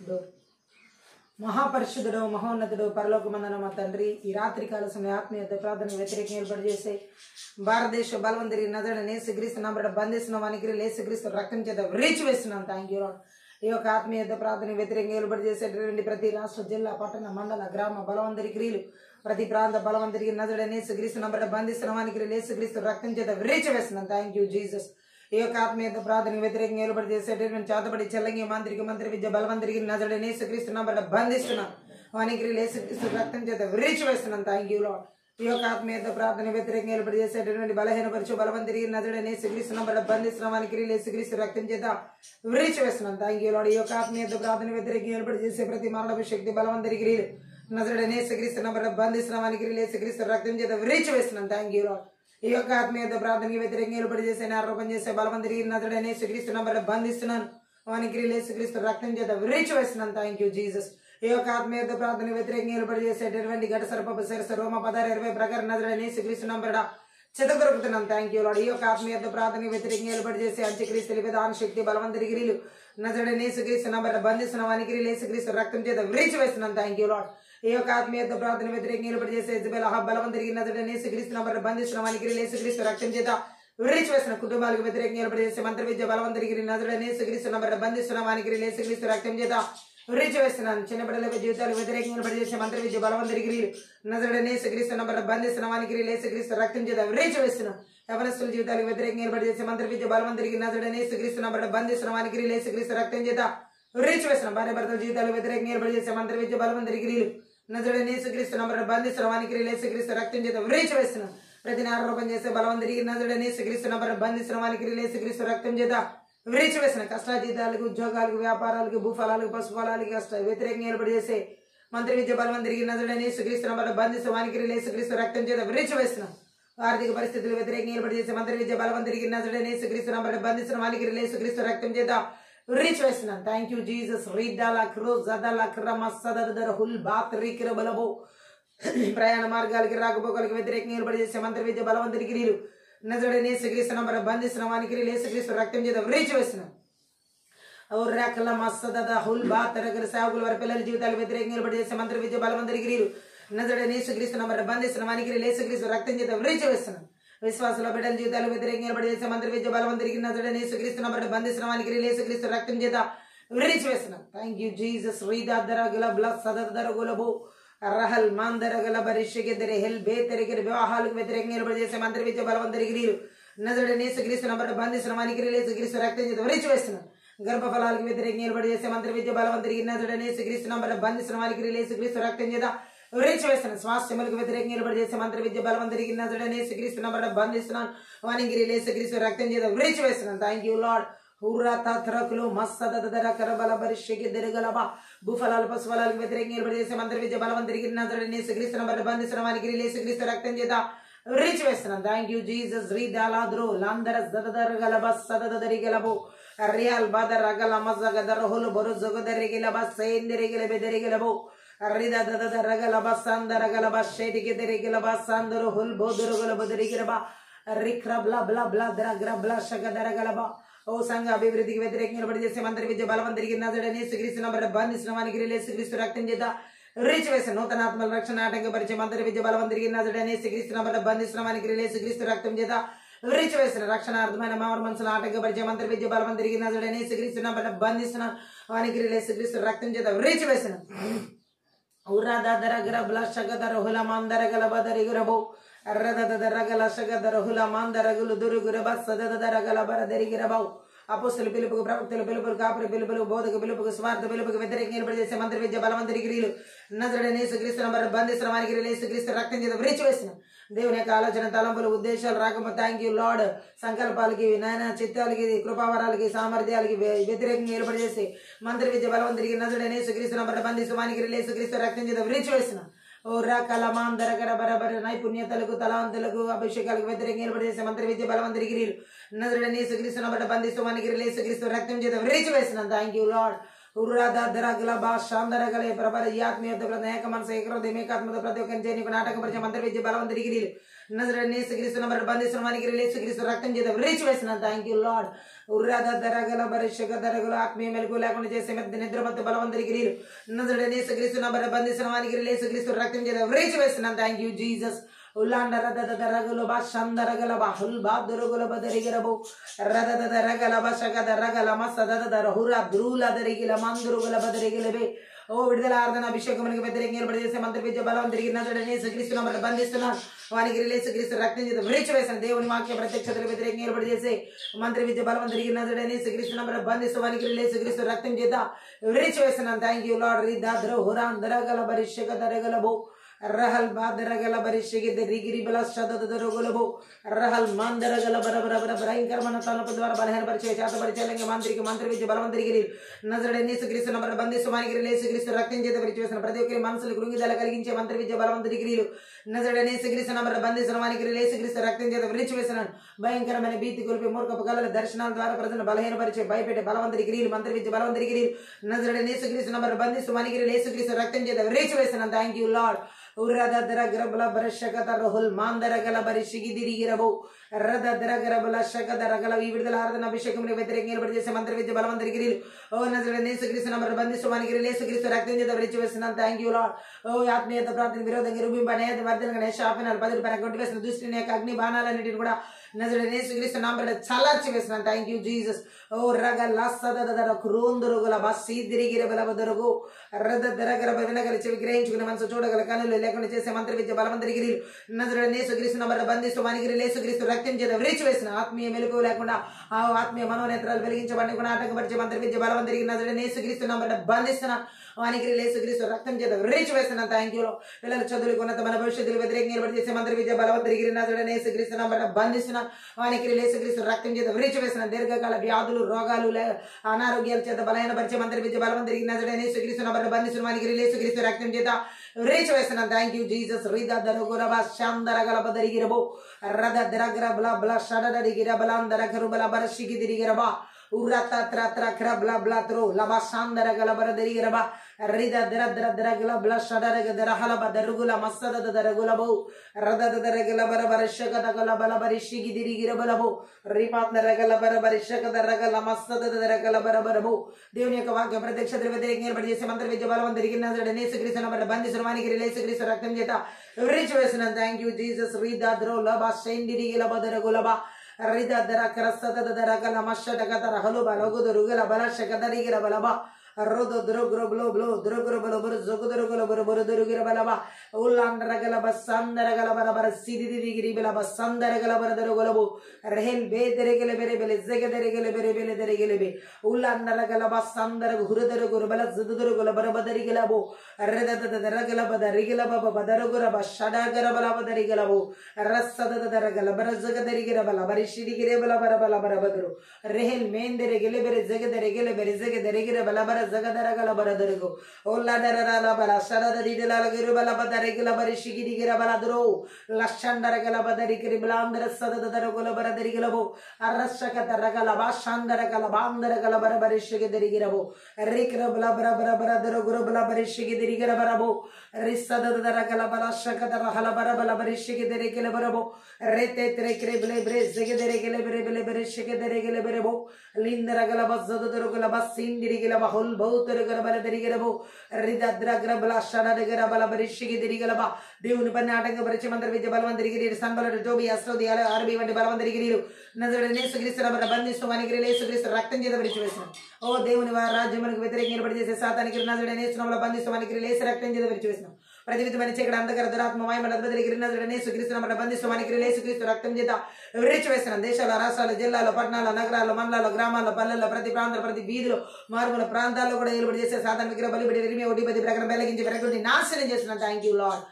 Door. మహాపరిశుద్ధుడు మహోన్నతుడు పరలోకమందున మా తండ్రి, ఈ రాత్రికాల సమయ ఆత్మీయత ప్రార్థన వ్యతిరేకంగా ఏర్పాటు చేసే భారతదేశ బలవంతరి నజరుడైన యేసుక్రీస్తు నామమున బంధిస్తున్న వానికి యేసుక్రీస్తు రక్తం చేత వ్రీచి వేస్తున్నాం. Thank you lord. ఈ యొక్క ఆత్మీయత ప్రార్థన వ్యతిరేకంగా ఏర్పాటు చేసేటటువంటి ప్రతి రాష్ట్ర, జిల్లా, పట్టణ, మండల, గ్రామ బలవంతరి క్రియలు, ప్రతి ప్రాంత బలవంతరికి నజరుడైన యేసుక్రీస్తు నామమున బంధిస్తున్న వానికి యేసుక్రీస్తు రక్తం చేత వ్రీచి వేస్తున్నాం. Thank you Jesus. ఈ యొక్క ఆత్మీయత ప్రార్థన వ్యతిరేకంగా ఏర్పాటు చేసేటటువంటి చేతబడి చెల్లంగి మంత్రి విద్య బలవంతరికి నజరుడైన యేసుక్రీస్తు నామమున బంధిస్తున్నాం. వానికి యేసుక్రీస్తు రక్తం చేత వ్రీచి వేస్తున్నాం. Thank you lord. ఈ యొక్క ఆత్మీయత ప్రార్థన వ్యతిరేకంగా ఏర్పాటు చేసేటటువంటి బలహీనపరిచు బలవంతరికి నజరుడైన యేసుక్రీస్తు నామమున బంధిస్తున్నాం. వానికి యేసుక్రీస్తు రక్తం చేత వ్రీచి వేస్తున్నాం. Thank you lord. ఈ యొక్క ఆత్మీయత ప్రార్థన వ్యతిరేకంగా ఏర్పాటు చేసే ప్రతి మానవ శక్తి బలవంతరికి నజరుడైన యేసుక్రీస్తు నామమున బంధిస్తున్నాం. వానికి యేసుక్రీస్తు రక్తం చేత వ్రీచి వేస్తున్నాం. Thank you lord. ఈ యొక్క ఆత్మీయత ప్రార్థనకి వ్యతిరేకంగా ఏర్పాటు చేసే ఆరోపణ చేసే బలవంతరికి నజరుడైన యేసుక్రీస్తు నామమున బంధిస్తున్నాను. వానికి యేసుక్రీస్తు రక్తం చేత వ్రీచి వేస్తున్నాను. Thank you Jesus. ఈ యొక్క ఆత్మీయత ప్రార్థన వ్యతిరేకంగా ఏర్పాటు చేసేటటువంటి ఘట సర్పపు శిరస రోమ 16:20 ప్రకారం నజరుడైన యేసుక్రీస్తు నామమున చితగొరుకుతున్నాం. Thank you lord. ఈ యొక్క ఆత్మీయత ప్రార్థనకి వ్యతిరేకంగా ఏర్పాటు చేసే అంత్యక్రీస్తు విధాన శక్తి బలవంతరికి నజరుడైన యేసుక్రీస్తు నామమున బంధిస్తున్న వానికి యేసుక్రీస్తు రక్తం చేత వ్రీచి వేస్తున్నాను. Thank you lord. ఈ యొక్క ఆత్మీయత ప్రార్థన వ్యతిరేకంగా ఏర్పాటు చేసే ఇజబెల్ బలవంతరికి నజరుడైన యేసుక్రీస్తు నామమున బంధిస్తున్న వానికి యేసుక్రీస్తు రక్తం చేత వ్రీచి వేస్తున్న కుటుంబాలకు వ్యతిరేకంగా ఏర్పాటు చేసే మంత్ర విద్య బలవంతరికి నజరుడైన యేసుక్రీస్తు నామమున బంధిస్తున్న వానికి యేసుక్రీస్తు రక్తం చేత వ్రీచి వేస్తున్నాను. చిన్నపిల్లల జీవితాలకు వ్యతిరేకంగా ఏర్పాటు చేసే మంత్ర విద్య బలవంతరికి నజరుడైన యేసుక్రీస్తు నామమున బంధిస్తున్న వానికి యేసుక్రీస్తు రక్తం చేత వ్రీచి వేస్తున్నాను. యవనస్తుల జీవితాలకు వ్యతిరేకంగా ఏర్పాటు చేసే మంత్ర విద్య బలవంతరికి నజరుడైన యేసుక్రీస్తు నామమున బంధిస్తున్న వానికి యేసుక్రీస్తు రక్తం చేత వ్రీచి వేస్తున్నాను. భార్య భర్తల జీవితాలకు వ్యతిరేకంగా ఏర్పాటు చేసే మంత్ర విద్య బలవంతరికి నజరుడైన యేసుక్రీస్తు నామమున బంధిస్తున్న వానికి యేసుక్రీస్తు రక్తం చేత వ్రీచి వేస్తున్నాను. ప్రతి ఆరోపణ చేసే బలవంతరికి నజరుడైన యేసుక్రీస్తు నామమున బంధిస్తున్న వానికి యేసుక్రీస్తు రక్తం చేత వ్రీచి వేసిన కష్టాజీతాలకు, ఉద్యోగాలకు, వ్యాపారాలకు, భూఫలాలకు, పశుఫలాలకు వ్యతిరేకంగా ఏర్పాటు చేసే మంత్రి విద్య బలవంతరికి నజరుడైన యేసుక్రీస్తు నామమున బంధిస్తున్న వానికి యేసుక్రీస్తు రక్తం చేత వ్రీచి వేస్తున్నాం. ఆర్థిక పరిస్థితులు వ్యతిరేకంగా ఏర్పాటు చేసే మంత్రి విద్య బలవంతరికి నజరుడైన యేసుక్రీస్తు నామమున బంధిస్తున్న వానికి యేసుక్రీస్తు రక్తం చేత వ్రీచి వేస్తున్నాం. Thank you Jesus. ప్రయాణ మార్గాలకి రాకపోకలకు వ్యతిరేకంగా ఏర్పాటు చేసే మంత్రి విద్య బలవంతరికి నజరుడైన యేసుక్రీస్తు నామమున బంధిస్తున్న వానికి యేసుక్రీస్తు రక్తం చేత వ్రీచి వేస్తున్నాం. సేవకుల వారి పిల్లల జీవితాలు వ్యతిరేకంగా ఏర్పాటు చేసే మంత్రి విద్య బలవంతరికి నజరుడైన యేసుక్రీస్తు నామమున బంధిస్తున్న వానికి యేసుక్రీస్తు రక్తం చేత వ్రీచి వేస్తున్నాం. విశ్వాసుల బిడ్డల జీవితాలు వ్యతిరేకంగా ఏర్పాటు చేసే మంత్రి విద్య బలవంతరికి నజరుడైన యేసుక్రీస్తు నామమున బంధిస్తున్న వానికి యేసుక్రీస్తు రక్తం చేత వ్రీచి వేస్తున్నాం. Thank you Jesus. రహల్ మాందరగల బరిషిగెదరి హెల్ బేతరిగిరి వివాహాలకు వ్యతిరేకంగా ఏర్పాటు చేసే మంత్రి విద్య బలవంతరికి నజరుడైన యేసుక్రీస్తు నామమున బంధిస్తున్న వానికి యేసుక్రీస్తు రక్తం చేత వ్రీచి వేస్తున్నాం. గర్భఫలాలకు వ్యతిరేకంగా ఏర్పాటు చేసే మంత్రి విద్య బలవంతరికి నజరుడైన యేసుక్రీస్తు నామమున బంధిస్తున్న వానికి యేసుక్రీస్తు రక్తం చేత వ్రీచి వేస్తున్నాం. స్వాస్థ్యములకు వ్యతిరేకంగా ఏర్పాటు చేసే మంత్రి విద్య బలవంతరికి నజరుడైన యేసుక్రీస్తు నామమున బంధిస్తున్నాను వానికి యేసుక్రీస్తు రక్తం చేత వ్రీచి వేస్తున్నాం. Thank you lord. భూఫలాలు, పశుఫలాలకు వ్యతిరేకంగా ఏర్పాటు చేసే మంత్రి విద్య బలవంతరికి నజరుడైన యేసుక్రీస్తు నామమున బంధిస్తున్న వానికి యేసుక్రీస్తు రక్తం చేత వ్రీచి వేస్తున్నాం. Thank you Jesus. రీదాలాద్రో లాందర జదదరగలబ సదదరిగలబో రియల్ బదరగల మజగదరహులు బొరుజగదరిగలబ సేందిరిగల బెదరిగలబో రిదదరగలబ సందరగలబ షేటిగిదరిగలబ సందరు హుల్ బోదురుగల బొదరిగిరబ రిక్రబ్ల బ్ల బ్ల ద్రగ్రబ్ల షగదరగలబ. ఓ సంఘ అభివృద్ధికి వ్యతిరేకంగా ఏర్పాటు చేసే మంత్రి విద్య బలవంతరికి నజరుడైన యేసుక్రీస్తు నామమున బంధిస్తున్న వానికి యేసుక్రీస్తు రక్తం చేత వ్రీచి వేసిన నూతన ఆత్మల రక్షణ ఆటంకపరిచే మంత్రి విద్య బలవంతరికి నజరుడైన యేసుక్రీస్తు నామమున బంధిస్తున్న వానికి యేసుక్రీస్తు రక్తం చేత వ్రీచి వేసిన రక్షణార్థమైన మారు మనసును ఆటంకపరిచే మంత్రి విద్య బలవంతరికి నజరుడైన యేసుక్రీస్తు నామమున బంధిస్తున్న వానికి యేసుక్రీస్తు రక్తం చేత వ్రీచి వేసిన ఉర్రదరగల షగదరహుల మందరగల బదరిగురబో అర్రదరగల షగదరహుల మందరగులు దురుగురబ సదదరగల బరదరిగిరబౌ. అపోస్తల పిలుపుకు, ప్రవక్తల పిలుపుకు, కాపురి పిలుపుకు, బోధక పిలుపుకు, స్వార్థ పిలుపుకు వ్యతిరేకంగా ఏర్పాటు చేసే మంత్రి విద్య బలవంతరికి నజరుడైన యేసుక్రీస్తు నామమున బంధిస్తున్న వానికి యేసుక్రీస్తు రక్తం చేత వ్రీచి వేస్తున్నాం. దేవుని యొక్క ఆలోచన, తలంపులు, ఉద్దేశాలు రాకము థ్యాంక్ యూ లార్డ్. సంకల్పాలకి, నాయన చిత్తాలకి, కృపావరాలకి, సామర్థ్యాలకి వ్యతిరేకంగా ఏర్పాటు చేసి మంత్రి విద్య బలవంతరికి నజరుడైన యేసుక్రీస్తు నామమున బంధిస్తున్న వానికి యేసుక్రీస్తు రక్తం చేత వ్రీచి వేస్తున్నాం. ఓ రకలమాందరగర బరబర నైపుణ్యతలకు, తలాంతులకు, అభిషేకాలకు వ్యతిరేకంగా ఏర్పాటు చేసే మంత్రి విద్య బలవంతరికి నజరుడైన యేసుక్రీస్తు నామమున బంధిస్తున్న వానికి యేసుక్రీస్తు రక్తం చేత వ్రీచి వేస్తున్నాం. Thank you lord. ఆత్మీయత ఏక మనసు ఏకహృదయం ఏకాత్మత ప్రతి ఒక్కరిని చేయని నాటకపరిచే మంత్రి విద్య బలవంతరికి నజరేయుడైన యేసుక్రీస్తు నామమున బంధిస్తున్న వానికి యేసుక్రీస్తు రక్తం చేత విరిచి వేసిన థ్యాంక్ యూ లార్డ్. ఉర్రాద దరగల బరిషక దరగల ఆత్మీయ మెలకు లేకుండా చేసే మధ్య నిద్రమత్తు బలవంతరి గిరీలు నజరేయుడైన యేసుక్రీస్తు నామమున బంధిస్తున్న వానికి యేసుక్రీస్తు రక్తం చేత విరిచి వేసిన థ్యాంక్ యూ జీసస్. ఉల్లాండ రగల బా షందరగల బా హుల్ బా దురుగుల బదరిగరబో రద రగల బషగ దరగల మసద దరహుర ద్రూల దరిగిల మందురుగుల బదరిగిలబే. ఓ విడుదల ఆరాధన అభిషేకమునికి వ్యతిరేకంగా నిలబడి చేసే మంత్రి విద్య బలం తిరిగి నజరేయుడైన యేసుక్రీస్తు నామమున బంధిస్తున్నాను వానికి యేసుక్రీస్తు రక్తం చేత విరిచి వేసిన దేవుని వాక్య ప్రత్యక్షతలకు వ్యతిరేకంగా నిలబడి చేసే మంత్రి విద్య బలం తిరిగి నజరేయుడైన యేసుక్రీస్తు నామమున బంధిస్తూ వానికి యేసుక్రీస్తు రక్తం చేత విరిచి వేసిన thank you lord. Rida ద్రహురాన్ Daragala బరిషక దరగలబో रहल बादरगल बरिशिगे दरिगिरी बला शदद दरगलबो रहल मंदरगल बरबर भयंकर मनतालप द्वारा बलहन परिचय चात परिचयंगे मंत्री विद्य बलवंतरिगिरी नजरेयुడైన యేసుక్రీస్తు నామమున బంధిస్తూ వానికి యేసుక్రీస్తు రక్తం చేత విరిచి వేసిన ప్రతి ఒక్కరి మనసులకు కృంగిదల కలిగించే మంత్రి విద్య బలవంతరిగిరీలు నజరేయుడైన యేసుక్రీస్తు నామమున బంధిస్తున్న వానికి యేసుక్రీస్తు రక్తం చేత విరిచి వేసిన భయంకరమైన భీతి కొలిపి మూర్ఖపు కలల దర్శనాల ద్వారా ప్రజలను బలహీన పరిచే భయపెట్టే బలవంతరిగిరీలు మంత్రి విద్య బలవంతరిగిరీలు నజరేయుడైన యేసుక్రీస్తు నామమున బంధిస్తూ వానికి యేసుక్రీస్తు రక్తం చేత విరిచి వేసిన థ్యాంక్ యూ లార్డ్. ఉర్రద ద్రగరబల బరషకత రహుల్ మాందరగల బరిషిగి దిరిగిరబో రద ద్రగరబల షకద రగల ఈ విడుదల ఆరాధన అభిషేకమునికి వ్యతిరేకంగా నిలబడి చేసే మంత్రి విద్య బలవంతరిగిరీలు ఓ నజరేయుడైన యేసుక్రీస్తు నామమున బంధిస్తూ వానికి యేసుక్రీస్తు రక్తం చేత విరిచి వేసిన థ్యాంక్ యూ లార్డ్. ఓ ఆత్మీయత ప్రార్థన విరోధంగా రూపింపనే వర్ధనగా శాపనాలు పదులు పైన కొట్టి వేసిన దుష్టిని యొక్క అగ్ని బాణాలన్నిటిని కూడా నజరేయుడైన యేసుక్రీస్తు నామమున చల్లార్చి వేసిన థ్యాంక్ యూ జీసస్. ఓ రగల సదదర క్రోందురుగుల బస్సి దిరిగిరబల బదరుగు రద ద్రగర వినగల చెవి గ్రహించుకునే మనసు చూడగల కనులు లేకుండా చేసే మంత్రి విద్య బలవంతరిగిరీలు నజరేయుడైన యేసుక్రీస్తు నామమున బంధిస్తూ వానికి యేసుక్రీస్తు రక్తం చేత విరిచి వేసిన ఆత్మీయ మెలకువ లేకుండా ఆ ఆత్మీయ మనోనేత్రాలు వెలిగించబడి కూడా ఆటంకపరిచే మంత్రి విద్య బలవంతరిగిరి నజరేయుడైన యేసుక్రీస్తు నామమున బంధిస్తున్న వానికి యేసుక్రీస్తు రక్తం చేత విరిచి వేసిన థ్యాంక్ యూ. పిల్లల చదువులకు ఉన్నతమైన భవిష్యత్తుకు వ్యతిరేకంగా నిలబడి చేసే మంత్రి విద్య బలవంతరిగిరి నజరేయుడైన యేసుక్రీస్తు నామమున బంధిస్తున్న వానికి యేసుక్రీస్తు రక్తం చేత విరిచి వేసిన దీర్ఘకాల వ్యాధులు రోగాలు అనారోగ్యాల చేత బలహీనపరిచే మంత్రి విద్య బలవంతరిగిరి నజరేయుడైన యేసుక్రీస్తు నామమున బంధిస్తున్న వానికి యేసుక్రీస్తు రక్తం చేత విరిచి వేసిన థ్యాంక్ యూ జీసస్. రిదా దరగురబ శాందరగల బదరిగిరబో రద ద్రగర బ్ల బ్ల షడడరిగిర బలాందర కరుబల బరషిగి దిరిగిరబా ఉరత త్ర క్ర బ్ల బ్ల త్రో లబ శాందరగల బరదరిగిరబా రిద ద్ర ద్ర ద్రగల బ్ల షడరగ దరహల బదరుగుల మస్సద దరగులబో రద దరగల బర బరషక దగల బల బరిషిగి దిరిగిరబలబో రిపాందరగల బర బరిషక దరగల మస్సద దరగల బరబరబో. దేవుని యొక్క వాక్య ప్రత్యక్షతలకు వ్యతిరేకంగా నిలబడి చేసే మంత్రి విద్య బలవంతరిగిరి నజరేయుడైన యేసుక్రీస్తు నామమున బంధిస్తున్న వానికి యేసుక్రీస్తు రక్తం చేత విరిచి వేసిన thank you Jesus. Rida ద్రో లబ షైండిరిగిల బదరుగులబ Rida దర క్రసద దరగల మషటక రహలు బలగుదురుగుల బల షకదరిగిర బలబ rodo drogro blo blo drogro blo bro zogodro blo bro bro drogro balaba ullandra gala basandra gala bara sidi digiri bela basandra gala bara drogolo rehel be deregele bere bele zegedere gele bere bele deregele be ullandra gala basandra hurudro goro bala zudro golo bara badari gala bo reda da gala badari gala baba badaro gora bashada gara bala badari gala bo rasada da gala bara zegedere gala bala bari shidi gire bala bara badro rehel mendere gele bere zegedere gele bere zegedere gire bala bara zagadara gala bara dergo olla dara bala shada didela gire bala badari gala bari shigi gire bala dro lashandara gala badari gire bala andra sada dara gala bara deri gala bo arashaka dara gala bashandara gala bandara gala bara bari shigi deri gire bo rikra bala bara dro gro bala bari shigi deri gire bara bo risada dara gala bala shaka dara hala bara bari shigi deri gire bara bo rete trekre bele bre zege deri gile bere shigi deri gile bere bo lindra gala bazada dro gala basindiri gila bahul बहुतर गला बला दरी गला बो रिदाद्रा गला बला शादा गला बला बरिशिगी दरी गला बा దేవుని పని ఆటంక పరిచయ మంత్ర విద్య బలవంతరి గిరి సంబల జోబి అస్రోది ఆర్బి వంటి బలవంతరి గిరిలు నజరేయుడైన యేసుక్రీస్తు నామమున బంధిస్తూ వానికి యేసుక్రీస్తు రక్తం చేత విరిచి వేసిన ఓ దేవుని రాజ్యమునకు వ్యతిరేకంగా నిలబడి చేసే సాతానికి నజరేయుడైన యేసు నామమున బంధిస్తూ వానికి యేసు రక్తం చేత విరిచి వేసిన ప్రతి విధమైన చీకటి అంధకార దురాత్మ మాయమల అద్భుత గిరి నజరేయుడైన యేసుక్రీస్తు నామమున బంధిస్తూ వానికి యేసుక్రీస్తు రక్తం చేత విరిచి వేసిన దేశాల రాష్ట్రాల జిల్లాల పట్టణాల నగరాల మండలాల గ్రామాల పల్లెల ప్రతి ప్రాంతాల ప్రతి వీధిలో మారుమూల ప్రాంతాల్లో కూడా నిలబడి చేసే సాతాన్ విగ్రహ బలిబడి ఇరిమి ఒకటి 10 ప్రకారం వెలిగించి వెరగొట్టి నాశనం చేసిన థాంక్యూ లార్డ్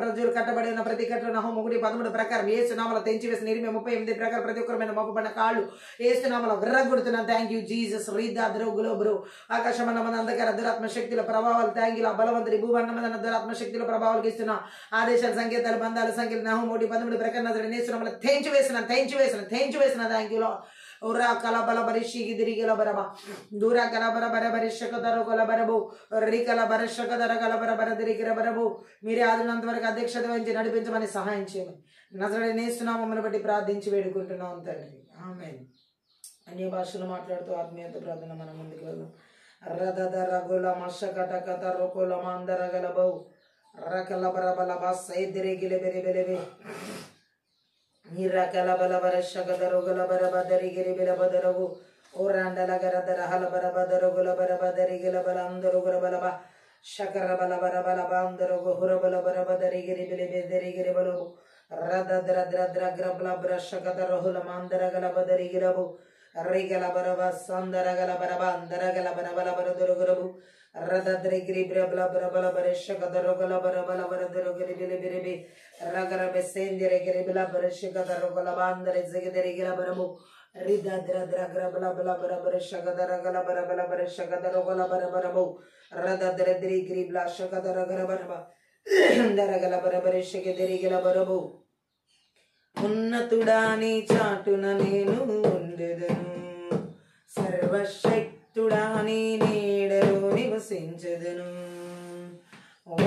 ప్రజలు కట్టబడిన ప్రతి కట్టన 13 ప్రకారం యేసు నామములో తెంచివేసిన 38 ప్రకారం ప్రతి ఒక్కరి మీద మోపబడిన కాళ్ళు యేసు నామములో విర్రగొడుతున్నాను థాంక్యూ జీసస్ రీదా ద్రోగులో బ్రో ఆకాశమన్న అంధకార దురాత్మ శక్తుల ప్రభావాలు థాంక్యూ బలవంతుడి భూమండలమైన దురాత్మ శక్తుల ప్రభావాలు ఇస్తున్న ఆదేశాల సంకేతాలు బంధాల సంఖ్యలు 13 ప్రకారం యేసు నామములో తెంచివేసిన thank you lord Ora kalabala barishi dirigala baraba. Dura kalabara barabarishakadaro kalabarabu. Rikala barashakadara kalabara dirigara barabu. మీరే ఆదినంత వరకు అధ్యక్షత వహించి నడిపించమని సహాయం చేయమని నజరేయుడైన యేసు నామమును బట్టి ప్రార్థించి వేడుకుంటున్నాం తండ్రి. ఆమేన్. అన్య భాషలు మాట్లాడుతూ ఆత్మీయత ప్రార్థన మనం ముందుకు వెళ్దాం. రదద రగుల మషకట కత రోకుల మందర గలబౌ రకల బరబల బాసైదిరి గిలె బెరి బెలెబె నిరకల బల బరషకద రోగల బరబదరి గిరి బెల బదరవు ఓరాండల గరదర హల బరబదరు గుల బరబదరి గిల బల అందరు గుల బలబ శకర బల బరబల బాందరు గుహుర బల బరబదరి గిరి బెలి బెదరి గిరి బలబు రదద్ర ద్రద్ర గ్రబల బ్రషకద రోహుల మందర గల బదరి గిలబు రిగల బరబ సందర గల బరబ అందర గల బరబల బరదరు గురబు రదద్రి గిరి బ్రబల బరబల బరషకద రోగల బరబల బరదరు గిరి బెలి బెరిబి రగర బెసేందిరి గిరి బెల బరషకద రోగల బాందరి జిగదరి గిల బరబు రిదద్ర ద్రగ్ర బల బల బర బరషకద రగల బరబల బరషకద రోగల బరబరబు రదద్ర ద్రి గిరి బ్ల షకద రగర బరబ దరగల బరబరషకదరి గిల బరబు ఉన్నతుడాని చాటున నేను ఉండెదను సర్వశక్తుడాని నీడలో నివసించెదను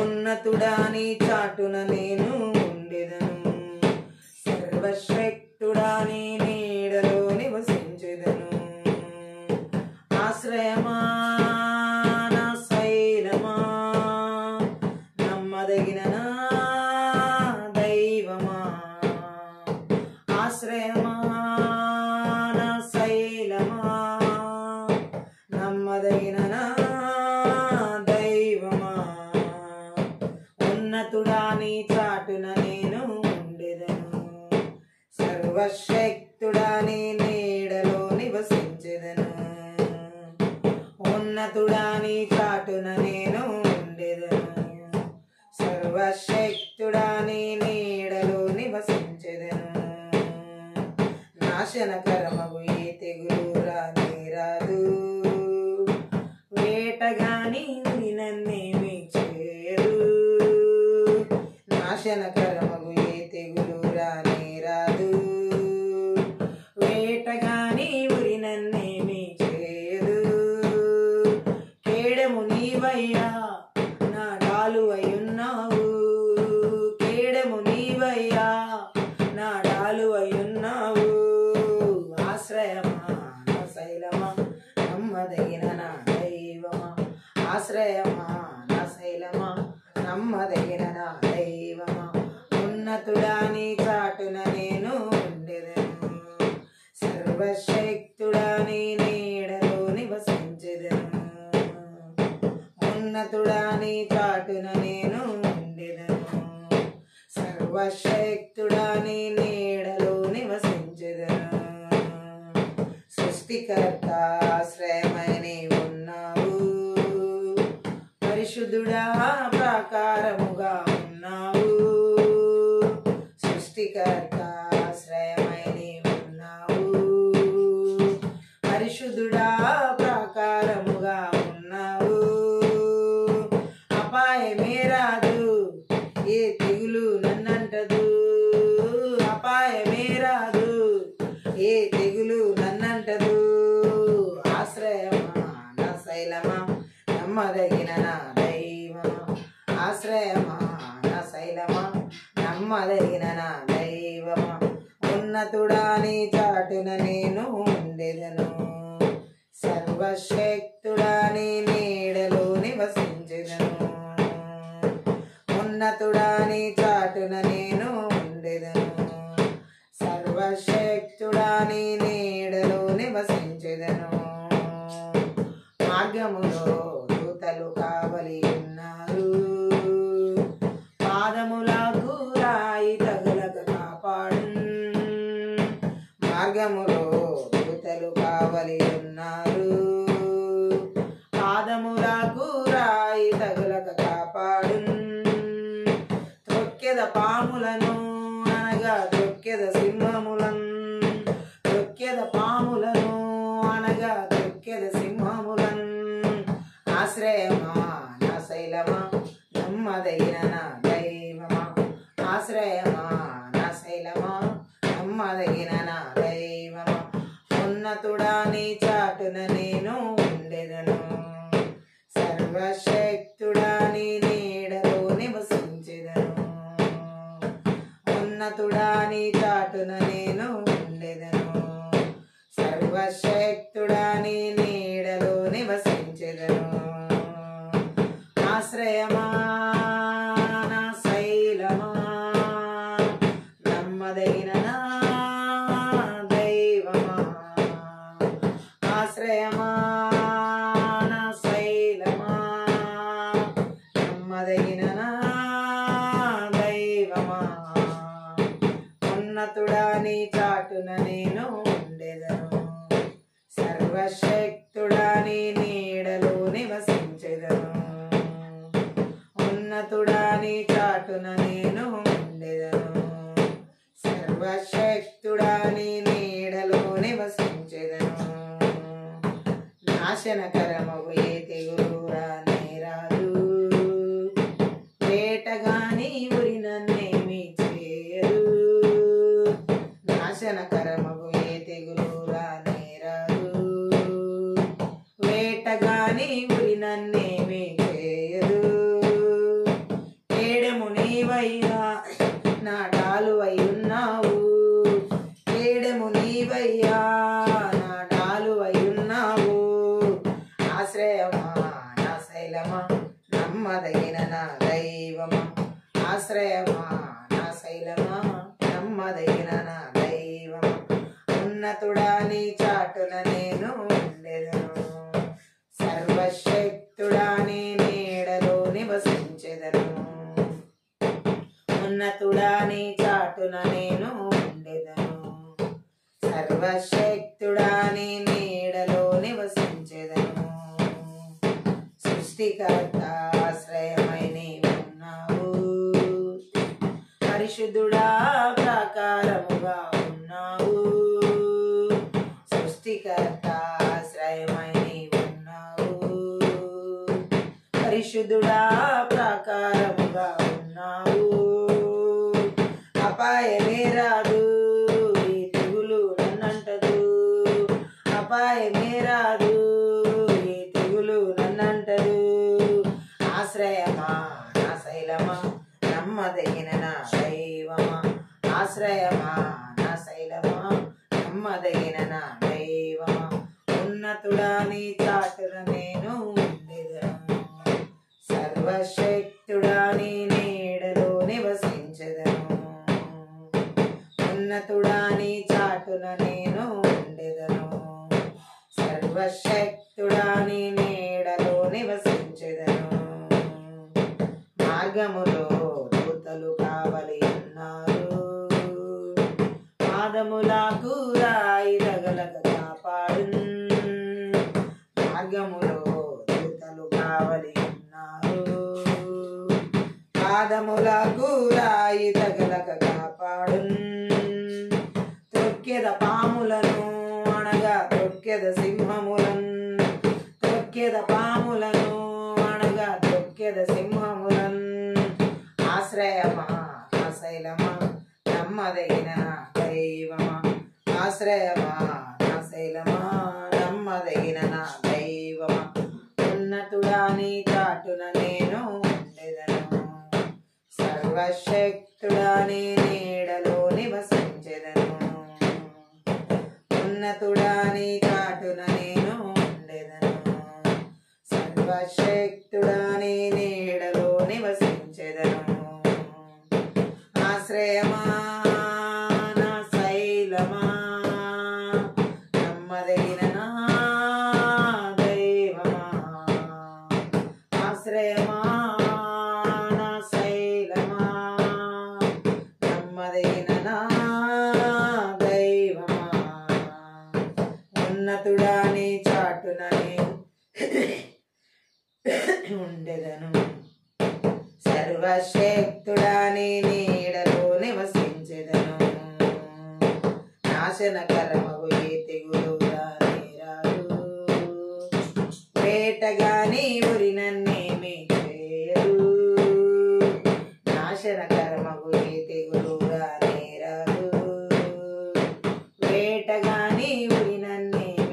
ఉన్నతుడాని చాటున నేను ఉండెదను సర్వశక్తుడాని నీడలో నివసించెదను ఆశ్రయమా నా శైలమా నమ్మదగిన నా దైవమా ఆశ్రయమా నా శైలమా నమ్మదగిన నా దైవమా ఉన్నతుడాని చాటున నేను ఉండెదను సర్వశక్తుడాని నీడలో నివసించెదను ఉన్నతుడాని చాటున నేను ఉండెదను సర్వశక్తుడాని నీడలో నివసించెదను నాశనకరమగు ఏ తెగులు రాదు వేటగాని నన్నేమి చేయదు నాశనకరమగు ఏ తెగులు రాదు వేటగాని ఉరి నన్నేమి చేయదు కేడము నీవయ్యా నా డాలువయ్యున్నావు కేడము నీవయ్యా నా డాలువయ్యున్నావు ఆశ్రయమా నా శైలమా నమ్మదగిన నా దైవమా ఆశ్రయమా నా శైలమా నమ్మదగిన నా దైవమా ఉన్నతుడాని చాటున నేను ఉండెదను సర్వశక్తుడాని నీడలో నివసించెదను ఉన్నతుడాని చాటున నేను ఉండెదను సర్వశక్తుడాని నీడలో నివసించెదను సృష్టికర్త ఆశ్రయమని ఉన్నావు పరిశుద్ధుడా ప్రాకారముగా ఉన్నావు సృష్టికర్త ఆశ్రయమని ఉన్నావు పరిశుద్ధుడా ప్రాకారముగా ఉన్నావు అపాయమే రాదు ఏ తెగులు నన్నంటదు అపాయమే రాదు ఏ తెగులు నన్నంటదు ఆశ్రయమా నా శైలమా నమ్మదగిన నా దైవమా ఆశ్రయమా నా శైలమా నమ్మదగిన నా దైవమా ఉన్నతుడాని చాటున నేను ఉండెదను సర్వశక్తుడాని నీడలో నివసించెదను ఉన్నతుడాని చాటున నేను ఉండెదను సర్వశక్తుడాని నీడలో నివసించెదను మార్గములో దూతలు కావలి ఉన్నారు పాదములకు రాయి తగులక కాపాడు మార్గములో దూతలు కావలి ఉన్నారు పాదములకు రాయి తగులక కాపాడు త్రొక్కెద పాములను అనగా త్రొక్కెద సింహములను త్రొక్కెద పాములను అనగా త్రొక్కెద సింహములను ఆశ్రయమా నా శైలమా నమ్మదగిన నా దైవమా ఆశ్రయమా నా శైలమా నమ్మదగిన నా దైవమా ఉన్నతుడా నీ చాటున నేను ఉండెదను, సర్వశక్తుడా నీ నీడలో నివసించెదను. ఉన్నతుడా నీ చాటున నేను ఉండెదను, సర్వశక్తుడా నీ నీడలో నివసించెదను. ఆశ్రయమా నా శైలమా, నమ్మదగిన నా దైవమా. ఆశ్రయమా నా శైలమా, నమ్మదగిన నా దైవమా. ఉన్నతుడా నీ చాటున నేను ఉండెదను, సర్వశక్తుడా నీ నీడలో నివసించెదను. ఉన్నతుడా నీ చాటున నేను ఉండెదను, సర్వశక్తుడా నీ నీడలో నివసించెదను. నాశనకరమగు ఏ తెగులు రానేరాదు, వేటగాని ఉరి నన్నేమి చేయదు. నాశనకరమగు ఏ తెగులు రానేరాదు, వేటగాని ఉరి నన్నేమి చేయదు. కేడెము నీవయ్యా నా డాలువై ఉన్నావు, కేడెము నీవయ్యా నా డాలువై ఉన్నావు. ఆశ్రయమా నా శైలమా, నమ్మదగిన నా దైవమా. ఆశ్రయమా నా శైలమా, నమ్మదగిన నా దైవమా. ఉన్నతుడా నీ చాటున నేను ఉండెదను, సర్వశక్తుడా నీ నీడలో నివసించెదను. ఉన్నతుడా నీ చాటున నేను ఉండెదను, సర్వశక్తుడా నీ నీడలో నివసించెదను. సృష్టికర్త ఆశ్రయమై నీవున్నావు, పరిశుద్ధుడా ప్రాకారముగా ఉన్నావు. సృష్టికర్త ఆశ్రయమై నీవున్నావు, పరిశుద్ధుడా ప్రాకారముగా ఉన్నావు. అపాయమే రాదు ఈ తెగులు నన్నంటదు, అపాయమే రాదు ఈ తెగులు నన్నంటదు. ఆశ్రయమా నా శైలమా, నమ్మదగిన నా దైవమా. ఆశ్రయమా నా శైలమా, నమ్మదగిన నా దైవమా. ఉన్నతుడా నీ చాటున నేను ఉండెదను, సర్వశక్తుడా నీ నీడలో నివసించెదను. ఉన్నతుడా నీ చాటున నేను ఉండెదను, సర్వశక్తుడా నీ నీడలో నివసించెదను. మార్గములో దూతలు కావలి ఉన్నారు, పాదములకు రాయి తగలక కాపాడు. మార్గములో దూతలు కావలి ఉన్నారు, పాదములకు రాయి తగలక కాపాడు. త్రొక్కెద పాములను అనగా త్రొక్కెద సింహములను, త్రొక్కెద పాములను అనగా త్రొక్కెద సింహములను. ఆశ్రయమా నా శైలమా, నమ్మదగిన నా దైవమా. ఆశ్రయమా నా శైలమా, నమ్మదగిన నా దైవమా. ఉన్నతుడా నీ చాటున నేను ఉండెదను, సర్వశక్తుడా నీ నీడలో నివసించెదను. ఉన్నతుడా నీ చాటున నేను ఉండెదను, సర్వశక్తుడా నీ నీడలో నివసించెదను. ఆశ్రయమా నా శైలమా, నమ్మదగిన నా దైవమా. ఆశ్రయమా నా శైలమా, నమ్మదగిన నా దైవమా. ఉన్నతుడా నీ చాటున నేను ఉండెదను, సర్వశక్తుడా నీ నీడలో నివసించెదను. నాశనకరమగు ఏ తెగులు రానేరాదు, వేటగాని ఉరి నన్నేమి చేయదు. నాశనకరమగు ఏ తెగులు రానేరాదు, వేటగాని ఉరి నన్నేమి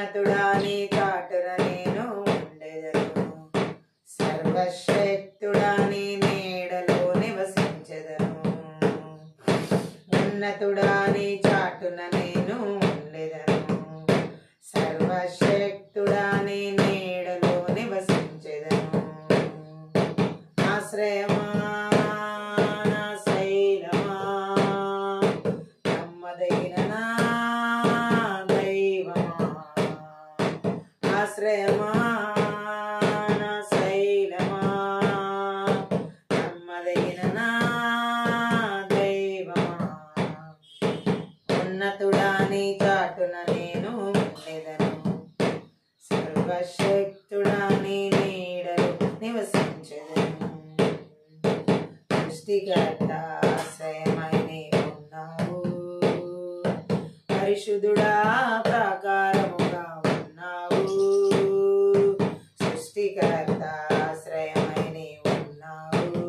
ఉన్నతుడా నీ చాటున నేను ఉండెదను, సర్వశక్తుడా నీ నీడలో నివసించెదను. ఉన్నతుడా నీ చాటున నేను ఉండెదను, సర్వశక్తుడా నీ నీడలో నివసించెదను. ఆశ్రయమా నా శైలమా, నమ్మదగిన నా దైవమా. ఆశ్రయమా నా శైలమా, నమ్మదగిన నా దైవమా. ఉన్నతుడా నీ చాటున నేను ఉండెదను, సర్వశక్తుడా నీ నీడలో నివసించెదను. సృష్టికర్త ఆశ్రయమై నీవున్నావు, పరిశుద్ధుడా ప్రాకారముగా ఉన్నావు. సృష్టికర్త ఆశ్రయమై నీవున్నావు,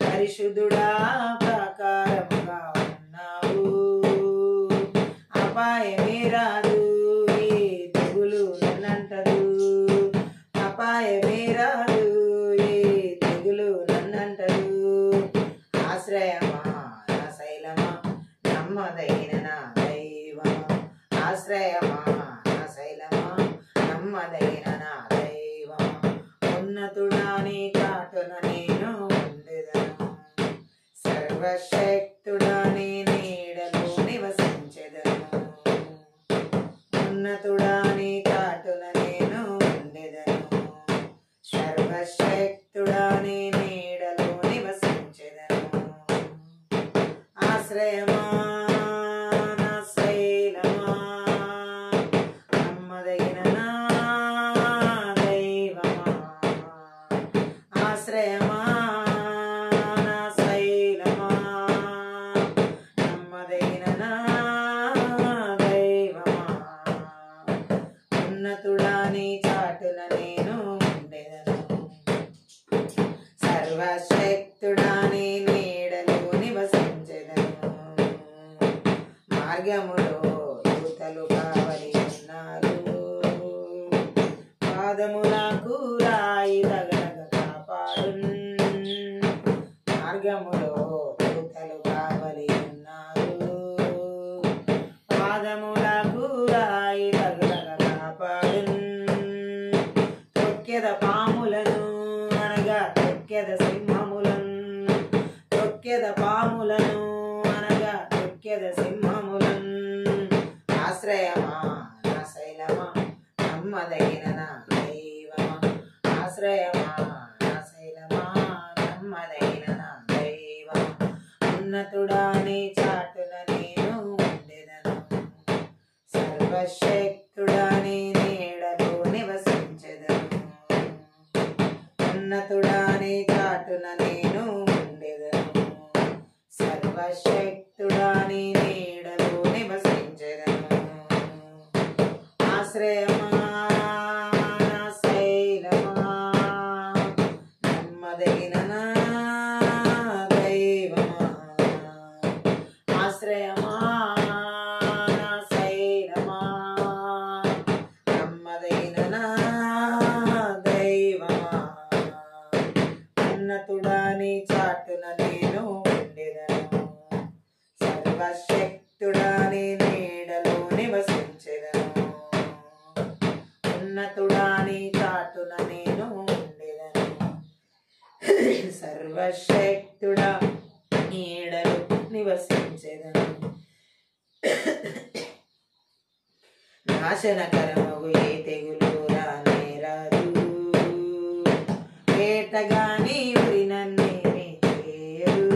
పరిశుద్ధుడా ప్రాకారముగా ఉన్నావు. అపాయమే రాదు, ఏ తెగులు నన్నంటదు, అపాయమే రాదు, ఏ తెగులు నన్నంటదు. ఆశ్రయమా నా శైలమా, నమ్మదగిన నా దైవమా. ఆశ్రయమా నా శైలమా, నమ్మదగిన నా దైవమా. ఉన్నతుడా నీ చాటున నేను ఉండెదను, సర్వశక్తుడా నీ నీడలో నివసించెదను. ఉన్నతుడా నీ చాటున నేను ఉండెదను, సర్వశక్తుడా నీ నీడలో నివసించెదను. ఆశ్రయమా నా శైలమా, నమ్మదగిన నా దైవమా. ఆశ్రయమా నా శైలమా, నమ్మదగిన నా దైవమా. ఉన్నతుడా నీ చాటున నేను ఉండెదను, సర్వశక్తుడా నీ నీడలో నివసించెదను. మార్గములో దూతలు కావలి ఉన్నారు, పాదములకు రాయి తగలక కాపాడున్. మార్గములో దూతలు కావలి ఉన్నారు, పాదములకు రాయి తగలక కాపాడున్. తొక్కెద పాములను అనగా తొక్కెద సింహములను, తొక్కెద పాములను అనగా తొక్కెద సింహములను. ఆశ్రయమా నా శైలమా, నమ్మదగిన నా దైవమా. ఆశ్రయమా నా శైలమా, నమ్మదగిన నా దైవమా. ఉన్నతుడా నీ చాటున నేను ఉండెదను, సర్వశక్తుడా నీ నీడలో నివసించెదను. ఉన్నతుడా నీ చాటున నేను ఉండెదను, సర్వశక్తుడా నీ నీడలో నివసించెదను. ఆశ్రయమా నా శైలమా, నమ్మదగిన నా దైవమా. ఆశ్రయమా నా శైలమా, నమ్మదగిన నా దైవమా. ఉన్నతుడా నీ చాటున నేను ఉండెదను, సర్వశక్తుడా నీ నీడలో నివసించెదను. ఉన్నతుడా నీ చాటున నేను ఉండెదను, సర్వశక్తుడా నీడలో నివసించెదను. నాశనకరమగు ఏ తెగులు రానే రాదు, వేటగాని ఉరి నన్నేమి చేయదు.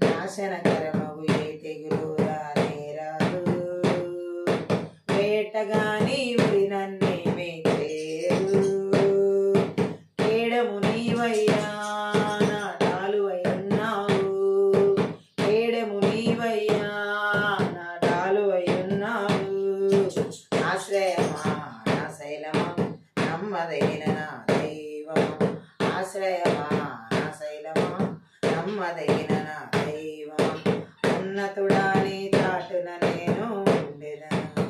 నాశనకరమగు ఏ తెగులు రానే రాదు, వేటగాని ఉరి నన్నేమి చేయదు. కేడము నీవయ్యా నా డాలువై ఉన్నావు, కేడము నీవయ్యా నా డాలువై ఉన్నావు. ఆశ్రయమా నా శైలమా, నమ్మదగిన నా దైవమా. ఆశ్రయమా నా శైలమా, నమ్మదగిన నా దైవమా. ఉన్నతుడా నీ చాటున నేను ఉండెదను,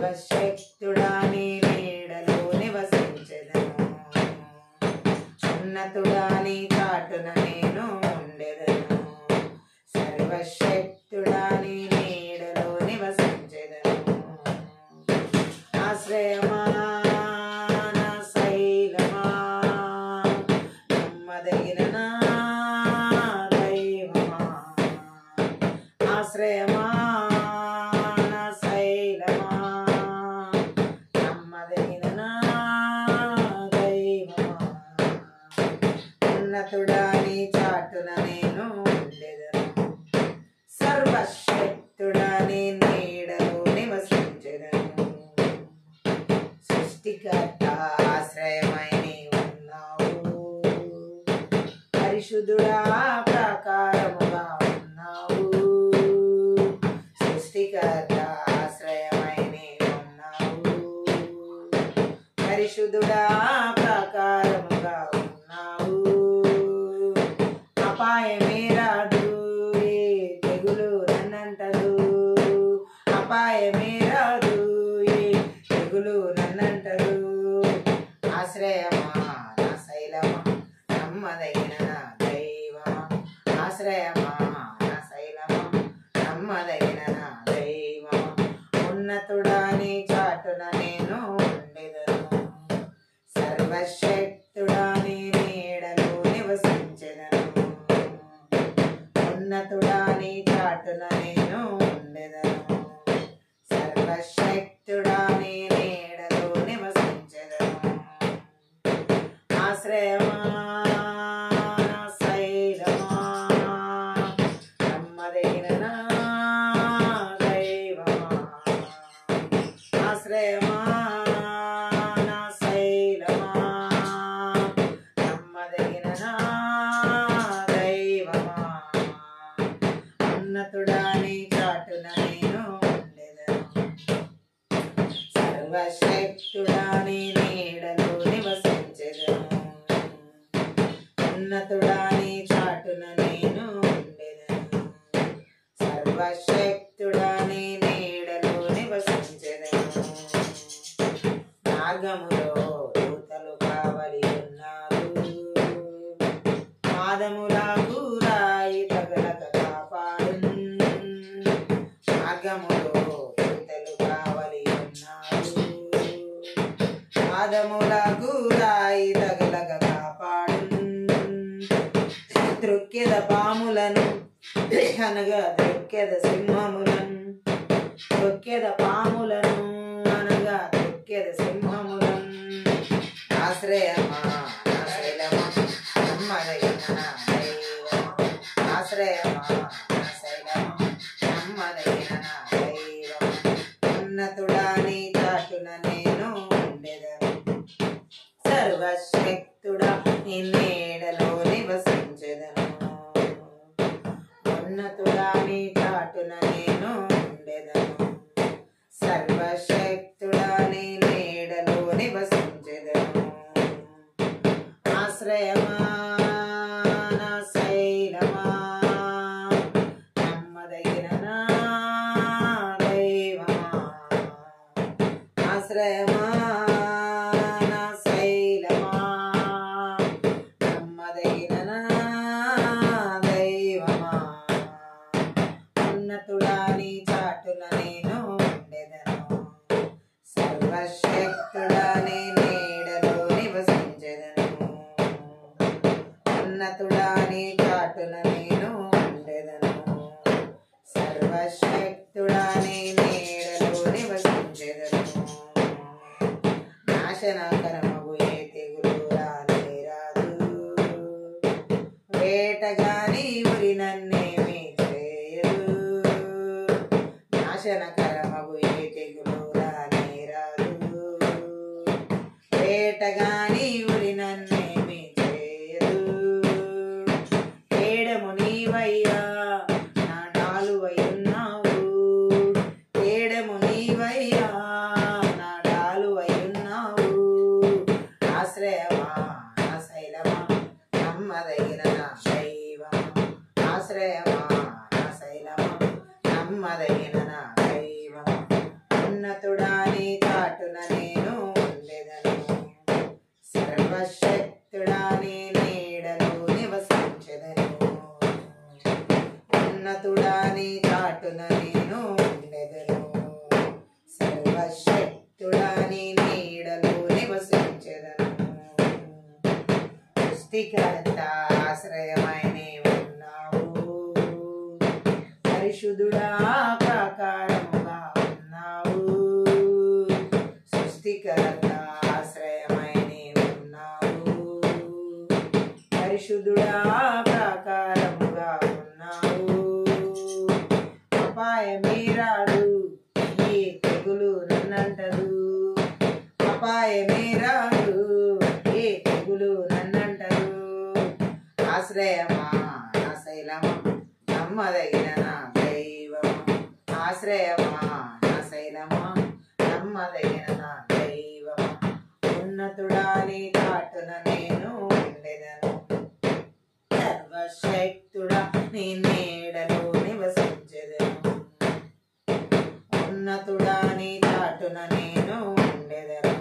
సర్వశక్తుడా నీ నీడలో నివసించెదను, ఉన్నతుడా నీ చాటున నేను ఉండెదను. సర్వశక్తుడా నీ నీడలో నివసించెదను. ఆశ్రయమా నా శైలమా, నమ్మదగిన నా దైవమా. ఆశ్రయమా నా శైలమా, నమ్మదగిన నా దైవమా. ఉన్నతుడా నీ చాటున నేను ఉండెదను. సర్వశక్తుడా నీ నీడలో నివసించెదను. సృష్టికర్త ఆశ్రయమై నీవున్నావు, పరిశుద్ధుడా ప్రాకారముగా ఉన్నావు. సృష్టికర్త ఆశ్రయమై నీవున్నావు, పరిశుద్ధుడా ప్రాకారముగా ఉన్నావు. అపాయమే రాదు, ఏ తెగులు నన్నంటదు. అపాయమే రాదు, ఏ తెగులు నన్నంటదు. ఆశ్రయమా నా శైలమా, నమ్మదగిన నా దైవమా. ఆశ్రయమా నా శైలమా, నమ్మదగిన నా దైవమా. ఉన్నతుడా నీ చాటున నేను ఉండెదను. సర్వశక్తుడా నీ నీడలో నివసించెదను. ఉన్నతుడా నీ చాటున నేను ఉండెదను. సర్వశక్తుడా నీ నీడలో నివసించెదను. ఆశ్రయమా నా శైలమా, నమ్మదగిన నా దైవమా. ఆశ్రయమా నా శైలమా, నమ్మదగిన నా దైవమా. ఉన్నతుడా నీ చాటున నేను ఉండెదను. సర్వశక్తుడా నీ నీడలో నివసించెదను. ఉన్నతుడా నీ చాటున నేను ఉండెదను. సర్వశక్తుడా నీ నీడలో నివసించెదను. మార్గములో దూతలు కావలి ఉన్నారు, పాదములకు రాయి తగలక కాపాడు. మార్గములో దూతలు కావలి ఉన్నారు, పాదములకు రాయి తగలక కాపాడు. త్రొక్కెద పాములను అనగా త్రొక్కెద సింహములను, త్రొక్కెద పాములను అనగా త్రొక్కెద సింహములను. ఆశ్రయమా నా శైలమా, నమ్మదగిన నా దైవమా. ఆశ్రయమా నా శైలమా, నమ్మదగిన నా దైవమా. ఉన్నతుడా నీ చాటున నేను ఉండెదను. సర్వశక్తుడా నీ నీడలో నివసించెదను. ఉన్నతుడా నీ చాటున నేను ఉండెదను. సర్వశక్తుడా నీ నీడలో నివసించెదను. ఆశ్రయమా నా శైలమా, నమ్మదగిన నా దైవమా. ఆశ్రయమా నా శైలమా, నమ్మదగిన నా దైవమా. ఉన్నతుడా నీ చాటున నేను ఉండెదను. సర్వశక్తుడా నీ నీడలో నివసించెదను. ఉన్నతుడా నీ చాటున నేను ఉండెదను. సర్వశక్తుడా నీ నీడలో నివసించెదను. నాశనకరమగు ఏ తెగులు రానేరాదు, వేటగాని ఉరి నన్నేమి చేయదు. నాశనకరమగు ఏ తెగులు రానేరాదు, వేటగాని ఉరి నన్నేమి చేయదు. ఏడము నీవయ్యా నా డాలువై ఉన్నావు, ఏడము నీవయ్యా నా డాలువై ఉన్నావు. ఆశ్రయమా నా శైలమా, నమ్మదగిన నా దైవమా. ఆశ్రయమా నా శైలమా, నమ్మదగిన నా దైవమా. ఉన్నతుడా నీ సర్వశక్తుడా నీ నీడలో నివసించెదను. సృష్టికర్త ఆశ్రయమై నీవు ఉన్నావు. పరిశుద్ధుడా ప్రాకారముగా ఉన్నావు. సృష్టికర్త ఆశ్రయమై నీవు ఉన్నావు. పరిశుద్ధుడా ప్రాకారముగా ఉన్నావు. అపాయమే రాదు, ఏ తెగులు నన్నంటదు. అపాయమే రాదు, ఏ తెగులు నన్నంటదు. ఆశ్రయమా నా శైలమా, నమ్మదగిన నా దైవమా. ఆశ్రయమా నా శైలమా, నమ్మదగిన నా దైవమా. ఉన్నతుడా నీ చాటున నేను ఉండెదను. సర్వశక్తుడా నీ నీడలో నివసించెదను. ఉన్నతుడా నీ చాటున నేను ఉండెదను.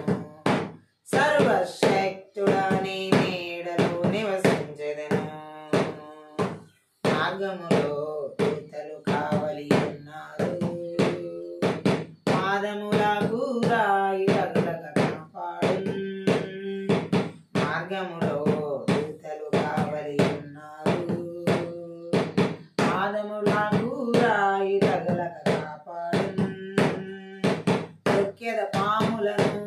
సర్వశక్తుడా నీ నీడలో నివసించెదను. మార్గములో దూతలు కావలి ఉన్నారు. పాదములకు రాయి తగులక కాపాడు. మార్గములో దూతలు కావలి ఉన్నారు. పాదములకు రాయి తగులక కాపాడు. తొక్కెద పాములను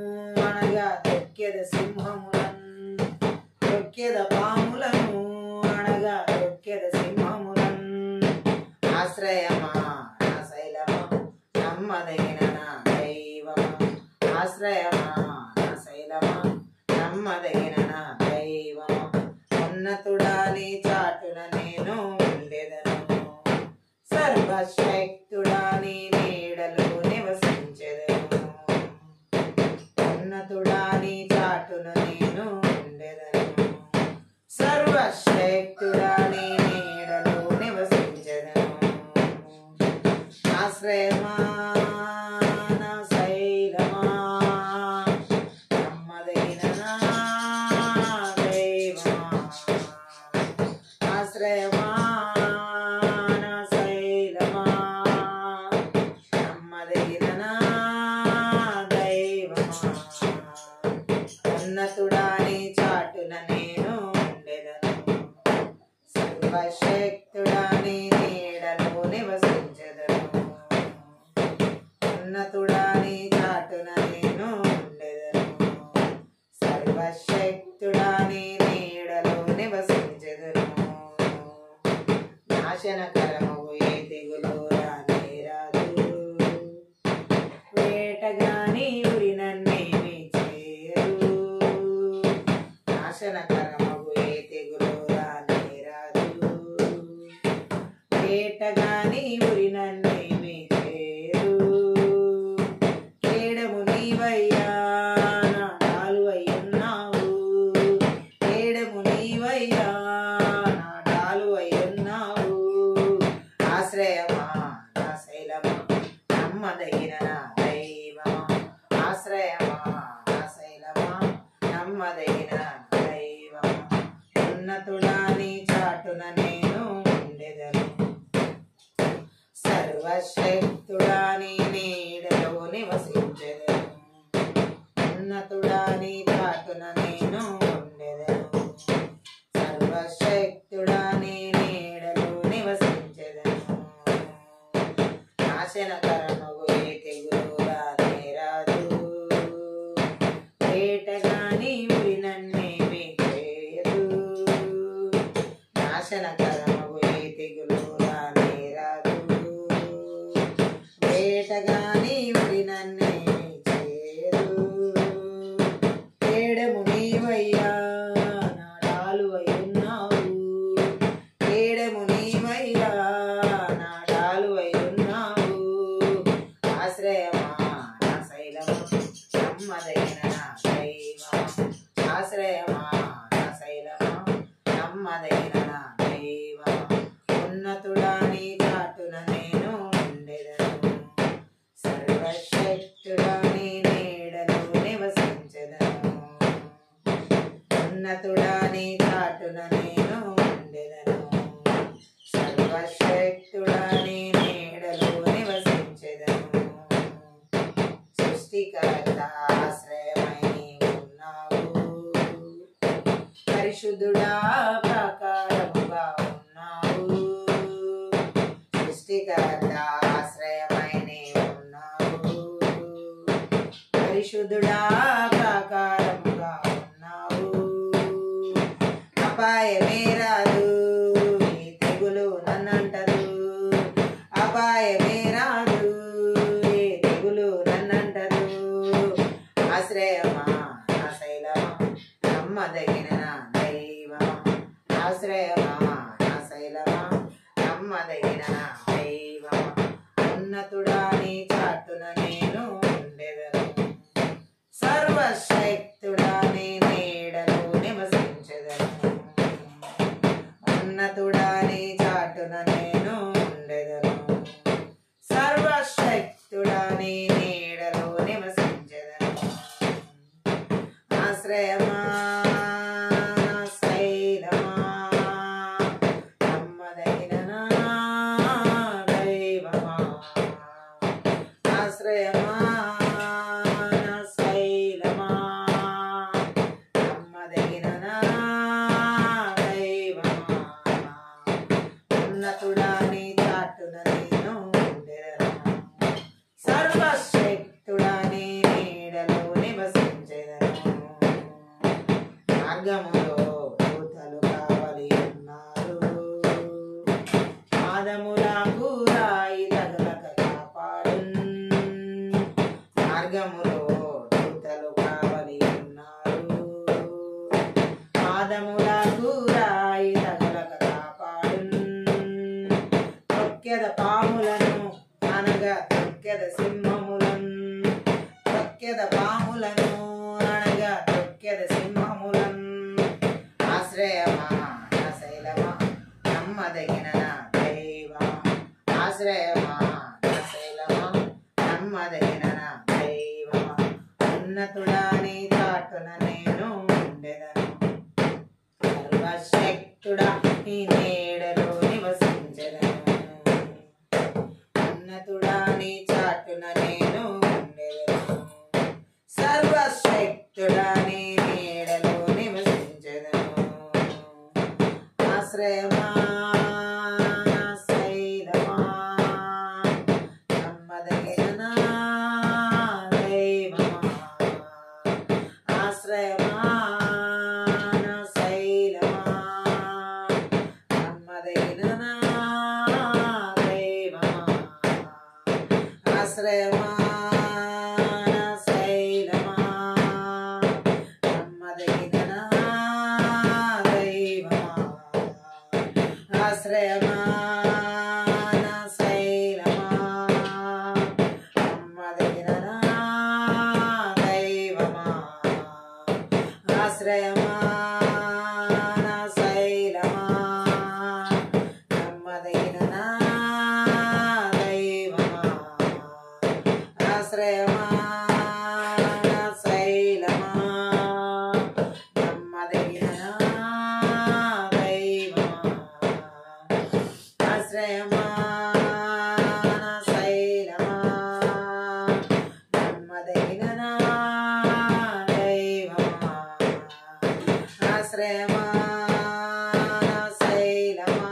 అనగా తొక్కెద సింహములను. తొక్కెద పాములను అనగా తొక్కెద సింహములను. ఆశ్రయమా నా శైలమా, నమ్మదగిన నా దైవమా. ఆశ్రయమా నా శైలమా, నమ్మదగిన నా దైవమా. ఉన్నతుడా నీ చాటున నేను ఉండెదను. సర్వశక్తుడా నీ నీడలో నివసించెదను. ఉన్నతుడా నీ చాటున నేను ఉండెదను. సర్వశక్తుడా నీ నీడలో నివసించెదను. ఆశ్రయమా నా శైలమా, నమ్మదగిన నా దైవమా. ఆశ్రయమా నా శైలమా, నమ్మదగిన నా దైవమా. ఉన్నతుడా నీ చాటున నేను ఉండెదను. సర్వశక్తుడా నీ నీడలో నివసించెదను. ఉన్నతుడా నీ చాటున నేను ఉండెదను. సర్వశక్తుడా నీ నీడలో నివసించెదను. నాశనకరమగు ఏ తెగులు రానేరాదు. వేటగాని ఉరి నన్నేమి చేయదు. నాశనకరమగు ఏ తెగులు రానేరాదు. వేటగాని ఉరి నన్నేమి చేయదు. కేడము నీవయ్యా నా డాలువై ఉన్నావు. కేడము నీవయ్యా నా డాలువై ఉన్నావు. ఆశ్రయమా నా శైలమా, నమ్మదగిన నా దైవమా. ఆశ్రయమా నా శైలమా, నమ్మదగిన నా దైవమా. ఉన్నతుడా నీ చాటున నేను ఉండెదను. సర్వశక్తుడా నీ నీడలో నివసించెదను. ఉన్నతుడా నీ చాటున నేను ఉండెదను. సర్వశక్తుడా నీ నీడలో నివసించెదను. నాశనకరమగు ఏ తెగులు రానేరాదు. వేటగాని ఉరి నన్నేమి చేయదు. నాశనకరమగు ఏ తెగులు రానేరాదు. వేటగాని ఉరి నన్నేమి చేయదు. కేడము నీవయ్యా నా డాలువై ఉన్నావు. కేడము నీవయ్యా నా డాలువై ఉన్నావు. ఆశ్రయమా నా శైలమా, నమ్మదగిన నా దైవమా. ఆశ్రయమా నా శైలమా, నమ్మదగిన నా దైవమా. ఉన్నతుడా నీ చాటున నేను ఉండెదను. సర్వశక్తుడా నీ నీడలో నివసించెదను. ఉన్నతుడా నీ చాటున నేను ఉండెదను. సర్వశక్తుడా నీ నీడలో నివసించెదను. సృష్టికర్త ఆశ్రయమై ఉన్నావు, పరిశుద్ధుడా ప్రాకారముగా ఉన్నావు, సృష్టికర్త ఆశ్రయమై ఉన్నావు, పరిశుద్ధుడా ప్రాకారముగా ఉన్నావు. అపాయమే రాదు, ఈ తెగులు నన్నంటదు, అపాయమే రాదు, ఈ తెగులు నన్నంటదు. ఆశ్రయమా నా శైలమా, నమ్మదగిన నా దైవమా, ఆశ్రయమా నా శైలమా, నమ్మదగిన నా దైవమా. ఉన్నతుడా నీ చాటున నేను ఉండెదను, సర్వశక్తుడా నీ నీడలో నివసించెదను. ఉన్నతుడా నీ చాటున నేను ఉండెదను, సర్వశక్తుడా నీ నీడలో నివసించెదను. ఆశ్రయమా నా శైలమా, నమ్మదగిన నా దైవమా, ఆశ్రయమా నా శైలమా, నమ్మదగిన నా దైవమా. ఉన్నతుడా నీ చాటున నేను ఉండెదను, సర్వశక్తుడా నీ నీడలో నివసించెదను. మార్గములో దూతలు కావలి ఉన్నారు, పాదములకు రాయి తగలక కాపాడున్. మార్గములో దూతలు కావలి ఉన్నారు, పాదములకు రాయి తగలక కాపాడున్. తొక్కెద పాములను అనగా తొక్కెద సింహములను, తొక్కెద పాములను అనగా తొక్కెద సింహములను. ఆశ్రయమా నా శైలమా, నమ్మదగిన నా దైవమా, ఆశ్రయమా నా శైలమా, నమ్మదగిన నా దైవమా. ఉన్నతుడా నీ చాటున నేను ఉండెదను, సర్వశక్తుడా నీ నీడలో నివసించెదను. ఉన్నతుడా నీ చాటున నేను ఉండెదను, సర్వశక్తుడా నీ నీడలో నివసించెదను. ఆశ్రయమా నా శైలమా, నమ్మదగిన నా దైవమా, ఆశ్రయమా నా శైలమా, నమ్మదగిన నా దైవమా, ఆశ్రయమా నా శైలమా, నమ్మదగిన నా దైవమా, ఆశ్రయమా నా శైలమా, నమ్మదగిన నా దైవమా, ఆశ్రయమా నా శైలమా, నమ్మదగిన నా దైవమా, ఆశ్రయమా నా శైలమా, నమ్మదగిన నా దైవమా, ఆశ్రయమా నా శైలమా, నమ్మదగిన నా దైవమా, ఆశ్రయమా నా శైలమా,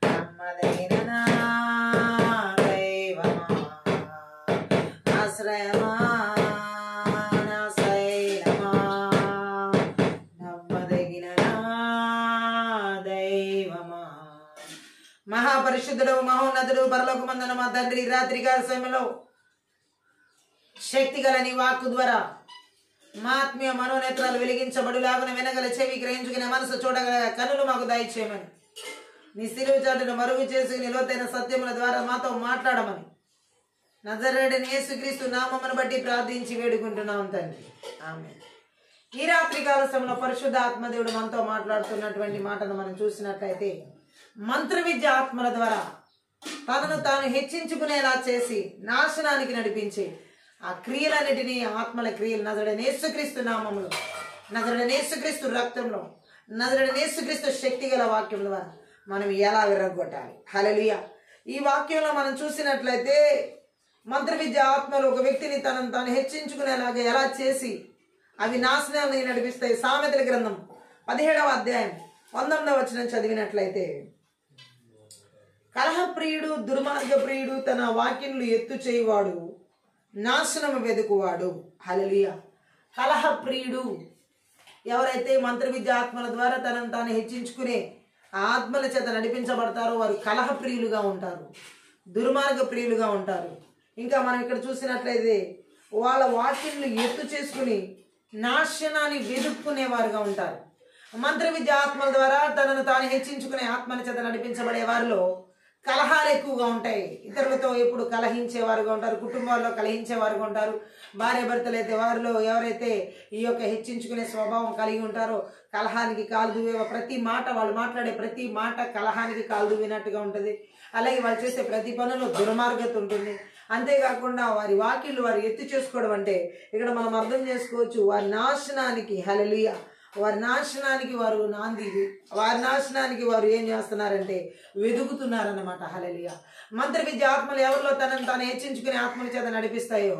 నమ్మదగిన నా దైవమా, ఆశ్రయమా నా శైలమా, నమ్మదగిన నా దైవమా. మహాపరిశుద్ధుడు మహోన్నతుడు పరలోకమందున మా తండ్రి, రాత్రికాల సమయంలో శక్తి గల నీ వాక్కు ద్వారా మా ఆత్మీయ మనోనేత్రాలు వెలిగించబడులాగున వినగల చెవి, గ్రహించుకునే మనసు చూడగల కనులు మాకు దయచేయమని, నీ సిలువ చాటును మరుగు చేసి నీ లోతైన సత్యముల ద్వారా మాతో మాట్లాడమని నజరేయుడైన యేసుక్రీస్తు నామమును బట్టి ప్రార్థించి వేడుకుంటున్నాం తండ్రి, ఆమేన్. ఈ రాత్రి కాల సమయంలో పరిశుద్ధ ఆత్మదేవుడు మనతో మాట్లాడుతున్నటువంటి మాటను మనం చూసినట్లయితే, మంత్ర విద్య ఆత్మల ద్వారా తనను తాను హెచ్చించుకునేలా చేసి నాశనానికి నడిపించి ఆ క్రియలన్నిటినీ, ఆత్మల క్రియలు నజరేయుడైన యేసుక్రీస్తు నామములో, నజరేయుడైన యేసుక్రీస్తు రక్తంలో, నజరేయుడైన యేసుక్రీస్తు శక్తి గల వాక్యం ద్వారా మనం ఎలా విరగొట్టాలి. హల్లెలూయా. ఈ వాక్యంలో మనం చూసినట్లయితే మంత్ర విద్య ఆత్మలు ఒక వ్యక్తిని తనను తాను హెచ్చించుకునేలాగా ఎలా చేసి అవి నాశనాన్ని నడిపిస్తాయి. సామెతల గ్రంథం 17వ అధ్యాయం 19వ వచనం చదివినట్లయితే, కలహప్రియుడు దుర్మార్గ ప్రియుడు తన వాక్యములు ఎత్తు చేయువాడు నాశనము వెదుకువాడు. హల్లెలూయా. కలహప్రియుడు ఎవరైతే మంత్ర విద్య ఆత్మల ద్వారా తనను తాను హెచ్చించుకునే ఆత్మల చేత నడిపించబడతారో వారు కలహప్రియులుగా ఉంటారు, దుర్మార్గ ప్రియులుగా ఉంటారు. ఇంకా మనం ఇక్కడ చూసినట్లయితే వాళ్ళ వాక్యములు ఎత్తు చేసుకుని నాశనాన్ని వెదుక్కునేవారుగా ఉంటారు. మంత్ర విద్య ఆత్మల ద్వారా తనను తాను హెచ్చించుకునే ఆత్మల చేత నడిపించబడే వారిలో కలహాలు ఎక్కువగా ఉంటాయి. ఇతరులతో ఎప్పుడు కలహించేవారుగా ఉంటారు, కుటుంబాల్లో కలహించేవారుగా ఉంటారు. భార్య భర్తలు అయితే వారిలో ఎవరైతే ఈ యొక్క హెచ్చించుకునే స్వభావం కలిగి ఉంటారో కలహానికి కాలు దువ్వే ప్రతి మాట, వాళ్ళు మాట్లాడే ప్రతి మాట కలహానికి కాలు దువ్వినట్టుగా ఉంటుంది. అలాగే వాళ్ళు చేసే ప్రతి పనులు దుర్మార్గత ఉంటుంది. అంతేకాకుండా వారి వాక్యలు వారు ఎత్తు చేసుకోవడం అంటే ఇక్కడ మనం అర్థం చేసుకోవచ్చు, వారి నాశనానికి, హల్లెలూయా, వారి నాశనానికి వారు నాంది, వారి నాశనానికి వారు ఏం చేస్తున్నారంటే వెదుగుతున్నారన్నమాట. హల్లెలూయా. మంత్ర విద్య ఆత్మలు ఎవరిలో తనను తాను హెచ్చించుకునే ఆత్మల చేత నడిపిస్తాయో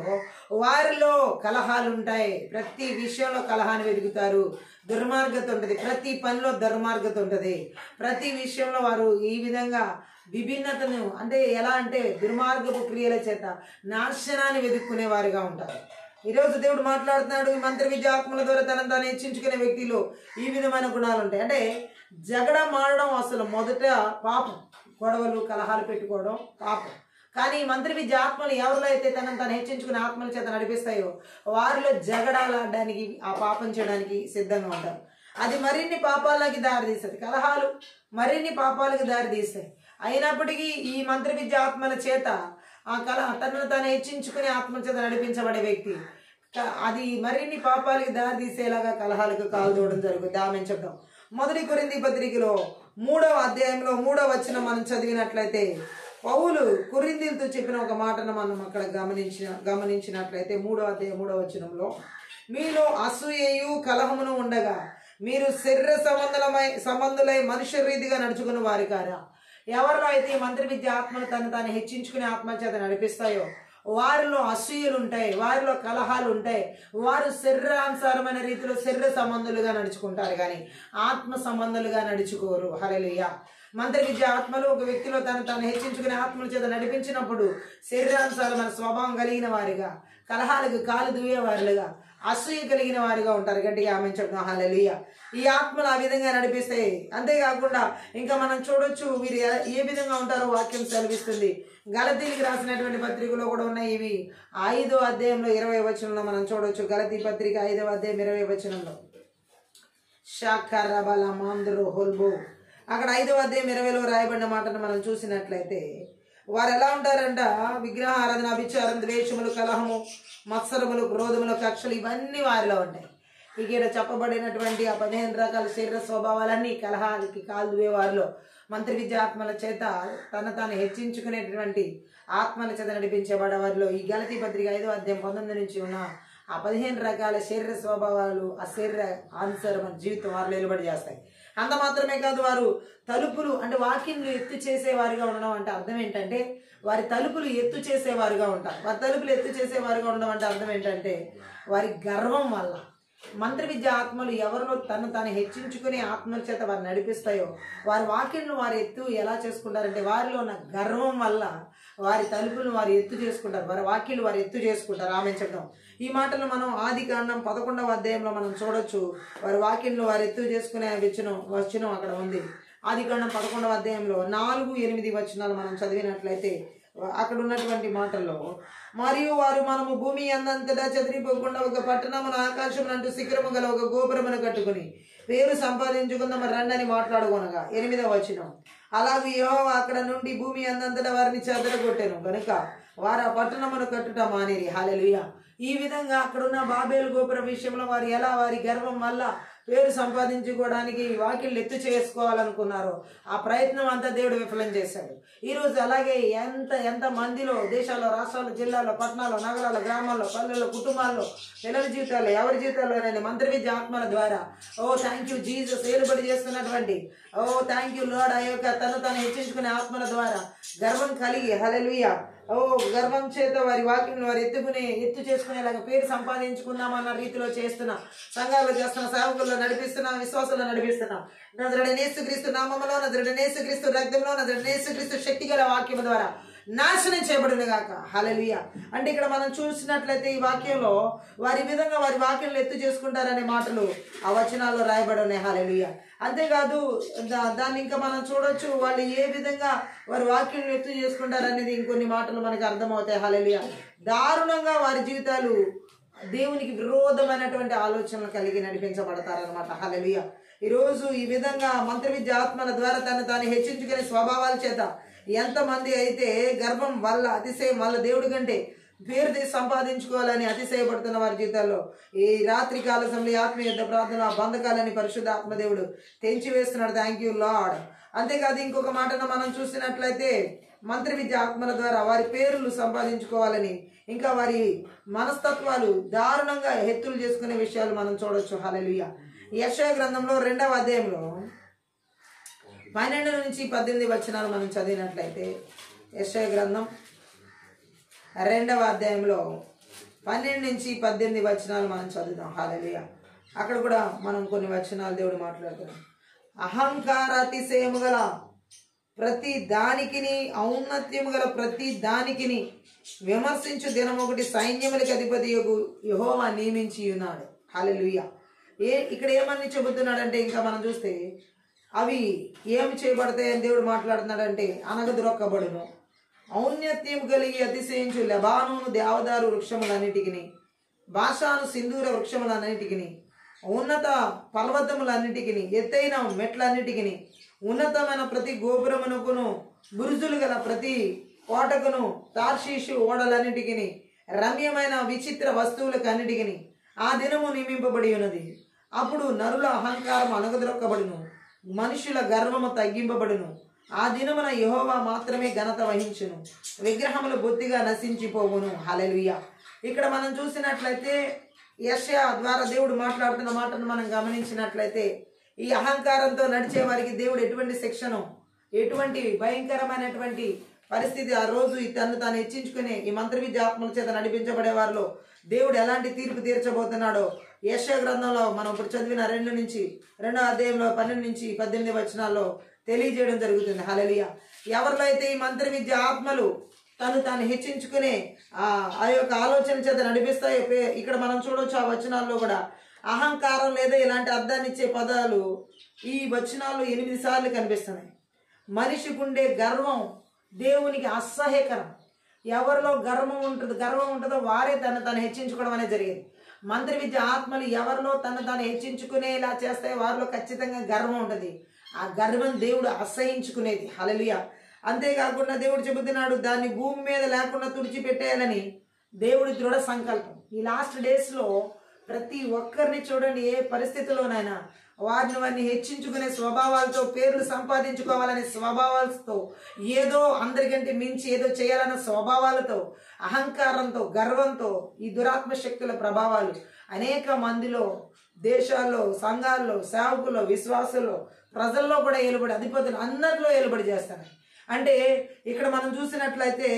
వారిలో కలహాలు ఉంటాయి. ప్రతి విషయంలో కలహాన్ని వెతుకుతారు, దుర్మార్గత ఉంటుంది, ప్రతి పనిలో దుర్మార్గత ఉంటుంది. ప్రతి విషయంలో వారు ఈ విధంగా విభిన్నతను, అంటే ఎలా అంటే దుర్మార్గపు క్రియల చేత నాశనాన్ని వెతుక్కునే వారిగా ఉంటారు. ఈరోజు దేవుడు మాట్లాడుతున్నాడు, ఈ మంత్ర విద్య ఆత్మల ద్వారా తనను తాను హెచ్చించుకునే వ్యక్తిలో ఈ విధమైన గుణాలు ఉంటాయి. అంటే జగడం ఆడడం అసలు మొదట పాపం, గొడవలు కలహాలు పెట్టుకోవడం పాపం. కానీ మంత్ర విద్య ఆత్మలు ఎవరిలో అయితే తనను తాను హెచ్చించుకునే ఆత్మల చేత నడిపిస్తాయో వారిలో జగడాలు ఆడడానికి, ఆ పాపం చేయడానికి సిద్ధంగా ఉంటారు. అది మరిన్ని పాపాలకి దారితీస్తుంది. కలహాలు మరిన్ని పాపాలకు దారితీస్తాయి. అయినప్పటికీ ఈ మంత్ర విద్య ఆత్మల చేత ఆ తనను తాను హెచ్చించుకునే ఆత్మల చేత నడిపించబడే వ్యక్తి అది మరిన్ని పాపాలకి దారితీసేలాగా కలహాలకు కాల్దూడడం జరుగుతుంది. ఆమె చెప్తాం. 1 కొరింథీ పత్రికలో 3వ అధ్యాయంలో 3వ వచనం మనం చదివినట్లయితే పౌలు కొరింథీయులతో చెప్పిన ఒక మాటను మనం అక్కడ గమనించినట్లయితే 3వ అధ్యాయం 3వ వచనంలో, మీలో అసూయయు కలహమును ఉండగా మీరు శరీర సంబంధులై మనుష్య రీతిగా నడుచుకున్న వారి కారా. ఎవరిలో అయితే ఈ మంత్ర విద్య ఆత్మలు తాను హెచ్చించుకునే ఆత్మల చేత నడిపిస్తాయో వారిలో అసూయలు ఉంటాయి, వారిలో కలహాలు ఉంటాయి. వారు శరీరానుసారమైన రీతిలో శరీర సంబంధులుగా నడుచుకుంటారు కానీ ఆత్మ సంబంధులుగా నడుచుకోరు. హల్లెలూయా. మంత్ర విద్య ఆత్మలు ఒక వ్యక్తిలో తాను హెచ్చించుకునే ఆత్మల చేత నడిపించినప్పుడు శరీరానుసారమైన స్వభావం కలిగిన వారిగా, కలహాలకు కాలు దువ్వే వారులుగా, అసూయ కలిగిన వారిగా ఉంటారు. గట్టిగా ఆమె చెప్తాం. హల్లెలూయా. ఈ ఆత్మలు ఆ విధంగా నడిపిస్తాయి. అంతేకాకుండా ఇంకా మనం చూడొచ్చు వీరు ఏ విధంగా ఉంటారో వాక్యం సెలవిస్తుంది. గలతీలకు రాసినటువంటి పత్రికలో కూడా ఉన్నాయి ఇవి. 5వ అధ్యాయంలో 20వ వచనంలో మనం చూడొచ్చు. గలతీ పత్రిక 5వ అధ్యాయం 20వ వచనంలో షాకరబల మాంద్రో హోల్బో, అక్కడ 5వ అధ్యాయం 20లో రాయబడిన మాటను మనం చూసినట్లయితే వారు ఎలా ఉంటారంట, విగ్రహ ఆరాధన, అభిచారం, ద్వేషములు, కలహము, మత్సరములు, క్రోధములు, కక్షలు ఇవన్నీ వారిలో ఉంటాయి. ఇక్కడ చెప్పబడినటువంటి ఆ 15 రకాల శరీర స్వభావాలన్నీ కలహాలకి కాల్దువే వారిలో మంత్ర విద్య ఆత్మల చేత తాను హెచ్చించుకునేటువంటి ఆత్మల చేత నడిపించబడే వారిలో ఈ గలతీ పత్రిక 5వ అధ్యాయం 19 నుంచి ఉన్న ఆ 15 రకాల శరీర స్వభావాలు, ఆ శరీర అనుసరమైన జీవితం వారిలో నిలబడి చేస్తాయి. అంత మాత్రమే కాదు, వారు తలుపులు అంటే వాక్యంలు ఎత్తు చేసేవారుగా ఉండడం అంటే అర్థం ఏంటంటే వారి తలుపులు ఎత్తు చేసేవారుగా ఉంటారు. వారి తలుపులు ఎత్తు చేసేవారుగా ఉండడం అంటే అర్థం ఏంటంటే వారి గర్వం వల్ల మంత్ర విద్య ఆత్మలు ఎవరిలో తాను హెచ్చించుకునే ఆత్మల చేత వారు నడిపిస్తాయో వారి వాక్యంను వారు ఎత్తు ఎలా చేసుకుంటారంటే వారిలో ఉన్న గర్వం వల్ల వారి తలుపులు వారు ఎత్తు చేసుకుంటారు, వారి వాక్యాలు వారు ఎత్తు చేసుకుంటారు. ఆమె చెప్తాం. ఈ మాటలు మనం ఆదికాండం 11వ అధ్యాయంలో మనం చూడొచ్చు. వారి వాక్యంలో వారు ఎత్తు చేసుకునే వచనం అక్కడ ఉంది. ఆదికాండం 11వ అధ్యాయంలో 4-8 వచనాలు మనం చదివినట్లయితే అక్కడ ఉన్నటువంటి మాటల్లో, మరియు వారు మనము భూమి అందంతటా చెదిరిపోకుండా ఒక పట్టణమును ఆకాశమునంటూ శిఖరము గల ఒక గోపురమును కట్టుకుని పేరు సంపాదించుకుందాం రండని మాట్లాడుకొనగా 8వ వచనం, అలాగే యెహోవా అక్కడ నుండి భూమి అందంతటా వారిని చెదరగొట్టెను కనుక వారు ఆ పట్టణమును కట్టుట మానేరి. హల్లెలూయా. ఈ విధంగా అక్కడున్న బాబేలు గోపుర విషయంలో వారు ఎలా వారి గర్వం వల్ల పేరు సంపాదించుకోవడానికి వాకిళ్ళు ఎత్తు చేసుకోవాలనుకున్నారో ఆ ప్రయత్నం అంతా దేవుడు విఫలం చేశాడు. ఈరోజు అలాగే ఎంత మందిలో దేశాల్లో, రాష్ట్రాల్లో, జిల్లాల్లో, పట్టణాల్లో, నగరాల్లో, గ్రామాల్లో, పల్లెల్లో, కుటుంబాల్లో, పిల్లల జీవితాల్లో, ఎవరి జీవితాల్లోనైనా మంత్ర విద్య ఆత్మల ద్వారా థ్యాంక్ యూ జీసస్ ఏలుబడి చేస్తున్నటువంటి థ్యాంక్ యూ లార్డ్ ఆ యొక్క తను హెచ్చించుకునే ఆత్మల ద్వారా గర్వం కలిగి హల్లెలూయా గర్వం చేత వారి వాక్యం వారు ఎత్తు చేసుకునేలాగా పేరు సంపాదించుకుందామన్న రీతిలో చేస్తున్నా, సంఘాల్లో చేస్తున్న, సేవకుల్లో నడిపిస్తున్నా, విశ్వాసంలో నడిపిస్తున్నా. నజరేయుడైన యేసుక్రీస్తు నామములో, నజరేయుడైన యేసుక్రీస్తు రక్తంలో, నజరేయుడైన యేసుక్రీస్తు శక్తిగల వాక్యం ద్వారా నాశనం చేయబడును గాక. హల్లెలూయా. అంటే ఇక్కడ మనం చూసినట్లయితే ఈ వాక్యంలో వారి విధంగా వారి వాక్యంలో ఎత్తు చేసుకుంటారనే మాటలు ఆ వచనాల్లో రాయబడి ఉన్నాయి. హల్లెలూయా. అంతేకాదు దాన్ని ఇంకా మనం చూడొచ్చు, వాళ్ళు ఏ విధంగా వారి వాక్యంలో ఎత్తు చేసుకుంటారనేది ఇంకొన్ని మాటలు మనకు అర్థమవుతాయి. హల్లెలూయా. దారుణంగా వారి జీవితాలు దేవునికి విరోధమైనటువంటి ఆలోచనలు కలిగి నడిపించబడతారనమాట. హల్లెలూయా. ఈరోజు ఈ విధంగా మంత్ర విద్య ఆత్మల ద్వారా తాను హెచ్చించుకునే స్వభావాల చేత ఎంతమంది అయితే గర్వం వల్ల అతిశయం వల్ల దేవుడి కంటే పేరు సంపాదించుకోవాలని అతిశయపడుతున్న వారి జీవితాల్లో ఈ రాత్రి కాల సమయంలో ఆత్మీయ ప్రార్థన బంధకాలని పరిశుద్ధ ఆత్మదేవుడు తెంచి వేస్తున్నాడు. Thank you lord. అంతేకాదు ఇంకొక మాటను మనం చూసినట్లయితే మంత్ర విద్య ఆత్మల ద్వారా వారి పేర్లు సంపాదించుకోవాలని ఇంకా వారి మనస్తత్వాలు దారుణంగా హెత్తులు చేసుకునే విషయాలు మనం చూడొచ్చు. హల్లెలూయా. యెషయా గ్రంథంలో 2వ అధ్యాయంలో 12 నుంచి 18 వచనాలు మనం చదివినట్లయితే యెషయా గ్రంథం 2వ అధ్యాయంలో 12 నుంచి 18 వచనాలు మనం చదువుతాం. హల్లెలూయా. అక్కడ కూడా మనం కొన్ని వచనాలు దేవుడు మాట్లాడుతున్నాం. అహంకార అతిశయము గల ప్రతి దానికిని ఔన్నత్యము గల ప్రతి దానికిని విమర్శించు దినం ఒకటి సైన్యములకు అధిపతి యెహోవా నియమించి ఉన్నాడు. హల్లెలూయా. ఇక్కడ ఏమని చెబుతున్నాడంటే ఇంకా మనం చూస్తే అవి ఏమి చేయబడతాయని దేవుడు మాట్లాడుతున్నాడంటే అనగదొరక్కబడును, ఔన్నత్యం కలిగి అతిశయించు లెబానోను దేవదారు వృక్షములన్నిటికిని, బాషాను సింధూర వృక్షములన్నిటికిని, ఉన్నత పర్వతములన్నిటికిని, ఎత్తైన మెట్లన్నిటికిని, ఉన్నతమైన ప్రతి గోపురమునకును, బురుజులు గల ప్రతి కోటకును, తార్షీషు ఓడలన్నిటికిని, రమ్యమైన విచిత్ర వస్తువులకు అన్నిటికిని ఆ దినము నియమింపబడి ఉన్నది. అప్పుడు నరుల అహంకారం అనగదొరక్కబడును, మనుషుల గర్వము తగ్గింపబడును. ఆ దినమున యెహోవా మాత్రమే ఘనత వహించును, విగ్రహములు బొత్తిగా నశించిపోవును. హల్లెలూయా. ఇక్కడ మనం చూసినట్లయితే యెషయా ద్వారా దేవుడు మాట్లాడుతున్న మాటను మనం గమనించినట్లయితే ఈ అహంకారంతో నడిచే వారికి దేవుడు ఎటువంటి శిక్షను, ఎటువంటి భయంకరమైనటువంటి పరిస్థితి ఆ రోజు తాను హెచ్చించుకునే ఈ మంత్ర విద్య ఆత్మల చేత నడిపించబడే వారిలో దేవుడు ఎలాంటి తీర్పు తీర్చబోతున్నాడో యెషయా గ్రంథంలో మనం ఇప్పుడు చదివిన 2వ అధ్యాయంలో 12 నుంచి 18 వచనాల్లో తెలియజేయడం జరుగుతుంది. హల్లెలూయా. ఎవరిలో అయితే ఈ మంత్ర విద్య ఆత్మలు తాను హెచ్చించుకునే ఆ యొక్క ఆలోచన చేత నడిపిస్తాయో ఇక్కడ మనం చూడొచ్చు ఆ వచనాల్లో కూడా అహంకారం లేదా ఇలాంటి అర్థాన్ని ఇచ్చే పదాలు ఈ వచనాల్లో 8 సార్లు కనిపిస్తున్నాయి. మనిషికి ఉండే గర్వం దేవునికి అసహ్యకరం. ఎవరిలో గర్వం ఉంటుందో వారే తను హెచ్చించుకోవడం అనేది జరిగేది. మంత్ర విద్య ఆత్మలు ఎవరిలో తను హెచ్చించుకునేలా చేస్తే వారిలో ఖచ్చితంగా గర్వం ఉంటుంది. ఆ గర్వం దేవుడు అసహించుకునేది. హల్లెలూయా. అంతేకాకుండా దేవుడు చెబుతున్నాడు దాన్ని భూమి మీద లేకుండా తుడిచిపెట్టేయాలని దేవుడి దృఢ సంకల్పం. ఈ లాస్ట్ డేస్ లో ప్రతి ఒక్కరిని చూడండి, ఏ పరిస్థితిలోనైనా వారిని హెచ్చించుకునే స్వభావాలతో, పేర్లు సంపాదించుకోవాలనే స్వభావాలతో, ఏదో అందరికంటే మించి ఏదో చేయాలన్న స్వభావాలతో, అహంకారంతో, గర్వంతో ఈ దురాత్మ శక్తుల ప్రభావాలు అనేక మందిలో, దేశాల్లో, సంఘాల్లో, సేవకుల్లో, విశ్వాసుల్లో, ప్రజల్లో కూడా ఏలుబడి, అధిపతులు అందరిలో ఏలుబడి చేస్తాయి. అంటే ఇక్కడ మనం చూసినట్లయితే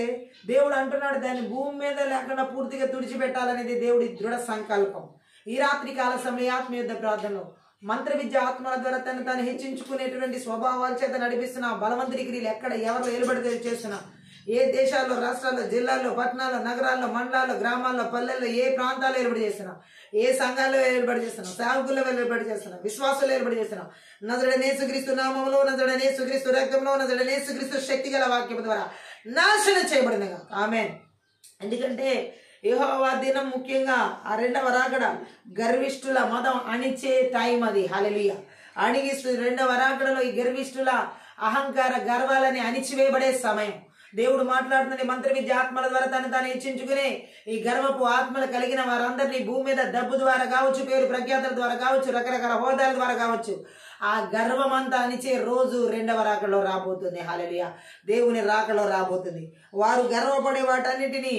దేవుడు అంటున్నాడు దాన్ని భూమి మీద లేకుండా పూర్తిగా తుడిచిపెట్టాలనేది దేవుడి దృఢ సంకల్పం. ఈ రాత్రి కాల సమయ ఆత్మీయ ప్రార్థనలో మంత్ర విద్య ఆత్మల ద్వారా తాను హెచ్చించుకునేటువంటి స్వభావాల చేత నడిపిస్తున్న బలవంతుడి క్రియలు ఎక్కడ ఎవరు ఏలుబడి చేస్తున్నా, ఏ దేశాల్లో, రాష్ట్రాల్లో, జిల్లాల్లో, పట్టణాల్లో, నగరాల్లో, మండలాల్లో, గ్రామాల్లో, పల్లెల్లో, ఏ ప్రాంతాల్లో ఏలుబడి చేస్తున్నా, ఏ సంఘాల్లో ఏలుబడి చేస్తున్నాం, సేవకుల్లో ఏలుబడి చేస్తున్నాం, విశ్వాసాలు ఏలుబడి చేస్తున్నాం, నజరేయుడైన యేసుక్రీస్తు నామములో, నజరేయుడైన యేసుక్రీస్తు రక్తంలో, నజరేయుడైన యేసుక్రీస్తు శక్తిగల వాక్యం ద్వారా నాశనం చేయబడినగా. ఆమేన్. ఎందుకంటే యెహోవా దినం ముఖ్యంగా ఆ 2వ రాకడ గర్విష్ఠుల మదం అణిచే టైం అది. హల్లెలూయా. అణిగిస్తూ 2వ రాకడలో ఈ గర్విష్ఠుల అహంకార గర్వాలని అణిచివేయబడే సమయం. దేవుడు మాట్లాడుతున్న మంత్ర విద్య ఆత్మల ద్వారా తాను హెచ్చించుకునే ఈ గర్వపు ఆత్మలు కలిగిన వారందరినీ భూమి మీద డబ్బు ద్వారా కావచ్చు, పేరు ప్రఖ్యాతుల ద్వారా కావచ్చు, రకరకాల హోదాల ద్వారా కావచ్చు, ఆ గర్వం అంతా అనిచే రోజు రెండవ రాకలో రాబోతుంది. హల్లెలూయా. దేవుని రాకలో రాబోతుంది. వారు గర్వపడే వాటన్నిటినీ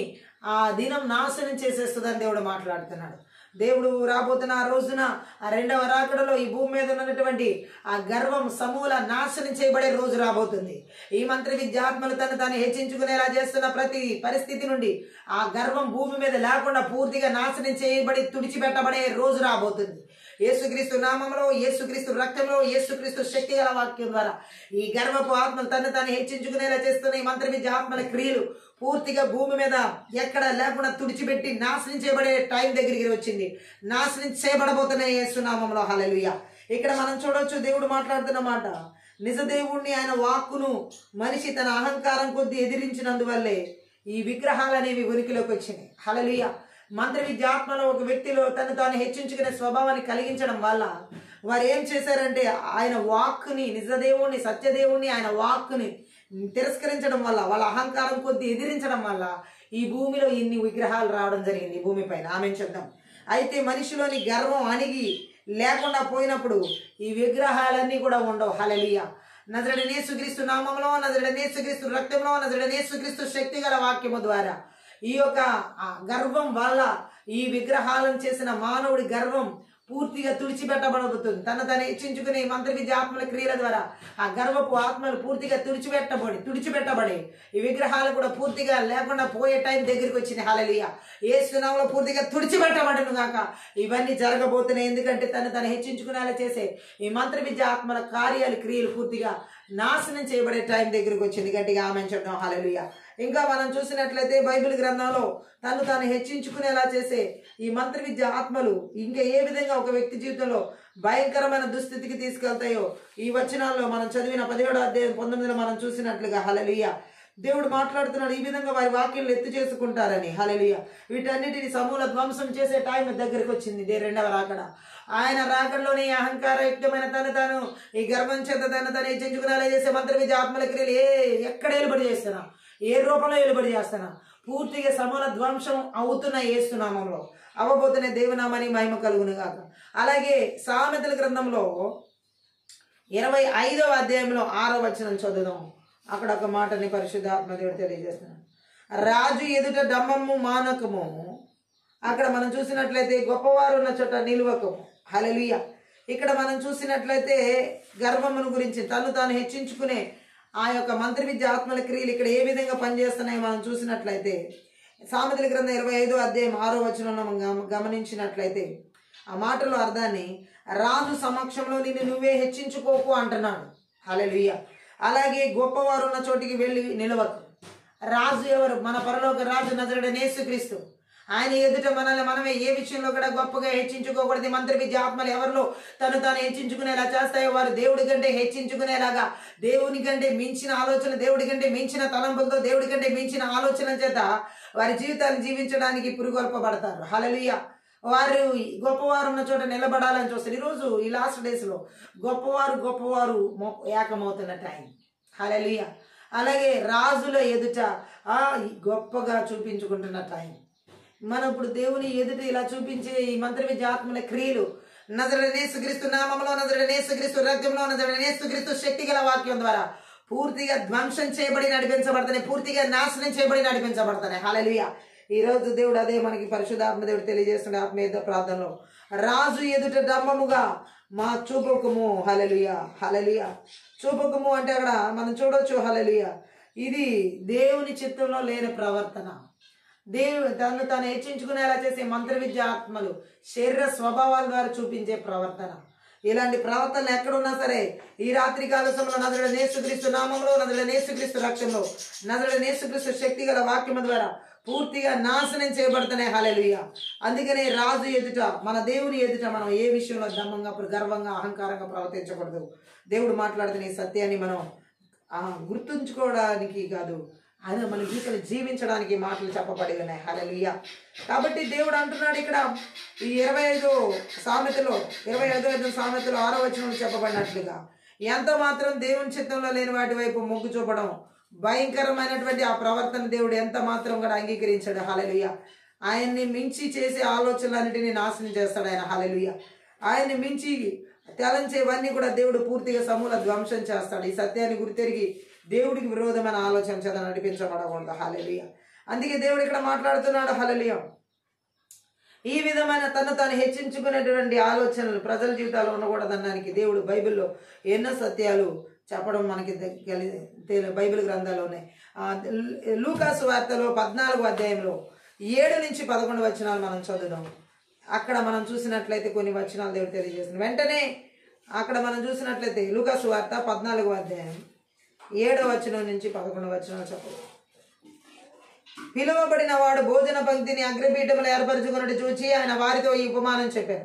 ఆ దినం నాశనం చేసేస్తుందని దేవుడు మాట్లాడుతున్నాడు. దేవుడు రాబోతున్న ఆ రోజున ఆ రెండవ రాకడలో ఈ భూమి మీద ఉన్నటువంటి ఆ గర్వం సమూల నాశనం చేయబడే రోజు రాబోతుంది. ఈ మంత్ర విద్యాత్మలు తాను హెచ్చించుకునేలా చేస్తున్న ప్రతి పరిస్థితి నుండి ఆ గర్వం భూమి మీద లేకుండా పూర్తిగా నాశనం చేయబడి తుడిచిపెట్టబడే రోజు రాబోతుంది. యేసుక్రీస్తు నామంలో, యేసుక్రీస్తు రక్తంలో, యేసుక్రీస్తు శక్తి గల వాక్యం ద్వారా ఈ గర్వపు ఆత్మలు తాను హెచ్చించుకునేలా చేస్తున్న ఈ మంత్ర విద్య ఆత్మల క్రియలు పూర్తిగా భూమి మీద ఎక్కడ లేకుండా తుడిచిపెట్టి నాశనం చేయబడే టైం దగ్గరికి వచ్చింది. నాశనం చేయబడబోతున్నాయి యేసు నామంలో. హల్లెలూయా. ఇక్కడ మనం చూడొచ్చు దేవుడు మాట్లాడుతున్న మాట, నిజ దేవుణ్ణి ఆయన వాక్కును మనిషి తన అహంకారం కొద్దీ ఎదిరించినందువల్లే ఈ విగ్రహాలు అనేవి ఉనికిలోకి వచ్చినాయి. హల్లెలూయా. మంత్ర విద్యాత్మలో ఒక వ్యక్తిలో తాను హెచ్చించుకునే స్వభావాన్ని కలిగించడం వల్ల వారు ఏం చేశారంటే ఆయన వాక్కుని, నిజదేవుణ్ణి, సత్యదేవుణ్ణి, ఆయన వాక్కుని తిరస్కరించడం వల్ల, వాళ్ళ అహంకారం కొద్ది ఎదిరించడం వల్ల ఈ భూమిలో ఇన్ని విగ్రహాలు రావడం జరిగింది. ఈ భూమిపైన ఆమెను చెప్దాం. అయితే మనిషిలోని గర్వం అణిగి లేకుండా పోయినప్పుడు ఈ విగ్రహాలన్నీ కూడా ఉండవు. హల్లెలూయా. నజరేయుడైన యేసుక్రీస్తు నామములో, నజరేయుడైన యేసుక్రీస్తు రక్తంలో, నజరేయుడైన యేసుక్రీస్తు శక్తి గల వాక్యము ద్వారా ఈ యొక్క గర్వం వల్ల ఈ విగ్రహాలను చేసిన మానవుడి గర్వం పూర్తిగా తుడిచిపెట్టబడుతుంది. తను హెచ్చించుకునే మంత్ర విద్య ఆత్మల క్రియల ద్వారా ఆ గర్వపు ఆత్మలు పూర్తిగా తుడిచిపెట్టబడి ఈ విగ్రహాలు కూడా పూర్తిగా లేకుండా పోయే టైం దగ్గరికి వచ్చింది. హల్లెలూయా. యేసు నామములో పూర్తిగా తుడిచిపెట్టబడను గాక. ఇవన్నీ జరగబోతున్నాయి. ఎందుకంటే తను హెచ్చించుకునేలా చేసే ఈ మంత్ర విద్య ఆత్మల కార్యాలు, క్రియలు పూర్తిగా నాశనం చేయబడే టైం దగ్గరికి వచ్చింది. గట్టిగా ఆమెను చెప్దాం. హల్లెలూయా. ఇంకా మనం చూసినట్లయితే బైబిల్ గ్రంథంలో తాను హెచ్చించుకునేలా చేసే ఈ మంత్ర విద్య ఆత్మలు ఇంకా ఏ విధంగా ఒక వ్యక్తి జీవితంలో భయంకరమైన దుస్థితికి తీసుకెళ్తాయో ఈ వచనాల్లో మనం చదివిన 17వ అధ్యాయం 19లో మనం చూసినట్లుగా. హల్లెలూయా. దేవుడు మాట్లాడుతున్నాడు, ఈ విధంగా వారి వాక్యాలు ఎత్తు చేసుకుంటారని. హల్లెలూయా. వీటన్నిటిని సమూల ధ్వంసం చేసే టైం దగ్గరికి వచ్చింది. రెండవ రాకడ. ఆయన రాకడలోని అహంకారయుక్తమైన తాను ఈ గర్వం చేత తాను హెచ్చించుకునేలా చేసే మంత్ర విద్య ఆత్మల క్రియలు ఎక్కడ ఏలుబడి చేస్తున్నా, ఏ రూపంలో ఏలుబడి చేస్తున్నా పూర్తిగా సమూల ధ్వంసం అవుతున్న యేసు నామంలో అవ్వబోతున్న దేవునామాని మహిమ కలుగును గాక. అలాగే సామెతల గ్రంథంలో 25వ అధ్యాయంలో 6వ వచనం చదువుదాం. అక్కడ ఒక మాటని పరిశుద్ధాత్మ దేవుడు తెలియజేస్తున్నాడు. రాజు ఎదుట డమ్మము మానకము. అక్కడ మనం చూసినట్లయితే గొప్పవారు ఉన్న చోట నిలువకము. హల్లెలూయా. ఇక్కడ మనం చూసినట్లయితే గర్వమును గురించి తాను హెచ్చించుకునే ఆ యొక్క మంత్ర విద్య ఆత్మల క్రియలు ఇక్కడ ఏ విధంగా పనిచేస్తున్నాయో మనం చూసినట్లయితే సామెతల గ్రంథం 25వ అధ్యాయం 6వ వచనంలో గమనించినట్లయితే ఆ మాటలో అర్థాన్ని, రాజు సమక్షంలో నిన్ను నువ్వే హెచ్చించుకోకు అంటున్నాడు. హల్లెలూయా. అలాగే గొప్పవారు ఉన్న చోటికి వెళ్ళి నిలవకు. రాజు ఎవరు? మన పరలోక రాజు నజరేయుడైన యేసుక్రీస్తు. ఆయన ఎదుట మనమే ఏ విషయంలో కూడా గొప్పగా హెచ్చించుకోకూడదు. మంత్ర విద్య ఆత్మలు ఎవరిలో తాను హెచ్చించుకునేలా చేస్తాయో వారు దేవుడి కంటే హెచ్చించుకునేలాగా, దేవుని కంటే మించిన ఆలోచన, దేవుడి కంటే మించిన తలంపులతో, దేవుడి కంటే మించిన ఆలోచన చేత వారి జీవితాన్ని జీవించడానికి పురుగొల్పబడతారు. హల్లెలూయా. వారు గొప్పవారు ఉన్న చోట నిలబడాలని చూస్తారు. ఈరోజు ఈ లాస్ట్ డేస్ లో గొప్పవారు ఏకమవుతున్న టైం. హల్లెలూయా. అలాగే రాజుల ఎదుట గొప్పగా చూపించుకుంటున్న టైం. మనం ఇప్పుడు దేవుని ఎదుట ఇలా చూపించే ఈ మంత్ర విద్య ఆత్మల క్రియలు నజరేయుడైన యేసుక్రీస్తు నామములో, నజరేయుడైన యేసుక్రీస్తు రక్తంలో, నజరేయుడైన యేసుక్రీస్తు శక్తి గల వాక్యం ద్వారా పూర్తిగా ధ్వంసం చేయబడి నడిపించబడతాయి, పూర్తిగా నాశనం చేయబడి నడిపించబడతాయి. హల్లెలూయా. ఈ రోజు దేవుడు అదే మనకి పరిశుద్ధాత్మ దేవుడు తెలియజేస్తున్న ఆత్మీయ ప్రార్థనలో, రాజు ఎదుట డంబముగా మా చూపకము. హల్లెలూయా. హల్లెలూయా. చూపకము అంటే అక్కడ మనం చూడొచ్చు. హల్లెలూయా. ఇది దేవుని చిత్తంలో లేని ప్రవర్తన. దేవుడు తాను హెచ్చించుకునేలా చేసే మంత్ర విద్య ఆత్మలు శరీర స్వభావాల ద్వారా చూపించే ప్రవర్తన. ఇలాంటి ప్రవర్తనలు ఎక్కడున్నా సరే ఈ రాత్రి కాల సమయంలో నజరేయుడైన యేసుక్రీస్తు నామంలో, నజరేయుడైన యేసుక్రీస్తు రక్తంలో, నజరేయుడైన యేసుక్రీస్తు శక్తి గల వాక్యం ద్వారా పూర్తిగా నాశనం చేయబడుతున్నాయి. హల్లెలూయా. అందుకనే రాజు ఎదుట, మన దేవుని ఎదుట మనం ఏ విషయంలో దమ్మంగా, గర్వంగా, అహంకారంగా ప్రవర్తించకూడదు. దేవుడు మాట్లాడుతున్న ఈ సత్యాన్ని మనం గుర్తుంచుకోవడానికి కాదు, ఆయన మన జీవితాన్ని జీవించడానికి మాటలు చెప్పబడి ఉన్నాయి. హల్లెలూయా. కాబట్టి దేవుడు అంటున్నాడు ఇక్కడ ఈ 25వ సామెతలో 6వ వచనంలో చెప్పబడినట్లుగా, ఎంత మాత్రం దేవుని చిత్తంలో లేని వాటి వైపు మొగ్గు చూపడం భయంకరమైనటువంటి ఆ ప్రవర్తన దేవుడు ఎంత మాత్రం కూడా అంగీకరించాడు. హల్లెలూయా. ఆయన్ని మించి చేసే ఆలోచనలన్నిటినీ నాశనం చేస్తాడు ఆయన. హల్లెలూయా. ఆయన్ని మించి తలంచేవన్నీ కూడా దేవుడు పూర్తిగా సమూల ధ్వంసం చేస్తాడు. ఈ సత్యాన్ని గుర్తెరిగి దేవుడికి విరోధమైన ఆలోచన చేత నడిపించబడకూడదు. హల్లెలూయా. అందుకే దేవుడు ఇక్కడ మాట్లాడుతున్నాడు. హల్లెలూయా. ఈ విధమైన తను తాను హెచ్చించుకునేటువంటి ఆలోచనలు ప్రజల జీవితాల్లో ఉండకూడదనడానికి దేవుడు బైబిల్లో ఎన్నో సత్యాలు చెప్పడం మనకి బైబిల్ గ్రంథాల్లో ఉన్నాయి. లూకాసు వార్తలో 14వ అధ్యాయంలో 7 నుంచి 11 వచనాలు మనం చదువుదాం. అక్కడ మనం చూసినట్లయితే కొన్ని వచనాలు దేవుడు తెలియజేస్తుంది. వెంటనే అక్కడ మనం చూసినట్లయితే లూకాసు వార్త 14వ అధ్యాయం 7వ వచనం నుంచి 11వ వచనాలు చెప్పదు. పిలువబడిన వాడు భోజన పంక్తిని అగ్రపీఠములు ఏర్పరచుకున్నట్టు చూచి ఆయన వారితో ఈ ఉపమానం చెప్పారు.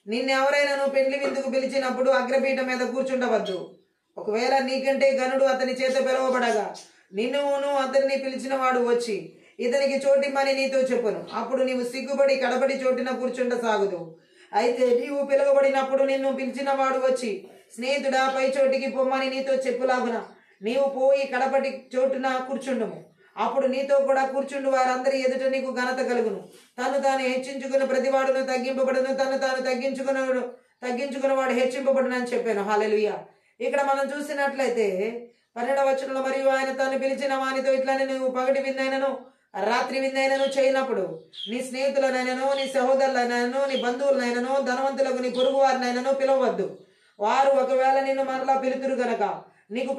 నిన్నెవరైనా పెండ్లి విందుకు పిలిచినప్పుడు అగ్రపీఠం మీద కూర్చుండవద్దు. ఒకవేళ నీకంటే గనుడు అతని చేత పిలువబడగా నిన్నును అతన్ని పిలిచిన వాడు వచ్చి ఇతనికి చోటిమ్మని నీతో చెప్పును. అప్పుడు నీవు సిగ్గుపడి కడపడి చోటిన కూర్చుంట సాగుదు. అయితే నీవు పిలువబడినప్పుడు నిన్ను పిలిచిన వాడు వచ్చి స్నేహితుడా పై చోటికి పొమ్మని నీతో చెప్పులాగున నీవు పోయి కడపటి చోటున కూర్చుండుము. అప్పుడు నీతో కూడా కూర్చుండు వారందరి ఎదుట నీకు ఘనత కలుగును. తను తాను హెచ్చించుకున్న ప్రతివాడును తగ్గింపబడును, తను తాను తగ్గించుకున్న వాడు హెచ్చింపబడును అని చెప్పాను. హల్లెలూయా. ఇక్కడ మనం చూసినట్లయితే 12వ వచనంలో మరియు ఆయన తాను పిలిచిన వానితో ఇట్లానే నువ్వు పగటి విందైనను రాత్రి విందైనను చేయనప్పుడు నీ స్నేహితులనైనను నీ సహోదరులైనను నీ బంధువులనైనను ధనవంతులకు నీ పొరుగు వారినైనను పిలవద్దు. వారు ఒకవేళ నిన్ను మరలా పిలుతురు గనక నీకు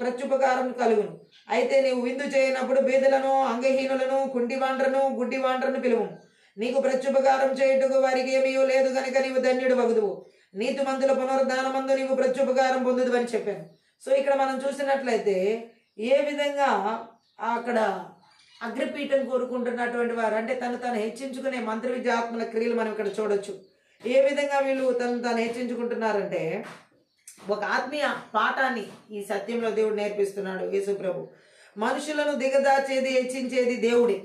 ప్రత్యుపకారం కలుగును. అయితే నీవు విందు చేయనప్పుడు బీదలను అంగహీనులను కుంటివాండ్రను గుడ్డివాండ్రను పిలువు. నీకు ప్రత్యుపకారం చేయుటకు వారికి ఏమీ లేదు గనుక నీవు ధన్యుడు వగుదువు. నీతిమంతుల పునరుద్ధానమందు నీవు ప్రత్యుపకారం పొందుదు అని చెప్పాను. సో ఇక్కడ మనం చూసినట్లయితే ఏ విధంగా అక్కడ అగ్రపీఠం కోరుకుంటున్నటువంటి వారు అంటే తను హెచ్చించుకునే మంత్ర విద్యాత్మల క్రియలు మనం ఇక్కడ చూడొచ్చు. ఏ విధంగా వీళ్ళు తను హెచ్చించుకుంటున్నారంటే ఒక ఆత్మీయ పాఠాన్ని ఈ సత్యంలో దేవుడు నేర్పిస్తున్నాడు. యేసు ప్రభు మనుషులను దిగదాచేది హెచ్చించేది దేవుడే.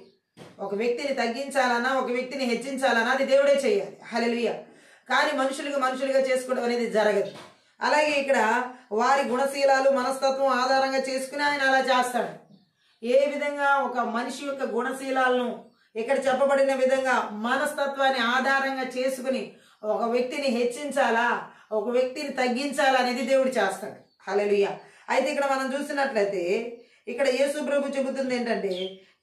ఒక వ్యక్తిని తగ్గించాలన్నా ఒక వ్యక్తిని హెచ్చించాలన్నా అది దేవుడే చేయాలి. హల్లెలూయా. కానీ మనుషులుగా చేసుకోవడం అనేది జరగదు. అలాగే ఇక్కడ వారి గుణశీలాలు మనస్తత్వం ఆధారంగా చేసుకుని ఆయన అలా చేస్తాడు. ఏ విధంగా ఒక మనిషి యొక్క గుణశీలాలను ఇక్కడ చెప్పబడిన విధంగా మనస్తత్వాన్ని ఆధారంగా చేసుకుని ఒక వ్యక్తిని హెచ్చించాలా ఒక వ్యక్తిని తగ్గించాలా అనేది దేవుడు చేస్తాడు. హల్లెలూయా. అయితే ఇక్కడ మనం చూసినట్లయితే ఇక్కడ యేసు ప్రభు చెబుతుంది ఏంటంటే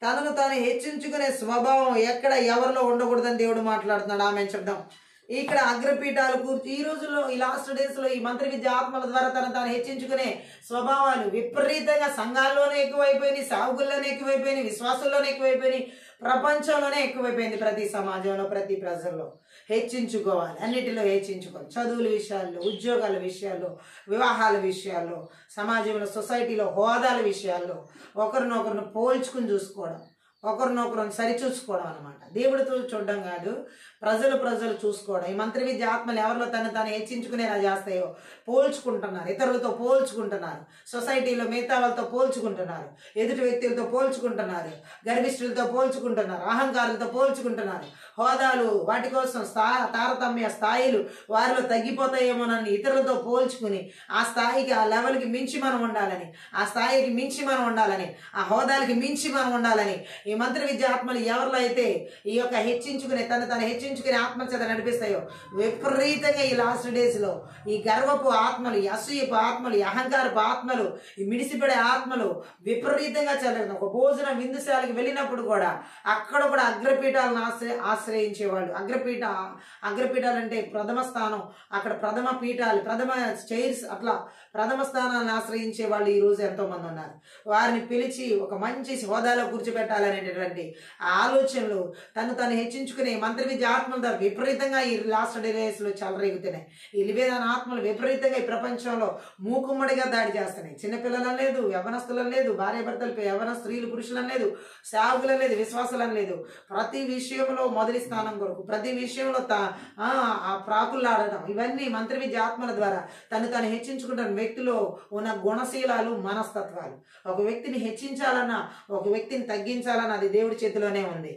తనను తాను హెచ్చించుకునే స్వభావం ఎక్కడ ఎవరిలో ఉండకూడదని దేవుడు మాట్లాడుతున్నాడు. ఆమె చెప్దాం. ఇక్కడ అగ్రపీఠాలు కూర్చి ఈ రోజుల్లో ఈ లాస్ట్ డేస్ లో ఈ మంత్ర విద్య ఆత్మల ద్వారా తాను హెచ్చించుకునే స్వభావాలు విపరీతంగా సంఘాల్లోనే ఎక్కువైపోయినాయి, సాగుల్లోనే ఎక్కువైపోయినాయి, విశ్వాసుల్లోనే ఎక్కువైపోయినాయి, ప్రపంచంలోనే ఎక్కువైపోయింది. ప్రతి సమాజంలో ప్రతి ప్రజల్లో హెచ్చించుకోవాలి, అన్నిటిలో హెచ్చించుకోవాలి. చదువుల విషయాల్లో, ఉద్యోగాల విషయాల్లో, వివాహాల విషయాల్లో, సమాజంలో సొసైటీలో హోదాల విషయాల్లో ఒకరినొకరిని పోల్చుకుని చూసుకోవడం, ఒకరినొకరు సరిచూసుకోవడం అనమాట. దేవుడితో చూడడం కాదు, ప్రజలు చూసుకోవడం. ఈ మంత్ర విద్య ఆత్మలు ఎవరిలో తాను హెచ్చించుకునేలా చేస్తాయో పోల్చుకుంటున్నారు, ఇతరులతో పోల్చుకుంటున్నారు, సొసైటీలో మిగతా వాళ్ళతో పోల్చుకుంటున్నారు, ఎదుటి వ్యక్తులతో పోల్చుకుంటున్నారు, గర్భిష్ఠులతో పోల్చుకుంటున్నారు, అహంకారులతో పోల్చుకుంటున్నారు. హోదాలు వాటి కోసం తారతమ్య స్థాయిలు వారిలో తగ్గిపోతాయేమోనని ఇతరులతో పోల్చుకుని ఆ స్థాయికి ఆ లెవెల్కి మించి మనం ఉండాలని, ఆ స్థాయికి మించి మనం ఉండాలని, ఆ హోదాలకి మించి మనం ఉండాలని ఈ మంత్ర విద్య ఆత్మలు ఎవరిలో అయితే ఈ యొక్క హెచ్చించుకునే తను హెచ్చించుకునే ఆత్మ చేత నడిపిస్తాయో విపరీతంగా ఈ లాస్ట్ డేస్ లో ఈ గర్వపు ఆత్మలు, ఈ అసూయపు ఆత్మలు, ఈ అహంకారపు ఆత్మలు, ఈ మిడిసిపడే ఆత్మలు విపరీతంగా చదువుతారు. ఒక భోజన విందుశాలకు వెళ్ళినప్పుడు కూడా అక్కడ కూడా అగ్రపీఠాలను ఆశ్రయించేవాళ్ళు. అగ్రపీఠాలు అంటే ప్రథమ స్థానం, అక్కడ ప్రథమ పీఠాలు, ప్రథమ చైర్స్, అట్లా ప్రథమ స్థానాలను ఆశ్రయించే వాళ్ళు ఈ రోజు ఎంతో మంది ఉన్నారు. వారిని పిలిచి ఒక మంచి హోదాలో కూర్చోబెట్టాలనేటటువంటి ఆలోచనలు తను హెచ్చించుకునే మంత్ర విద్య ఆత్మల ద్వారా విపరీతంగా ఈ లాస్ట్ డేస్ లో చెలరేగుతున్నాయి. ఈ లిబేదాన ఆత్మలు విపరీతంగా ఈ ప్రపంచంలో మూకుమ్మడిగా దాడి చేస్తున్నాయి. చిన్నపిల్లలని లేదు, యవనస్తులని లేదు, భార్యాభర్తలు యవన స్త్రీలు పురుషులని లేదు, సేవకులని లేదు, విశ్వాసులని లేదు. ప్రతి విషయంలో మొదటి స్థానం కొరకు, ప్రతి విషయంలో ప్రాకులాడటం, ఇవన్నీ మంత్ర విద్య ఆత్మల ద్వారా తను హెచ్చించుకుంటున్న వ్యక్తిలో ఉన్న గుణశీలాలు, మనస్తత్వాలు. ఒక వ్యక్తిని హెచ్చించాలన్నా ఒక వ్యక్తిని తగ్గించాలన్నా అది దేవుడి చేతిలోనే ఉంది.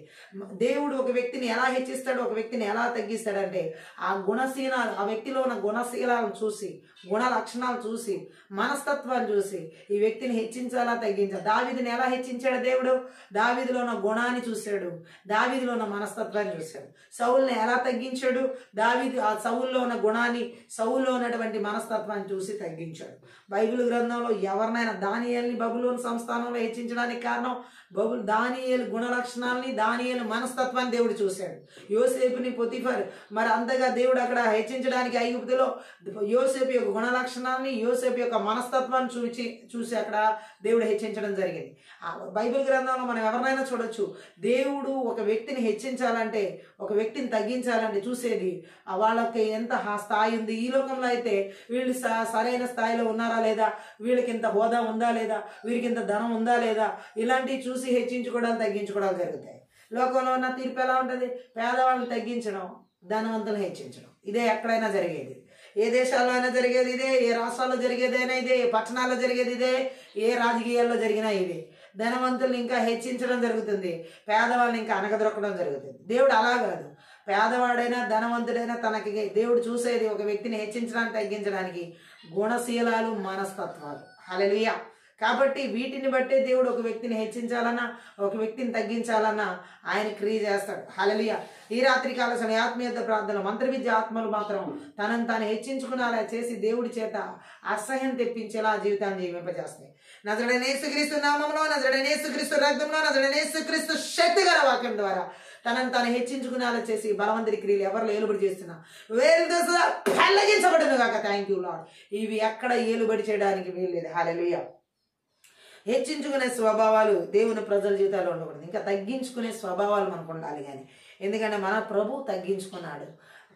దేవుడు ఒక వ్యక్తిని ఎలా హెచ్చిస్తాడు, ఒక వ్యక్తిని ఎలా తగ్గిస్తాడంటే ఆ గుణశీలాలు, ఆ వ్యక్తిలో ఉన్న గుణశీలాలను చూసి, గుణ లక్షణాలు చూసి, మనస్తత్వాన్ని చూసి ఈ వ్యక్తిని హెచ్చించాలా తగ్గించాలి. దావీదుని ఎలా హెచ్చించాడు దేవుడు? దావీదులో ఉన్న గుణాన్ని చూశాడు, దావీదులో ఉన్న మనస్తత్వాన్ని చూశాడు. సౌలుని ఎలా తగ్గించాడు? దావీదు ఆ సౌలులో ఉన్న గుణాన్ని, సౌలులో ఉన్నటువంటి మనస్తత్వాన్ని చూసి తగ్గించాడు. బైబిల్ గ్రంథంలో ఎవరినైనా దానియేలుని బబులోను సంస్థానంలో హెచ్చించడానికి కారణం దానియేలు గుణ లక్షణాలని, దానియేలు మనస్తత్వాన్ని దేవుడు చూశాడు. యోసేపుని పొతిఫర్ మరి అంతగా దేవుడు అక్కడ హెచ్చించడానికి ఐగుప్తులో యోసేపు యొక్క గుణ లక్షణాలని, యోసేపు యొక్క మనస్తత్వాన్ని చూసి అక్కడ దేవుడు హెచ్చించడం జరిగింది. బైబిల్ గ్రంథంలో మనం ఎవరినైనా చూడొచ్చు. దేవుడు ఒక వ్యక్తిని హెచ్చించాలంటే, ఒక వ్యక్తిని తగ్గించాలంటే చూసేది వాళ్ళకి ఎంత స్థాయి ఉంది. ఈ లోకంలో అయితే వీళ్ళు సరైన స్థాయిలో ఉన్నారా లేదా, వీళ్ళకి ఇంత హోదా ఉందా లేదా, వీరికి ఇంత ధనం ఉందా లేదా, ఇలాంటివి చూసి హెచ్చించుకోవడాలు తగ్గించుకోవడాలు జరుగుతాయి. లోకంలో ఉన్న తీర్పు ఎలా ఉంటుంది? పేదవాళ్ళని తగ్గించడం, ధనవంతులను హెచ్చించడం. ఇదే ఎక్కడైనా జరిగేది, ఏ దేశాల్లో అయినా జరిగేది ఇదే, ఏ రాష్ట్రాల్లో జరిగేదైనా ఇదే, ఏ పట్టణాల్లో జరిగేది ఇదే, ఏ రాజకీయాల్లో జరిగినా ఇదే. ధనవంతుల్ని ఇంకా హెచ్చించడం జరుగుతుంది, పేదవాళ్ళని ఇంకా అనగదొక్కడం జరుగుతుంది. దేవుడు అలా కాదు. పేదవాడైనా ధనవంతుడైనా తనకి దేవుడు చూసేది ఒక వ్యక్తిని హెచ్చించడానికి, తగ్గించడానికి గుణశీలాలు, మనస్తత్వాలు. హల్లెలూయా. కాబట్టి వీటిని బట్టే దేవుడు ఒక వ్యక్తిని హెచ్చించాలన్నా, ఒక వ్యక్తిని తగ్గించాలన్నా ఆయన క్రియ చేస్తాడు. హల్లెలూయా. ఈ రాత్రి కాల సమయ ఆత్మీయత ప్రార్థనలు మంత్ర విద్య ఆత్మలు మాత్రం తనను తాను హెచ్చించుకునేలా చేసి దేవుడి చేత అసహ్యం తెప్పించేలా జీవితాన్ని జీవింపజేస్తాయి. నజరేయుడైన యేసుక్రీస్తు నామములో, నజరేయుడైన యేసుక్రీస్తు రక్తంలో, నజరేయుడైన యేసుక్రీస్తు శక్తిగల వాక్యం ద్వారా తనను తాను హెచ్చించుకునేలా చేసి బలవంతుడి క్రియలు ఎవరు ఏలుబడి చేస్తున్నా వెలిగించబడును గాక. Thank you lord. ఇవి ఎక్కడ ఏలుబడి చేయడానికి వీల్లేదు. హల్లెలూయా. హెచ్చించుకునే స్వభావాలు దేవుని ప్రజల జీవితాల్లో ఉండకూడదు. ఇంకా తగ్గించుకునే స్వభావాలు మనకు ఉండాలి. కానీ ఎందుకంటే మన ప్రభు తగ్గించుకున్నాడు,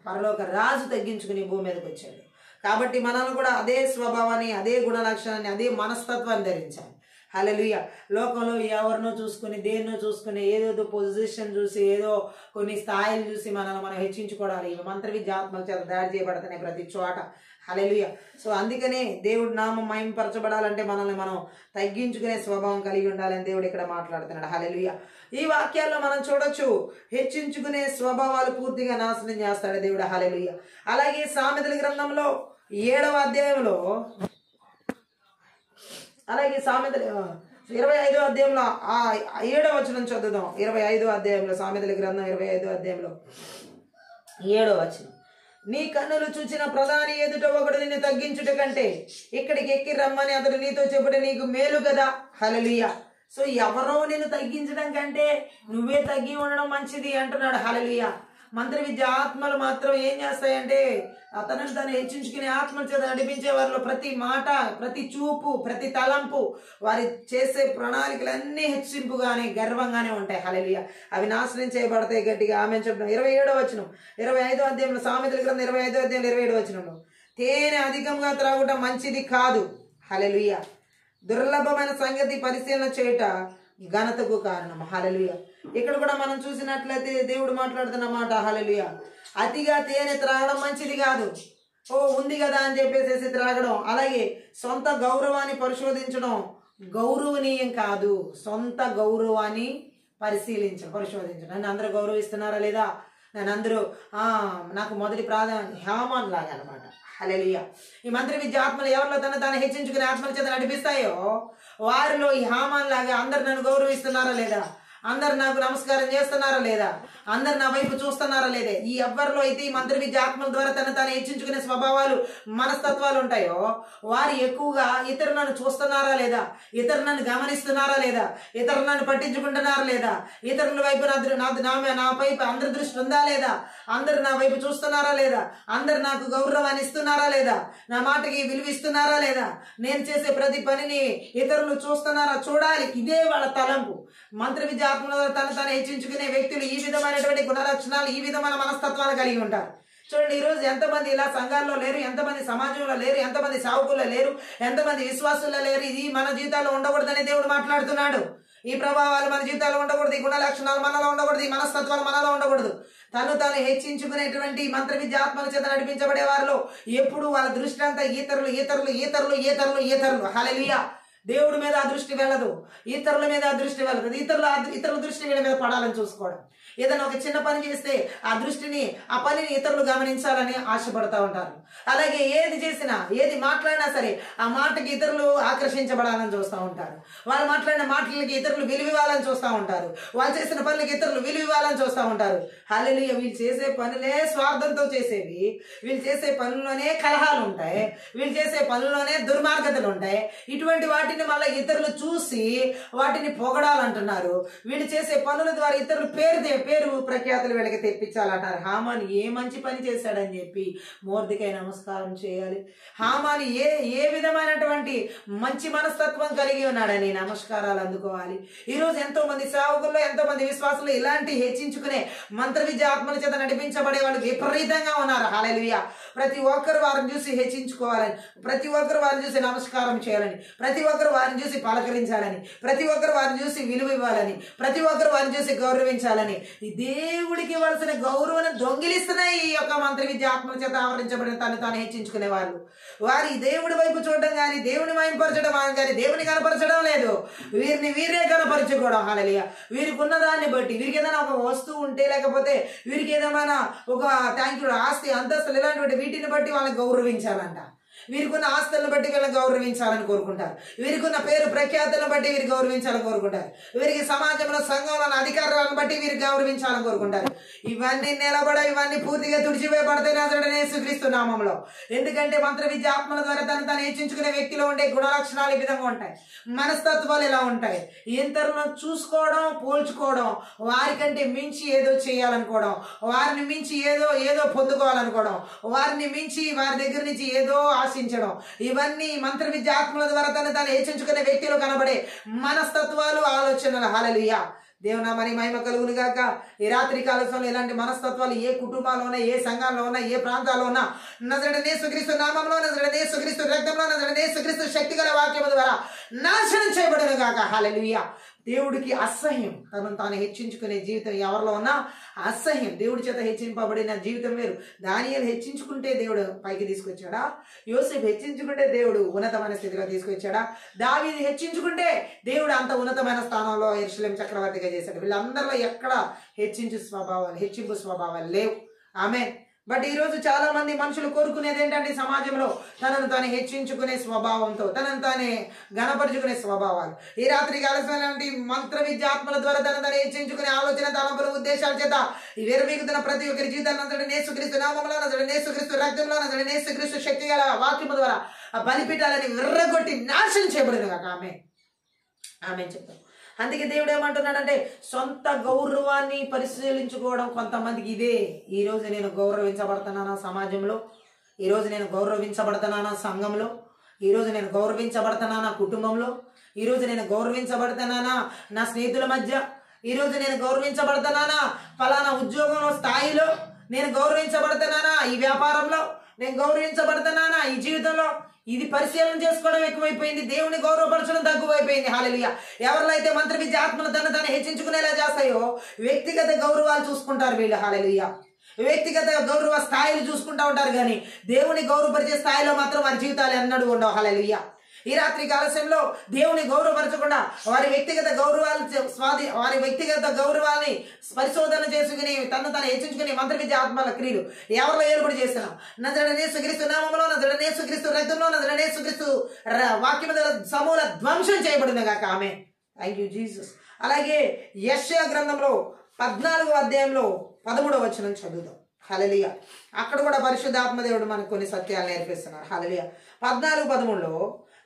పరలోక రాజు తగ్గించుకుని భూమి మీదకి వచ్చాడు. కాబట్టి మనల్ని కూడా అదే స్వభావాన్ని, అదే గుణ లక్షణాన్ని, అదే మనస్తత్వాన్ని ధరించాలి. హల్లెలూయా. లోకంలో ఎవరినో చూసుకుని, దేన్నో చూసుకుని, ఏదేదో పొజిషన్ చూసి, ఏదో కొన్ని స్థాయిలు చూసి మనం హెచ్చించుకోవడాలి. ఇవి మంత్ర విద్య ఆత్మల చేత దాడి చేయబడుతున్నాయి ప్రతి చోట. హల్లెలూయా. సో అందుకనే దేవుడి నామం మహిమపరచబడాలంటే మనల్ని మనం తగ్గించుకునే స్వభావం కలిగి ఉండాలని దేవుడు ఇక్కడ మాట్లాడుతున్నాడు. హల్లెలూయా. ఈ వాక్యాల్లో మనం చూడొచ్చు, హెచ్చించుకునే స్వభావాలు పూర్తిగా నాశనం చేస్తాడు దేవుడు. హల్లెలూయా. అలాగే సామెతల గ్రంథంలో 7వ అధ్యాయంలో, అలాగే సామెతలు 25వ అధ్యాయంలో 7వ వచనం చదువుదాం. 25వ అధ్యాయంలో, సామెతల గ్రంథం 25వ అధ్యాయంలో 7వ వచనం. నీ కన్నులు చూచిన ప్రధాని ఎదుట ఒకడు నిన్ను తగ్గించుట కంటే ఇక్కడికి ఎక్కి రమ్మని అతడు నీతో చెప్పుట నీకు మేలు కదా. హల్లెలూయా. సో ఎవరో నిన్ను తగ్గించడం కంటే నువ్వే తగ్గి ఉండడం మంచిది అంటున్నాడు. హల్లెలూయా. మంత్ర విద్య ఆత్మలు మాత్రం ఏం చేస్తాయంటే అతను తను హెచ్చించుకునే ఆత్మల చేత నడిపించే వారిలో ప్రతి మాట, ప్రతి చూపు, ప్రతి తలంపు, వారి చేసే ప్రణాళికలన్నీ హెచ్చింపుగానే, గర్వంగానే ఉంటాయి. హల్లెలూయా. అవి నాశనం చేయబడతాయి. గట్టిగా ఆమె చెప్తాం. 27వ వచనం, 25వ అధ్యాయంలో, సామెతల గ్రంథం 25వ అధ్యాయం 27వ వచనంలో, తేనె అధికంగా త్రాగుట మంచిది కాదు. హల్లెలూయా. దుర్లభమైన సంగతి పరిశీలన చేయుట ఘనతకు కారణం. హల్లెలూయా. ఇక్కడ కూడా మనం చూసినట్లయితే దేవుడు మాట్లాడుతున్న మాట. హల్లెలూయా. అతిగా తేనె త్రాగడం మంచిది కాదు. ఉంది కదా అని చెప్పేసి త్రాగడం, అలాగే సొంత గౌరవాన్ని పరిశోధించడం గౌరవనీయం కాదు. సొంత గౌరవాన్ని పరిశోధించడం. నన్ను అందరూ గౌరవిస్తున్నారా లేదా, నన్ను అందరూ నాకు మొదటి ప్రాధాన్యత, హేమాన్ లాగా అనమాట. హల్లెలూయా. ఈ మంత్ర విద్య ఆత్మలు ఎవరిలో తను హెచ్చించుకునే ఆత్మల చేత నడిపిస్తాయో వారిలో ఈ హామాన్ లాగా అందరు నన్ను గౌరవిస్తున్నారా లేదా, అందరు నాకు నమస్కారం చేస్తున్నారా లేదా, అందరు నా వైపు చూస్తున్నారా లేదా, ఈ ఎవరిలో అయితే ఈ మంత్ర విద్య ఆత్మల ద్వారా తను హెచ్చించుకునే స్వభావాలు, మనస్తత్వాలు ఉంటాయో వారు ఎక్కువగా ఇతరులు నన్ను చూస్తున్నారా లేదా, ఇతరులు నన్ను గమనిస్తున్నారా లేదా, ఇతరులు నన్ను పట్టించుకుంటున్నారా లేదా, ఇతరుల వైపు నా వైపు అందరి దృష్టి ఉందా లేదా, అందరు నా వైపు చూస్తున్నారా లేదా, అందరు నాకు గౌరవాన్ని ఇస్తున్నారా లేదా, నా మాటకి విలువిస్తున్నారా లేదా, నేను చేసే ప్రతి పనిని ఇతరులు చూస్తున్నారా, చూడాలి. ఇదే వాళ్ళ తలంపు. మంత్ర విద్య ఆత్మల తను హెచ్చించుకునే వ్యక్తులు ఈ విధమైనటువంటి గుణలక్షణాలు, ఈ విధమైన మనస్తత్వాలు కలిగి ఉంటారు. చూడండి, ఈరోజు ఎంతమంది ఇలా సంఘాల్లో లేరు, ఎంతమంది సమాజంలో లేరు, ఎంతమంది సావుకుల్లో లేరు, ఎంతమంది విశ్వాసుల్లో లేరు. ఇది మన జీవితాల్లో ఉండకూడదని దేవుడు మాట్లాడుతున్నాడు. ఈ ప్రభావాలు మన జీవితాల్లో ఉండకూడదు, ఈ గుణ లక్షణాలు మనలో ఉండకూడదు, ఈ మనస్తత్వాలు మనలో ఉండకూడదు. తను హెచ్చించుకునేటువంటి మంత్ర విద్య ఆత్మల చేత నడిపించబడే వారిలో ఎప్పుడు వాళ్ళ దృష్టి అంతా ఈతరులు. హల్లెలూయా. దేవుడి మీద ఆ దృష్టి వెళ్ళదు, ఇతరుల మీద ఆ దృష్టి వెళ్ళదు. ఇతరుల దృష్టి వీళ్ళ మీద పడాలని చూసుకోవడం. ఏదైనా ఒక చిన్న పని చేస్తే ఆ పనిని ఇతరులు గమనించాలని ఆశపడతా ఉంటారు. అలాగే ఏది చేసినా, ఏది మాట్లాడినా సరే ఆ మాటకి ఇతరులు ఆకర్షించబడాలని చూస్తూ ఉంటారు. వాళ్ళు మాట్లాడిన మాటలకి ఇతరులు విలువివ్వాలని చూస్తూ ఉంటారు. వాళ్ళు చేసిన పనులకి ఇతరులు విలువివ్వాలని చూస్తూ ఉంటారు. హల్లెలూయా. వీళ్ళు చేసే పనులే స్వార్థంతో చేసేవి. వీళ్ళు చేసే పనుల్లోనే కలహాలు ఉంటాయి. వీళ్ళు చేసే పనుల్లోనే దుర్మార్గతలు ఉంటాయి. ఇటువంటి వాటిని మళ్ళీ ఇతరులు చూసి వాటిని పొగడాలంటున్నారు. వీళ్ళు చేసే పనుల ద్వారా ఇతరులు పేరు ప్రఖ్యాతులు వీళ్ళకి తెప్పించాలంటారు. హామాను ఏ మంచి పని చేశాడని చెప్పి మోర్దెకై నమస్కారం చేయాలి. హామాను ఏ విధమైనటువంటి మంచి మనస్తత్వం కలిగి ఉన్నాడని నమస్కారాలు అందుకోవాలి. ఈరోజు ఎంతో మంది సేవకుల్లో, ఎంతో మంది విశ్వాసులు ఇలాంటి హెచ్చించుకునే మంత్ర విద్య ఆత్మల చేత నడిపించబడే వాళ్ళు విపరీతంగా ఉన్నారు. హల్లెలూయా. ప్రతి ఒక్కరు వారిని చూసి హెచ్చించుకోవాలని, ప్రతి ఒక్కరు వారిని చూసి నమస్కారం చేయాలని, ప్రతి ఒక్కరు వారిని చూసి పలకరించాలని, ప్రతి ఒక్కరు వారిని చూసి విలువ ఇవ్వాలని, ప్రతి ఒక్కరు వారిని చూసి గౌరవించాలని, ఈ దేవుడికి ఇవ్వాల్సిన గౌరవాన్ని దొంగిలిస్తున్నాయి ఈ యొక్క మంత్ర విద్య ఆత్మల చేత ఆవరించబడిన తాను హెచ్చించుకునే వాళ్ళు. వారి దేవుడి వైపు చూడడం కానీ, దేవుని మయంపరచడం కానీ, దేవుని కనపరచడం లేదు. వీరే కనపరచుకోవడం. హల్లెలూయా. వీరికి ఉన్న దాన్ని బట్టి, వీరికి ఏదైనా ఒక వస్తువు ఉంటే, లేకపోతే వీరికి ఏదైనా ఒక ఆస్తి, అంతస్తులు, ఇలాంటి వీటిని బట్టి వాళ్ళని గౌరవించాలంట. వీరికున్న ఆస్తులను బట్టి వీళ్ళని గౌరవించాలని కోరుకుంటారు. వీరికున్న పేరు ప్రఖ్యాతులను బట్టి వీరు గౌరవించాలని కోరుకుంటారు. వీరికి సమాజంలో, సంఘంలో అధికారాలను బట్టి వీరు గౌరవించాలని కోరుకుంటారు. ఇవన్నీ ఇవన్నీ పూర్తిగా తుడిచివేయబడతాయి నజరేయుడైన యేసుక్రీస్తు నామములో. ఎందుకంటే మంత్ర విద్య ఆత్మల ద్వారా తను హెచ్చించుకునే వ్యక్తిలో ఉండే గుణ లక్షణాలు ఈ విధంగా ఉంటాయి. మనస్తత్వాలు ఎలా ఉంటాయి? ఇతరులను చూసుకోవడం, పోల్చుకోవడం, వారికంటే మించి ఏదో చేయాలనుకోవడం, వారిని మించి ఏదో పొందుకోవాలనుకోవడం, వారిని మించి వారి దగ్గర నుంచి ఏదో ఆశించడం, ఇవన్నీ మంత్ర విద్య ఆత్మల ద్వారా తను హెచ్చించుకునే వ్యక్తిలో కనబడే మనస్తత్వాలు, ఆలోచనలు. హల్లెలూయా. దేవునామని మహిమ కలుగును గాక. ఈ రాత్రి కాల సమయంలో ఇలాంటి మనస్తత్వాలు ఏ కుటుంబాల్లో ఉన్నా, ఏ సంఘాల్లో ఉన్నా, ఏ ప్రాంతాల్లో ఉన్నా, నజరేయుడైన యేసుక్రీస్తు నామములో, నజరేయుడైన యేసుక్రీస్తు రక్తంలో, నజరేయుడైన యేసుక్రీస్తు శక్తి గల వాక్యము ద్వారా నాశనం చేయబడును గాక. హల్లెలూయా. దేవుడికి అసహ్యం తాను హెచ్చించుకునే జీవితం ఎవరిలో ఉన్నా అసహ్యం. దేవుడి చేత హెచ్చింపబడిన జీవితం వేరు. దానియేలు హెచ్చించుకుంటే దేవుడు పైకి తీసుకొచ్చాడా? యోసేపు హెచ్చించుకుంటే దేవుడు ఉన్నతమైన స్థితిలో తీసుకొచ్చాడా? దావీదు హెచ్చించుకుంటే దేవుడు అంత ఉన్నతమైన స్థానంలో యెరూషలేము చక్రవర్తిగా చేశాడు. వీళ్ళందరిలో ఎక్కడ హెచ్చింపు స్వభావాలు లేవు. ఆమేన్. బట్ ఈ రోజు చాలా మంది మనుషులు కోరుకునేది ఏంటంటే సమాజంలో తనను తాను హెచ్చించుకునే స్వభావంతో, తనను తానే గణపరుచుకునే స్వభావాలు. ఈ రాత్రి కాలమైనటువంటి మంత్ర విద్యాత్మల ద్వారా తనను హెచ్చించుకునే ఆలోచన, తలంపుల, ఉద్దేశాల చేత ఈ విరవీగుతున్న ప్రతి ఒక్కరి జీవితాన్ని నజరేయుడైన యేసుక్రీస్తు నామములో, నజరేయుడైన యేసుక్రీస్తు రక్తంలో, నజరేయుడైన యేసుక్రీస్తు శక్తి గల వాక్యము ద్వారా ఆ బలిపీఠాలని విర్రగొట్టి నాశనం చేయబడింది కాక. ఆమె చెప్తాం. అందుకే దేవుడు ఏమంటున్నాడంటే సొంత గౌరవాన్ని పరిశీలించుకోవడం కొంతమందికి ఇదే. ఈరోజు నేను గౌరవించబడుతున్నానా సమాజంలో? ఈరోజు నేను గౌరవించబడుతున్నానా సంఘంలో? ఈరోజు నేను గౌరవించబడుతున్నానా కుటుంబంలో? ఈరోజు నేను గౌరవించబడుతున్నానా నా స్నేహితుల మధ్య? ఈరోజు నేను గౌరవించబడుతున్నానా ఫలానా ఉద్యోగంలో, స్థాయిలో? నేను గౌరవించబడుతున్నానా ఈ వ్యాపారంలో? నేను గౌరవించబడుతున్నానా ఈ జీవితంలో? ఇది పరిశీలన చేసుకోవడం ఎక్కువైపోయింది. దేవుని గౌరవపరచడం తక్కువైపోయింది. హల్లెలూయా. ఎవరిలో అయితే మంత్ర విద్య ఆత్మలు తను హెచ్చించుకునేలా చేస్తాయో వ్యక్తిగత గౌరవాలు చూసుకుంటారు వీళ్ళు. హల్లెలూయా. వ్యక్తిగత గౌరవ స్థాయిలు చూసుకుంటూ ఉంటారు, కానీ దేవుని గౌరవపరిచే స్థాయిలో మాత్రం వారి జీవితాలు ఎన్నడూ ఉండవు. హల్లెలూయా. ఈ రాత్రి కాలశంలో దేవుని గౌరవపరచకుండా వారి వ్యక్తిగత గౌరవాల్ని పరిశోధన చేసుకుని తను హెచ్చించుకుని మంత్ర విద్య ఆత్మల క్రియలు ఎవరిలో ఏర్పాటు చేస్తున్నాం? నజరేయుడైన యేసుక్రీస్తు నామములో, నజరేయుడైన యేసుక్రీస్తు రక్తంలో, నజరేయుడైన యేసుక్రీస్తు వాక్యము సమూల ధ్వంసం చేయబడింది గాక. ఆమేన్. Thank you Jesus. అలాగే యెషయా గ్రంథంలో 14వ అధ్యాయంలో 13వ వచనం చదువుదాం. హల్లెలూయా. అక్కడ కూడా పరిశుద్ధాత్మ దేవుడు మనకు కొన్ని సత్యాలు నేర్పిస్తున్నారు. హల్లెలూయా. 14:13లో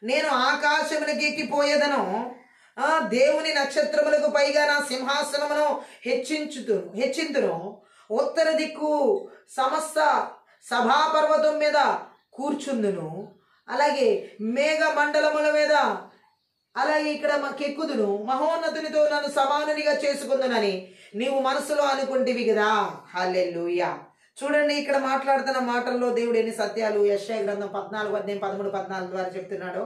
నేను ఆకాశమునికి ఎక్కిపోయేదను, దేవుని నక్షత్రములకు పైగా నా సింహాసనమును హెచ్చింతును, ఉత్తర దిక్కు సమస్త సభాపర్వతం మీద కూర్చుందును, అలాగే మేఘ మండలముల మీద, అలాగే ఇక్కడ మాకెక్కుదును, మహోన్నతునితో నన్ను సమానునిగా చేసుకుందునని నీవు మనసులో అనుకుంటివి కదా. హల్లెలూయా. చూడండి, ఇక్కడ మాట్లాడుతున్న మాటల్లో దేవుడు ఎన్ని సత్యాలు యెషయా గ్రంథం 14:13-14 ద్వారా చెప్తున్నాడు.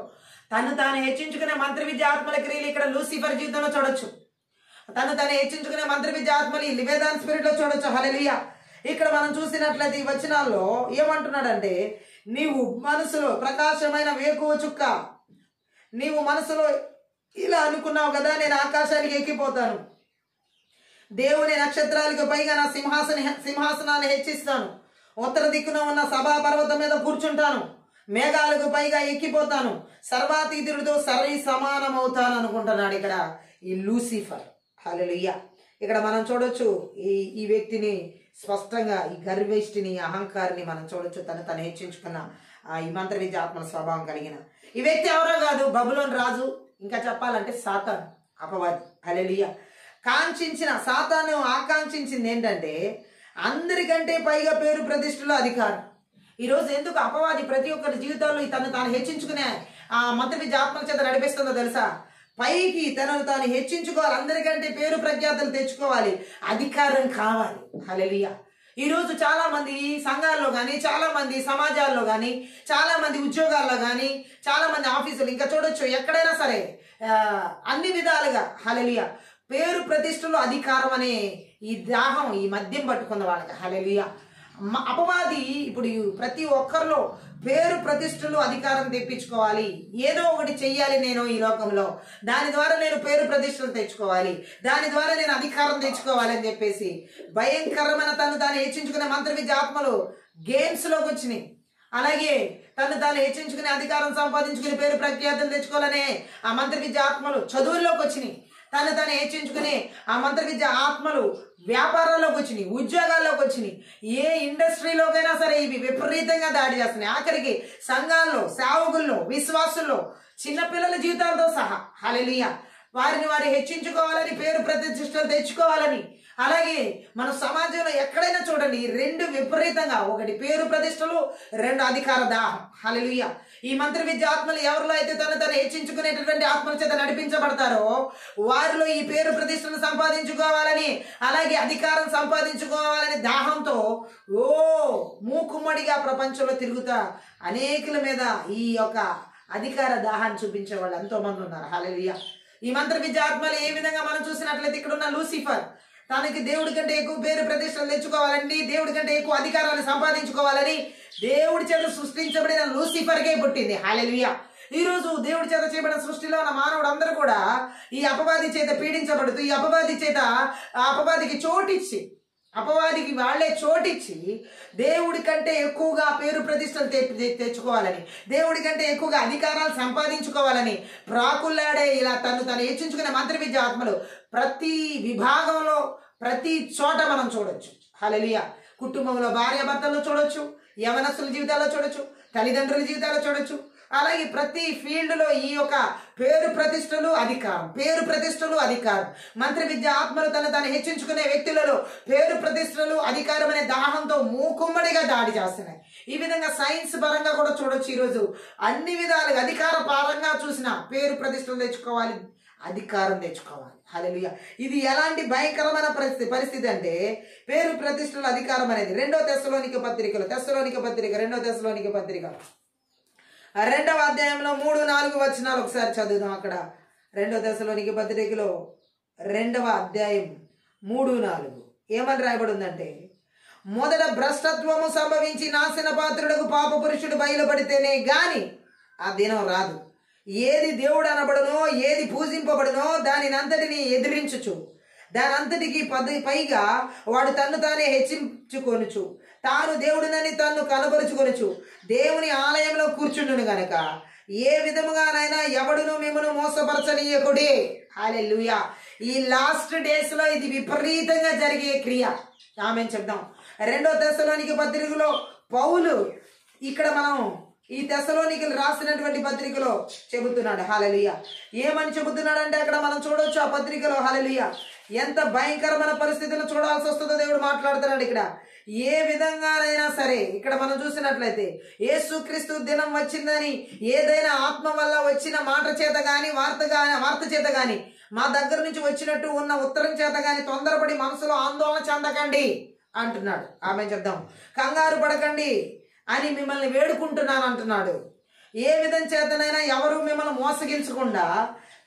తాను హెచ్చించుకునే మంత్ర విద్య ఆత్మల క్రియలు ఇక్కడ లూసిఫర్ జీవితంలో చూడొచ్చు. తాను హెచ్చించుకునే మంత్ర విద్య ఆత్మలు లివేదాన్ స్పిరిట్ లో చూడొచ్చు. హల్లెలూయా. ఇక్కడ మనం చూసినట్లయితే ఈ వచనాల్లో ఏమంటున్నాడంటే, నీవు మనసులో ప్రకాశమైన వేకువ చుక్క, నీవు మనసులో ఇలా అనుకున్నావు కదా, నేను ఆకాశానికి ఎక్కిపోతాను, దేవుని నక్షత్రాలకు పైగా నా సింహాసనాన్ని హెచ్చిస్తాను, ఉత్తర దిక్కున ఉన్న సభా పర్వతం మీద కూర్చుంటాను, మేఘాలకు పైగా ఎక్కిపోతాను, సర్వాతీతుడితో సరి సమానం అవుతాను అనుకుంటున్నాడు ఇక్కడ ఈ లూసిఫర్. హల్లెలూయా. ఇక్కడ మనం చూడొచ్చు ఈ వ్యక్తిని స్పష్టంగా, ఈ గర్విష్ఠిని, అహంకారిని మనం చూడొచ్చు. తను హెచ్చించుకున్న ఈ మంత్ర విద్య ఆత్మ స్వభావం కలిగిన ఈ వ్యక్తి ఎవరో కాదు, బబులోను రాజు, ఇంకా చెప్పాలంటే సాతాను, అపవాది. హల్లెలూయా. సాతాను ఆకాంక్షించింది ఏంటంటే అందరికంటే పైగా పేరు ప్రతిష్టలు, అధికారం. ఈరోజు ఎందుకు అపవాది ప్రతి ఒక్కరి జీవితాల్లో తాను హెచ్చించుకునే ఆ మంత్ర విద్య ఆత్మల చేత నడిపిస్తుందో తెలుసా? పైకి తనను తాను హెచ్చించుకోవాలి, అందరికంటే పేరు ప్రఖ్యాతులు తెచ్చుకోవాలి, అధికారం కావాలి. హల్లెలూయా. ఈరోజు చాలా మంది సంఘాల్లో కానీ, చాలా మంది సమాజాల్లో కానీ, చాలా మంది ఉద్యోగాల్లో కానీ, చాలా మంది ఆఫీసులు, ఇంకా చూడొచ్చు ఎక్కడైనా సరే అన్ని విధాలుగా హల్లెలూయా పేరు ప్రతిష్టలు, అధికారం అనే ఈ దాహం, ఈ మద్యం పట్టుకున్న వాళ్ళకి. హల్లెలూయా. అపవాది ఇప్పుడు ప్రతి ఒక్కరిలో పేరు ప్రతిష్టలు, అధికారం తెప్పించుకోవాలి, ఏదో ఒకటి చెయ్యాలి నేను ఈ లోకంలో, దాని ద్వారా నేను పేరు ప్రతిష్టలు తెచ్చుకోవాలి, దాని ద్వారా నేను అధికారం తెచ్చుకోవాలి అని చెప్పేసి భయంకరమైన తాను హెచ్చించుకునే మంత్ర విద్య ఆత్మలు గేమ్స్ లోకి వచ్చినాయి. అలాగే తాను హెచ్చించుకునే అధికారం సంపాదించుకుని పేరు ప్రఖ్యాతులు తెచ్చుకోవాలనే ఆ మంత్ర విద్య ఆత్మలు చదువుల్లోకి వచ్చినాయి. తాను హెచ్చించుకుని ఆ మంత్ర విద్య ఆత్మలు వ్యాపారాల్లోకి వచ్చినాయి, ఉద్యోగాల్లోకి వచ్చినాయి. ఏ ఇండస్ట్రీలోకైనా సరే ఇవి విపరీతంగా దాడి చేస్తున్నాయి. ఆఖరికి సంఘాల్లో, సేవకుల్లో, విశ్వాసుల్లో, చిన్నపిల్లల జీవితాలతో సహా. హల్లెలూయా. వారిని హెచ్చించుకోవాలని, పేరు ప్రతిష్టలు తెచ్చుకోవాలని. అలాగే మన సమాజంలో ఎక్కడైనా చూడండి, ఈ రెండు విపరీతంగా, ఒకటి పేరు ప్రతిష్టలు, రెండు అధికార దాహం. హల్లెలూయా. ఈ మంత్ర విద్య ఆత్మలు ఎవరిలో అయితే తను హెచ్చించుకునేటటువంటి ఆత్మల చేత నడిపించబడతారో వారిలో ఈ పేరు ప్రతిష్టలు సంపాదించుకోవాలని, అలాగే అధికారం సంపాదించుకోవాలని దాహంతో మూకుమ్మడిగా ప్రపంచంలో తిరుగుతా అనేకుల మీద ఈ యొక్క అధికార దాహాన్ని చూపించే వాళ్ళు ఎంతో మంది ఉన్నారు. హల్లెలూయా. ఈ మంత్ర విద్య ఆత్మలు ఏ విధంగా మనం చూసినట్లయితే ఇక్కడ ఉన్న లూసిఫర్ తనకి దేవుడి కంటే ఎక్కువ పేరు ప్రతిష్టలు తెచ్చుకోవాలని, దేవుడి కంటే ఎక్కువ అధికారాన్ని సంపాదించుకోవాలని దేవుడి చేత సృష్టించబడిన లూసిఫర్కే పుట్టింది. హల్లెలూయా. ఈ రోజు దేవుడి చేత చేయబడిన సృష్టిలో ఉన్న మానవుడు అందరూ కూడా ఈ అపవాది చేత పీడించబడుతూ, ఈ అపవాదికి చోటిచ్చి, అపవాదికి వాళ్లే చోటిచ్చి దేవుడి కంటే ఎక్కువగా పేరు ప్రతిష్టలు తెచ్చుకోవాలని, దేవుడి కంటే ఎక్కువగా అధికారాలు సంపాదించుకోవాలని ప్రాకుల్లాడే ఇలా తను హెచ్చించుకునే మంత్ర విద్య ఆత్మలు ప్రతి విభాగంలో, ప్రతి చోట మనం చూడొచ్చు. హల్లెలూయా. కుటుంబంలో భార్యాభర్తల్లో చూడొచ్చు, యవనస్తుల జీవితాల్లో చూడొచ్చు, తల్లిదండ్రుల జీవితాల్లో చూడొచ్చు. అలాగే ప్రతి ఫీల్డ్లో ఈ యొక్క పేరు ప్రతిష్టలు, అధికారం, మంత్ర విద్య ఆత్మలు తను హెచ్చించుకునే వ్యక్తులలో పేరు ప్రతిష్టలు, అధికారం అనే దాహంతో మూకుమ్మడిగా దాడి చేస్తున్నాయి. ఈ విధంగా సైన్స్ పరంగా కూడా చూడొచ్చు. ఈరోజు అన్ని విధాలుగా అధికార పరంగా చూసిన పేరు ప్రతిష్టలు తెచ్చుకోవాలి, అధికారం తెచ్చుకోవాలి. హల్లెలూయా. ఇది ఎలాంటి భయంకరమైన పరిస్థితి అంటే పేరు ప్రతిష్టలు, అధికారం అనేది 2 తెస్సలోనిక పత్రిక 2 తెస్సలోనిక పత్రిక 2వ అధ్యాయంలో 3-4 వచనాలు ఒకసారి చదువుదాం. అక్కడ 2 తెస్సలోనిక పత్రికలో 2వ అధ్యాయం 3-4 ఏమని రాయబడి ఉందంటే, మొదట భ్రష్టత్వము సంభవించి నాశన పాత్రుడకు పాప పురుషుడు బయలుపడితేనే గాని ఆ దినం రాదు. ఏది దేవుడు అనబడునో, ఏది పూజింపబడునో దానినంతటిని ఎదిరించుచు, దానంతటికి పైగా వాడు తన్ను తానే హెచ్చించుకొనుచు, తాను దేవుడినని తన్ను కనబరుచుకొనుచు దేవుని ఆలయంలో కూర్చుండును గనక ఏ విధముగానైనా ఎవడును మిమ్మను మోసపరచనీయకుడే. హల్లెలూయా. ఈ లాస్ట్ డేస్ లో ఇది విపరీతంగా జరిగే క్రియ. ఆమేన్ చెప్దాం. 2వ తెస్సలోనిక పత్రికలో పౌలు ఇక్కడ మనం ఈ తెస్సలోనికలు రాసినటువంటి పత్రికలో చెబుతున్నాడు. హల్లెలూయా. ఏమని చెబుతున్నాడంటే అక్కడ మనం చూడొచ్చు ఆ పత్రికలో. హల్లెలూయా. ఎంత భయంకరమైన పరిస్థితులను చూడాల్సి వస్తుందో దేవుడు మాట్లాడుతున్నాడు ఇక్కడ. ఏ విధంగానైనా సరే ఇక్కడ మనం చూసినట్లయితే యేసుక్రీస్తు దినం వచ్చిందని ఏదైనా ఆత్మ వల్ల వచ్చిన మాట చేత గాని, వార్త చేత గాని, మా దగ్గర నుంచి వచ్చినట్టు ఉన్న ఉత్తరం చేత గాని తొందరపడి మనసులో ఆందోళన చెందకండి అంటున్నాడు. ఆమేన్ చెప్దాం. కంగారు పడకండి అని మిమ్మల్ని వేడుకుంటున్నాను అంటున్నాడు. ఏ విధం చేతనైనా ఎవరు మిమ్మల్ని మోసగించకుండా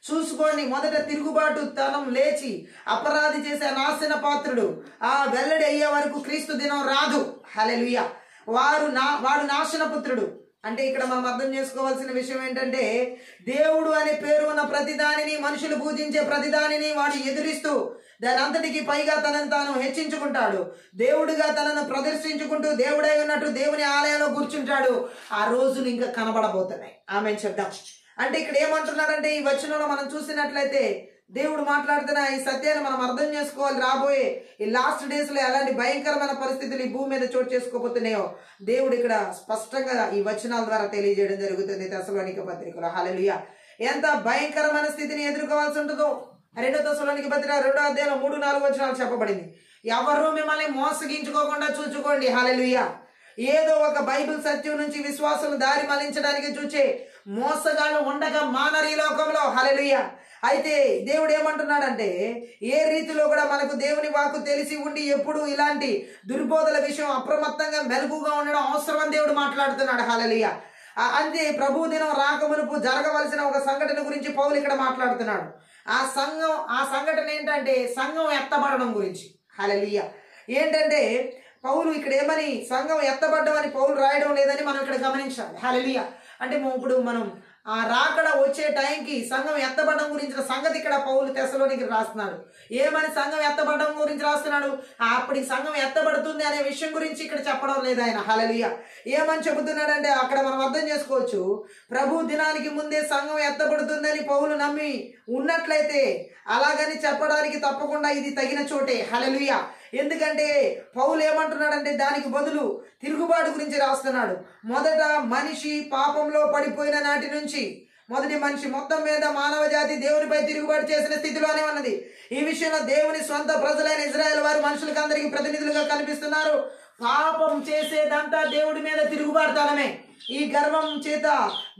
చూసుకోండి. మొదట తిరుగుబాటు తనం లేచి అపరాధి చేసే నాశన పాత్రుడు ఆ వెల్లడి అయ్యే వరకు క్రీస్తు దినం రాదు. హల్లెలూయా. వాడు నాశన పుత్రుడు, అంటే ఇక్కడ మనం అర్థం చేసుకోవాల్సిన విషయం ఏంటంటే, దేవుడు అనే పేరు ఉన్న ప్రతి దానిని, మనుషులు పూజించే ప్రతి దానిని వాడు ఎదురిస్తూ దాని అంతటికి పైగా తనను తాను హెచ్చించుకుంటాడు. దేవుడిగా తనను ప్రదర్శించుకుంటూ దేవుడై ఉన్నట్టు దేవుని ఆలయంలో కూర్చుంటాడు. ఆ రోజులు ఇంకా కనబడబోతున్నాయి. ఆమె చెప్దాం. అంటే ఇక్కడ ఏమంటున్నాడంటే, ఈ వచనంలో మనం చూసినట్లయితే దేవుడు మాట్లాడుతున్న ఈ సత్యాన్ని మనం అర్థం చేసుకోవాలి. రాబోయే ఈ లాస్ట్ డేస్ లో ఎలాంటి భయంకరమైన పరిస్థితులు ఈ భూమి మీద చోటు చేసుకోబోతున్నాయో దేవుడు ఇక్కడ స్పష్టంగా ఈ వచనాల ద్వారా తెలియజేయడం జరుగుతుంది. తెస్సలోనిక పత్రికలో హల్లెలూయా. ఎంత భయంకరమైన స్థితిని ఎదుర్కోవాల్సి ఉంటుందో 2 తెస్సలోనిక పత్రిక 2వ అధ్యాయం 3-4 వచనాలు చెప్పబడింది. ఎవరు మిమ్మల్ని మోసగించుకోకుండా చూచుకోండి. హల్లెలూయా. ఏదో ఒక బైబిల్ సత్యం నుంచి విశ్వాసం దారి మళ్లించడానికి చూచే మోసగాళ్ళు ఉండగా మానరు ఈ లోకంలో. హల్లెలూయా. అయితే దేవుడు ఏమంటున్నాడంటే, ఏ రీతిలో కూడా మనకు దేవుని వాక్కు తెలిసి ఉండి ఎప్పుడు ఇలాంటి దుర్బోధల విషయం అప్రమత్తంగా మెలకుగా ఉండడం అవసరమని దేవుడు మాట్లాడుతున్నాడు. హల్లెలూయా. అంతే ప్రభు దినం రాకమునుపు జరగవలసిన ఒక సంఘటన గురించి పౌలు ఇక్కడ మాట్లాడుతున్నాడు. ఆ సంఘటన ఏంటంటే సంఘం ఎత్తబడడం గురించి. హల్లెలూయా. ఏంటంటే పౌలు ఇక్కడ ఏమని సంఘం ఎత్తబడ్డం అని పౌలు రాయడం లేదని మనం ఇక్కడ గమనించాలి. హల్లెలూయా. అంటే ఇప్పుడు మనం ఆ రాకడ వచ్చే టైంకి సంఘం ఎత్తబడడం గురించిన సంగతి ఇక్కడ పౌలు తెస్సలోనికి రాస్తున్నాడు. ఏమని సంఘం ఎత్తబడడం గురించి రాస్తున్నాడు? అప్పటికి సంఘం ఎత్తబడుతుంది అనే విషయం గురించి ఇక్కడ చెప్పడం లేదు ఆయన. హల్లెలూయా. ఏమని చెబుతున్నాడంటే అక్కడ మనం అర్థం చేసుకోవచ్చు, ప్రభు దినానికి ముందే సంఘం ఎత్తబడుతుందని పౌలు నమ్మి ఉన్నట్లయితే అలాగని చెప్పడానికి తప్పకుండా ఇది తగిన చోటే. హల్లెలూయా. ఎందుకంటే పౌలు ఏమంటున్నాడంటే దానికి బదులు తిరుగుబాటు గురించి రాస్తున్నాడు. మొదట మనిషి పాపంలో పడిపోయిన నాటి నుంచి మొదటి మనిషి మొత్తం మీద మానవ జాతి దేవునిపై తిరుగుబాటు చేసిన స్థితిలోనే ఉన్నది. ఈ విషయంలో దేవుని సొంత ప్రజలైన ఇజ్రాయెల్ వారు మనుషులకు అందరికీ ప్రతినిధులుగా కనిపిస్తున్నారు. పాపం చేసేదంతా దేవుడి మీద తిరుగుబాటుతనమే. ఈ గర్వం చేత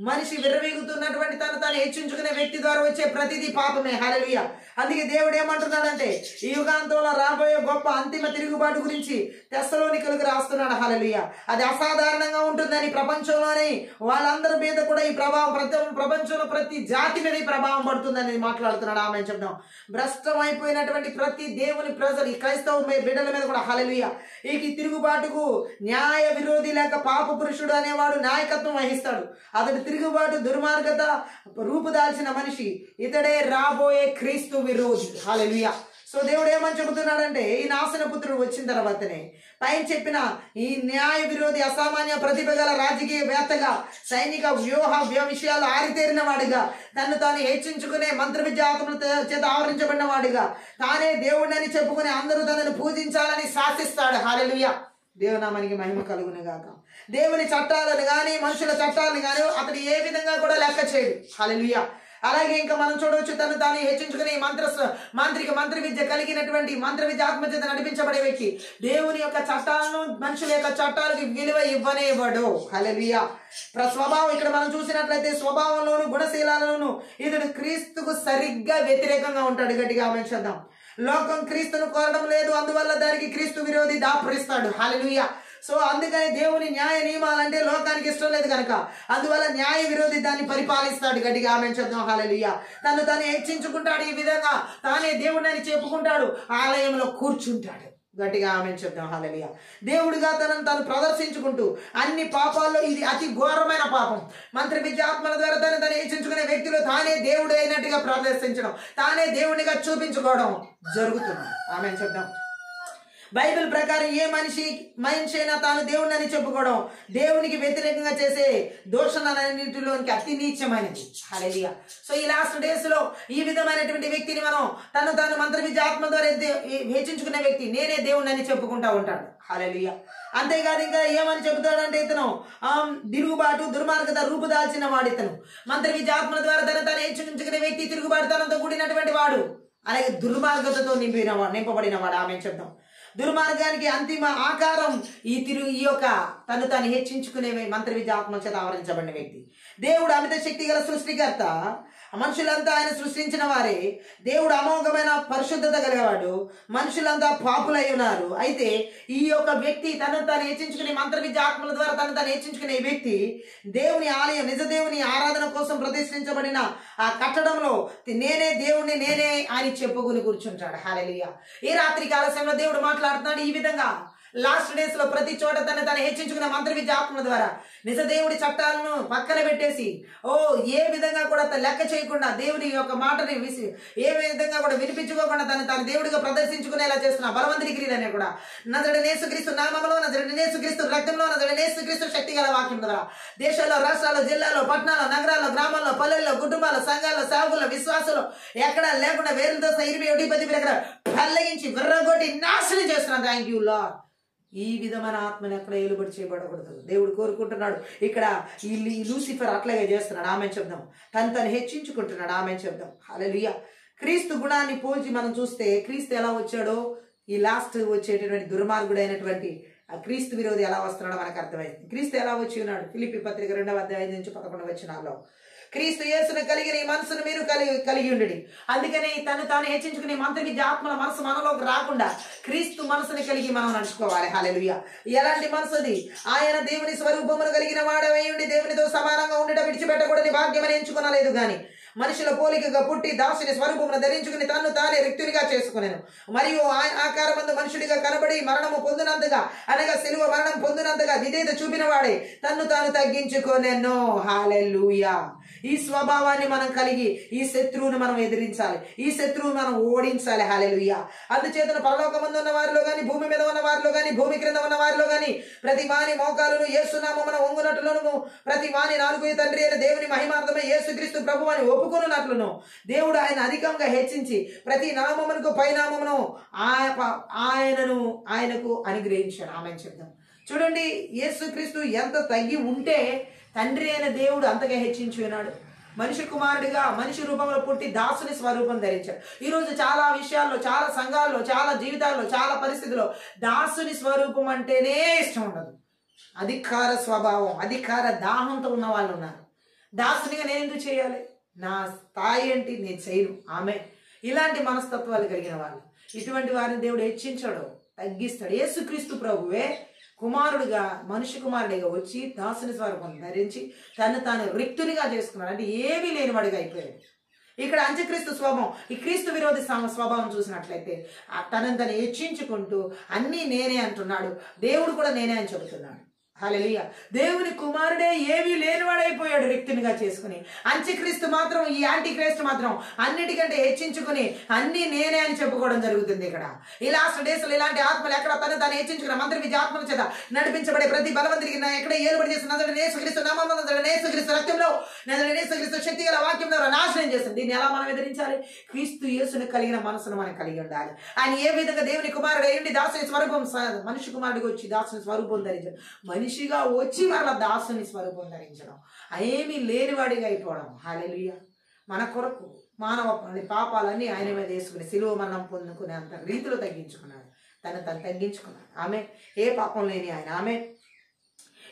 మనిషి విర్రవీగుతున్నటువంటి తాను హెచ్చించుకునే వ్యక్తి ద్వారా వచ్చే ప్రతిదీ పాపమే. హల్లెలూయా. అందుకే దేవుడు ఏమంటున్నాడంటే ఈ యుగాంతంలో రాబోయే గొప్ప అంతిమ తిరుగుబాటు గురించి తెస్సలోనికలకు రాస్తున్నాడు. హల్లెలూయా. అది అసాధారణంగా ఉంటుందని, ప్రపంచంలోని వాళ్ళందరి మీద కూడా ఈ ప్రభావం ప్రపంచంలో ప్రతి జాతి మీద ఈ ప్రభావం పడుతుందని మాట్లాడుతున్నాడు. ఆమె చెప్తాం. భ్రష్టం అయిపోయినటువంటి ప్రతి దేవుని ప్రజలు ఈ క్రైస్తవ బిడ్డల మీద కూడా హల్లెలూయా ఈ తిరుగుబాటుకు న్యాయ విరోధి లేక పాప పురుషుడు అనేవాడు నాయకత్వం వహిస్తాడు. అతడు తిరుగుబాటు దుర్మార్గత రూపుదాల్చిన మనిషి. ఇతడే రాబోయే క్రీస్తు విరోధి. హల్లెలూయా. సో దేవుడు ఏమని చెబుతున్నాడంటే ఈ నాశన పుత్రుడు వచ్చిన తర్వాతనే పైన చెప్పిన ఈ న్యాయ విరోధి అసామాన్య ప్రతిభ గల రాజకీయ వేత్తగా, సైనిక వ్యూహ విషయాలు ఆరితేరిన వాడిగా, తను తాను హెచ్చించుకునే మంత్ర విద్య ఆత్మల చేత ఆవరించబడిన వాడిగా, తానే దేవుడిని చెప్పుకుని అందరూ తనను పూజించాలని శాసిస్తాడు. హల్లెలూయా. దేవునామానికి మహిమ కలుగును గాక. దేవుని చట్టాలను గాని మనుషుల చట్టాలను గాని అతడు ఏ విధంగా కూడా లెక్క చేయడు. హల్లెలూయా. అలాగే ఇంకా మనం చూడవచ్చు, తను తాను హెచ్చించుకునే మంత్ర విద్య కలిగినటువంటి మంత్ర విద్య ఆత్మచేత నడిపించబడే వ్యక్తి దేవుని యొక్క చట్టాలను మనుషుల యొక్క చట్టాలకు విలువ ఇవ్వనేవాడు. హల్లెలూయా. స్వభావం ఇక్కడ మనం చూసినట్లయితే స్వభావంలోను గుణశీలాలలోను ఇతడు క్రీస్తుకు సరిగ్గా వ్యతిరేకంగా ఉంటాడు. గట్టిగా ఆమె లోకం క్రీస్తును కోరడం లేదు, అందువల్ల దానికి క్రీస్తు విరోధి దాపురిస్తాడు. హల్లెలూయా. సో అందుకని దేవుని న్యాయ నియమాలంటే లోకానికి ఇష్టం లేదు కనుక అందువల్ల న్యాయ విరోధి దాన్ని పరిపాలిస్తాడు. గట్టిగా ఆమేన్ చెప్దాం. హల్లెలూయా. తను హెచ్చించుకుంటాడు. ఈ విధంగా తానే దేవుడిని చెప్పుకుంటాడు. ఆలయంలో కూర్చుంటాడు. గట్టిగా ఆమేన్ చెప్దాం. హల్లెలూయా. దేవుడిగా తను ప్రదర్శించుకుంటూ అన్ని పాపాల్లో ఇది అతి ఘోరమైన పాపం. మంత్ర విద్యాత్మల ద్వారా తను హెచ్చించుకునే వ్యక్తిలో తానే దేవుడు అయినట్టుగా ప్రదర్శించడం, తానే దేవునిగా చూపించుకోవడం జరుగుతుంది. ఆమేన్ చెప్దాం. బైబిల్ ప్రకారం ఏ మనిషి అయినా తాను దేవుడిని చెప్పుకోవడం దేవునికి వ్యతిరేకంగా చేసే దోషణలన్నింటిలోనికి అతి నీచమైనది. హల్లెలూయా. సో ఈ లాస్ట్ డేస్ లో ఈ విధమైనటువంటి వ్యక్తిని మనం తాను మంత్ర విద్య ఆత్మ ద్వారా హెచ్చించుకునే వ్యక్తి నేనే దేవుడిని చెప్పుకుంటా ఉంటాడు. హల్లెలూయా. అంతేకాదు ఇంకా ఏమని చెబుతాడంటే ఇతను తిరుగుబాటు దుర్మార్గత రూపుదాల్చిన వాడు. ఇతను మంత్ర విద్య ఆత్మల ద్వారా తను హెచ్చించుకునే వ్యక్తి తిరుగుబాటుతనంతో కూడినటువంటి వాడు, అలాగే దుర్మార్గతతో నింపబడిన వాడు. ఆమె చెప్తాం. దుర్మార్గానికి అంతిమ ఆకారం ఈ యొక్క తను హెచ్చించుకునే మంత్ర విద్య ఆత్మ చేత ఆవరించబడిన వ్యక్తి. దేవుడు అమిత శక్తి గల సృష్టికర్త. మనుషులంతా ఆయన సృష్టించిన వారే. దేవుడు అమోఘమైన పరిశుద్ధత కలిగేవాడు. మనుషులంతా పాపులై ఉన్నారు. అయితే ఈ యొక్క వ్యక్తి తను హెచ్చించుకునే మంత్ర విద్య ఆత్మల ద్వారా తను హెచ్చించుకునే వ్యక్తి దేవుని ఆలయం నిజ దేవుని ఆరాధన కోసం ప్రతిష్ఠించబడిన ఆ కట్టడంలో నేనే దేవుణ్ణి నేనే అని చెప్పుకుని కూర్చుంటాడు. హల్లెలూయా. ఈ రాత్రి కాల సమయంలో దేవుడు మాట్లాడుతున్నాడు ఈ విధంగా. లాస్ట్ డేస్ లో ప్రతి చోట తను హెచ్చించుకున్న మంత్ర విద్య ఆత్మ ద్వారా నిజ దేవుడి చట్టాలను పక్కన పెట్టేసి ఏ విధంగా కూడా లెక్క చేయకుండా దేవుడి యొక్క మాటని ఏ విధంగా కూడా వినిపించుకోకుండా తను దేవుడిగా ప్రదర్శించుకునేలా చేస్తున్న బలవంతుడి క్రియలనే కూడా నజరేయుడైన యేసుక్రీస్తు నామములో, నజరేయుడైన యేసుక్రీస్తు రక్తంలో, నజరేయుడైన యేసుక్రీస్తు శక్తి గల వాక్యం ద్వారా దేశాల్లో, రాష్ట్రాల్లో, జిల్లాల్లో, పట్టణాల్లో, నగరాల్లో, గ్రామాల్లో, పల్లెల్లో, కుటుంబాల్లో, సంఘాల్లో, సేవకుల్లో, విశ్వాసులు ఎక్కడ లేకుండా వేరుతో 21 దగ్గర పల్లగించి విర్రగొట్టి నాశనం చేస్తున్నాను. Thank you lord. ఈ విధమైన ఆత్మని ఎక్కడ ఏలుబడి చేయబడకూడదు దేవుడు కోరుకుంటున్నాడు. ఇక్కడ ఈ లూసిఫర్ అట్లాగే చేస్తున్నాడు. ఆమె చెప్దాం. తను హెచ్చించుకుంటున్నాడు. ఆమె చెప్దాం. హల్లెలూయా. క్రీస్తు గుణాన్ని పోల్చి మనం చూస్తే క్రీస్తు ఎలా వచ్చాడో ఈ లాస్ట్ వచ్చేటటువంటి దుర్మార్గుడైనటువంటి ఆ క్రీస్తు విరోధి ఎలా వస్తున్నాడో మనకు అర్థమైంది. క్రీస్తు ఎలా వచ్చి ఉన్నాడు? ఫిలిప్పీ పత్రిక 2:5-11 వచనాల్లో క్రీస్తు యేసును కలిగిన ఈ మనసును మీరు కలిగి ఉండి, అందుకని తాను హెచ్చించుకుని మంత్ర విద్య ఆత్మల మనసు మనలోకి రాకుండా క్రీస్తు మనసుని కలిగి మనం నడుచుకోవాలి. హల్లెలూయా. ఎలాంటి మనసు అది? ఆయన దేవుని స్వరూపమును కలిగిన వాడవై ఉండి దేవునితో సమానంగా ఉండటం విడిచిపెట్టకూడని భాగ్యమని ఎంచుకొనలేదు గాని మనుషుల పోలికగా పుట్టి దాసుని స్వరూపమును ధరించుకుని తన్ను తానే రిక్తునిగా చేసుకునేను. మరియు ఆకారమందు మనుషుడిగా కనబడి మరణము పొందినంతగా అనగా సిలువ మరణం పొందినంతగా విధేయత చూపిన వాడే తాను తగ్గించుకొనెను. హల్లెలూయా. ఈ స్వభావాన్ని మనం కలిగి ఈ శత్రువుని మనం ఎదిరించాలి. ఈ శత్రువుని మనం ఓడించాలి. హల్లెలూయా. అందుచేతను పరలోకమందు ఉన్న వారిలో గాని, భూమి మీద ఉన్న వారిలో గాని, భూమి క్రింద ఉన్న వారిలో గాని ప్రతి వాని మోకాలును యేసు నామమున వంగునట్లును, ప్రతి వాని నాలుగు తండ్రి అయిన దేవుని మహిమార్థమై యేసుక్రీస్తు ప్రభువు అని ఒప్పుకొనున్నట్లును దేవుడు ఆయన అధికంగా హెచ్చించి ప్రతి నామమునకు పైనామమును ఆయనకు అనుగ్రహించాడు. ఆమె చెప్దాం. చూడండి, యేసుక్రీస్తు ఎంత తగ్గి ఉంటే తండ్రి అయిన దేవుడు అంతగా హెచ్చించి ఉన్నాడు. మనిషి కుమారుడిగా మనిషి రూపంలో పుట్టి దాసుని స్వరూపం ధరించాడు. ఈరోజు చాలా విషయాల్లో, చాలా సంఘాల్లో, చాలా జీవితాల్లో, చాలా పరిస్థితుల్లో దాసుని స్వరూపం అంటేనే ఇష్టం ఉండదు. అధికార స్వభావం, అధికార దాహంతో ఉన్న వాళ్ళు ఉన్నారు. దాసునిగా నేను ఎందుకు చేయాలి? నా స్థాయి ఏంటి? నేను చేయను. ఆమె ఇలాంటి మనస్తత్వాలు కలిగిన వాళ్ళు. ఇటువంటి వారిని దేవుడు హెచ్చించాడు, తగ్గిస్తాడు. యేసుక్రీస్తు ప్రభువే కుమారుడుగా, మనిషి కుమారుడిగా వచ్చి దాసుని స్వరూపం ధరించి తాను రిక్తునిగా చేసుకున్నాడు. అంటే ఏమీ లేనివాడిగా అయిపోయాడు. ఇక్కడ అంత్యక్రీస్తు స్వభావం, ఈ క్రీస్తు విరోధి స్వభావం చూసినట్లయితే తను హెచ్చించుకుంటూ అన్నీ నేనే అంటున్నాడు. దేవుడు కూడా నేనే అని చెబుతున్నాడు. హల్లెలూయా. దేవుని కుమారుడే ఏమీ లేనివాడైపోయాడు రిక్తునిగా చేసుకుని. అంత్యక్రీస్తు మాత్రం, ఈ యాంటీ క్రైస్ట్ మాత్రం అన్నిటికంటే హెచ్చించుకుని అన్ని నేనే అని చెప్పుకోవడం జరుగుతుంది. ఇక్కడ ఈ లాస్ట్ డేస్ లో ఇలాంటి ఆత్మలు ఎక్కడ తాను హెచ్చించుకున్న మంత్ర విద్య ఆత్మల చేత నడిపించబడే ప్రతి బలవంతుడికి ఎక్కడ ఏలుబడి చేసిన నజరేయుడైన యేసుక్రీస్తు నామములో, నజరేయుడైన యేసుక్రీస్తు రక్తంలో, నజరేయుడైన యేసుక్రీస్తు శక్తి గల వాక్యం ద్వారా నాశనం చేస్తుంది. దీన్ని ఎలా మనం ఎదిరించాలి? క్రీస్తు యేసుని కలిగిన మనసును మనం కలిగి ఉండాలి. ఆయన ఏ విధంగా దేవుని కుమారుడు అయ్యుండి దాసుని స్వరూపం, మనిషి కుమారుడికి వచ్చి దాసుని స్వరూపం ధరించాడు. మనిషిగా వచ్చి మరలా దాసుని స్వరూపం ధరించడం, ఏమీ లేనివాడిగా అయిపోవడం. హల్లెలూయా. మన కొరకు మానవ పాపాలన్నీ ఆయన మీద వేసుకుని సిలువ మరణం పొందుకునే అంత రీతిలో తగ్గించుకున్నాడు. తను తగ్గించుకున్నాడు. ఆమె ఏ పాపం లేని ఆయన. ఆమె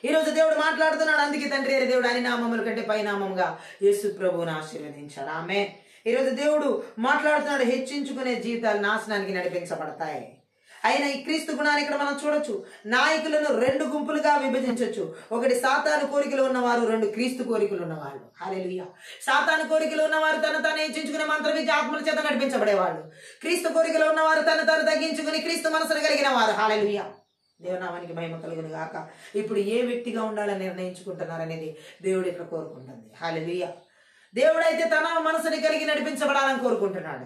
ఈరోజు దేవుడు మాట్లాడుతున్నాడు. అందుకే తండ్రి అయిన దేవుడు అన్ని నామముల కంటే పైనామంగా యేసు ప్రభువును ఆశీర్వదించాడు. ఆమె ఈరోజు దేవుడు మాట్లాడుతున్నాడు. హెచ్చించుకునే జీవితాలు నాశనానికి నడిపించబడతాయి. అయినా ఈ క్రీస్తు గుణాన్ని ఇక్కడ మనం చూడొచ్చు. నాయకులను 2 గుంపులుగా విభజించవచ్చు. ఒకటి సాతాను కోరికలు ఉన్నవారు, 2 క్రీస్తు కోరికలు ఉన్నవాళ్ళు. హల్లెలూయా. సాతాను కోరికలు ఉన్నవారు తాను హెచ్చించుకునే మంత్ర విద్య ఆత్మల చేత నడిపించబడేవాళ్ళు. క్రీస్తు కోరికలు ఉన్నవారు తాను తగ్గించుకుని క్రీస్తు మనసును కలిగిన వారు. హల్లెలూయా. దేవనామానికి మహిమ కలుగును గాక. ఇప్పుడు ఏ వ్యక్తిగా ఉండాలని నిర్ణయించుకుంటున్నారనేది దేవుడు ఇక్కడ కోరుకుంటుంది. హల్లెలూయా. దేవుడైతే తన మనసుని కలిగి నడిపించబడాలని కోరుకుంటున్నాడు.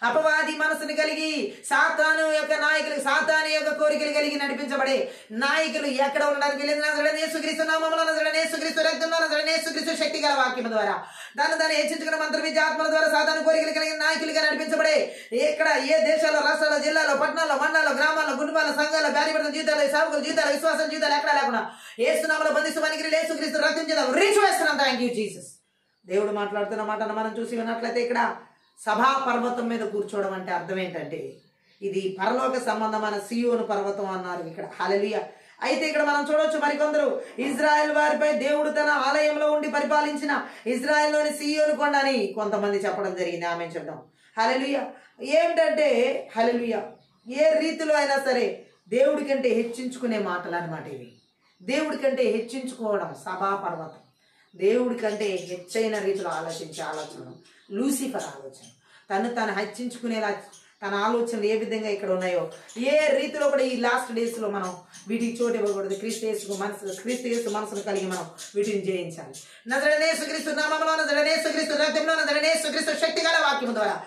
అపవాది మనసుని కలిగి సాతాను యొక్క నాయకులు, సాతాను యొక్క కోరికలు కలిగి నడిపించబడే నాయకులు ఎక్కడ ఉండడానికి లేదు. నజరేయుడైన యేసుక్రీస్తు నామములో, నజరేయుడైన యేసుక్రీస్తు రక్తంలో, నజరేయుడైన యేసుక్రీస్తు శక్తి గల వాక్యం ద్వారా తాను హెచ్చించుకున్న మంత్ర విద్య ఆత్మల ద్వారా సాతాను కోరికలు కలిగిన నాయకులుగా నడిపించబడే ఎక్కడ ఏ దేశాల్లో, రాష్ట్రాల్లో, జిల్లాలో, పట్టణాల్లో, మండలాల్లో, గ్రామాల్లో, కుటుంబాల్లో, సంఘాల్లో, భార్యాభర్తల జీవితాలు, సేవకుల జీవితాలు, విశ్వాసం జీవితాలు ఎక్కడ లేకుండా యేసు నామములో బంధిస్తూ పనికిరి యేసుక్రీస్తు రక్తం చేత రీచ్ వేస్తున్నాం. Thank you Jesus. దేవుడు మాట్లాడుతున్న మాటను మనం చూసి విన్నట్లయితే ఇక్కడ సభా పర్వతం మీద కూర్చోవడం అంటే అర్థం ఏంటంటే ఇది పరలోక సంబంధమైన సియోను పర్వతం అన్నారు ఇక్కడ. హల్లెలూయా. అయితే ఇక్కడ మనం చూడొచ్చు, మరికొందరు ఇజ్రాయెల్ వారిపై దేవుడు తన ఆలయంలో ఉండి పరిపాలించిన ఇజ్రాయెల్లోని సియోను కొండ అని కొంతమంది చెప్పడం జరిగింది. ఆమె చెప్దాం. హల్లెలూయా. ఏమిటంటే హల్లెలూయా, ఏ రీతిలో అయినా సరే దేవుడి కంటే హెచ్చించుకునే మాటలు అన్నమాట ఇవి. దేవుడి కంటే హెచ్చించుకోవడం సభా పర్వతం. దేవుడి కంటే హెచ్చైన రీతిలో ఆలోచించే ఆలోచన లూసిఫర్ ఆలోచన. తాను హెచ్చించుకునేలా తన ఆలోచనలు ఏ విధంగా ఇక్కడ ఉన్నాయో, ఏ రీతిలో కూడా ఈ లాస్ట్ డేస్ లో మనం వీటికి చోటు ఇవ్వకూడదు. క్రీస్తు యేసు మనసును కలిగి మనం వీటిని జయించాలి. నజరేయుడైన యేసుక్రీస్తు నామములో, నజరేయుడైన యేసుక్రీస్తు రక్తంలో, నజరేయుడైన యేసుక్రీస్తు శక్తి గల వాక్యం ద్వారా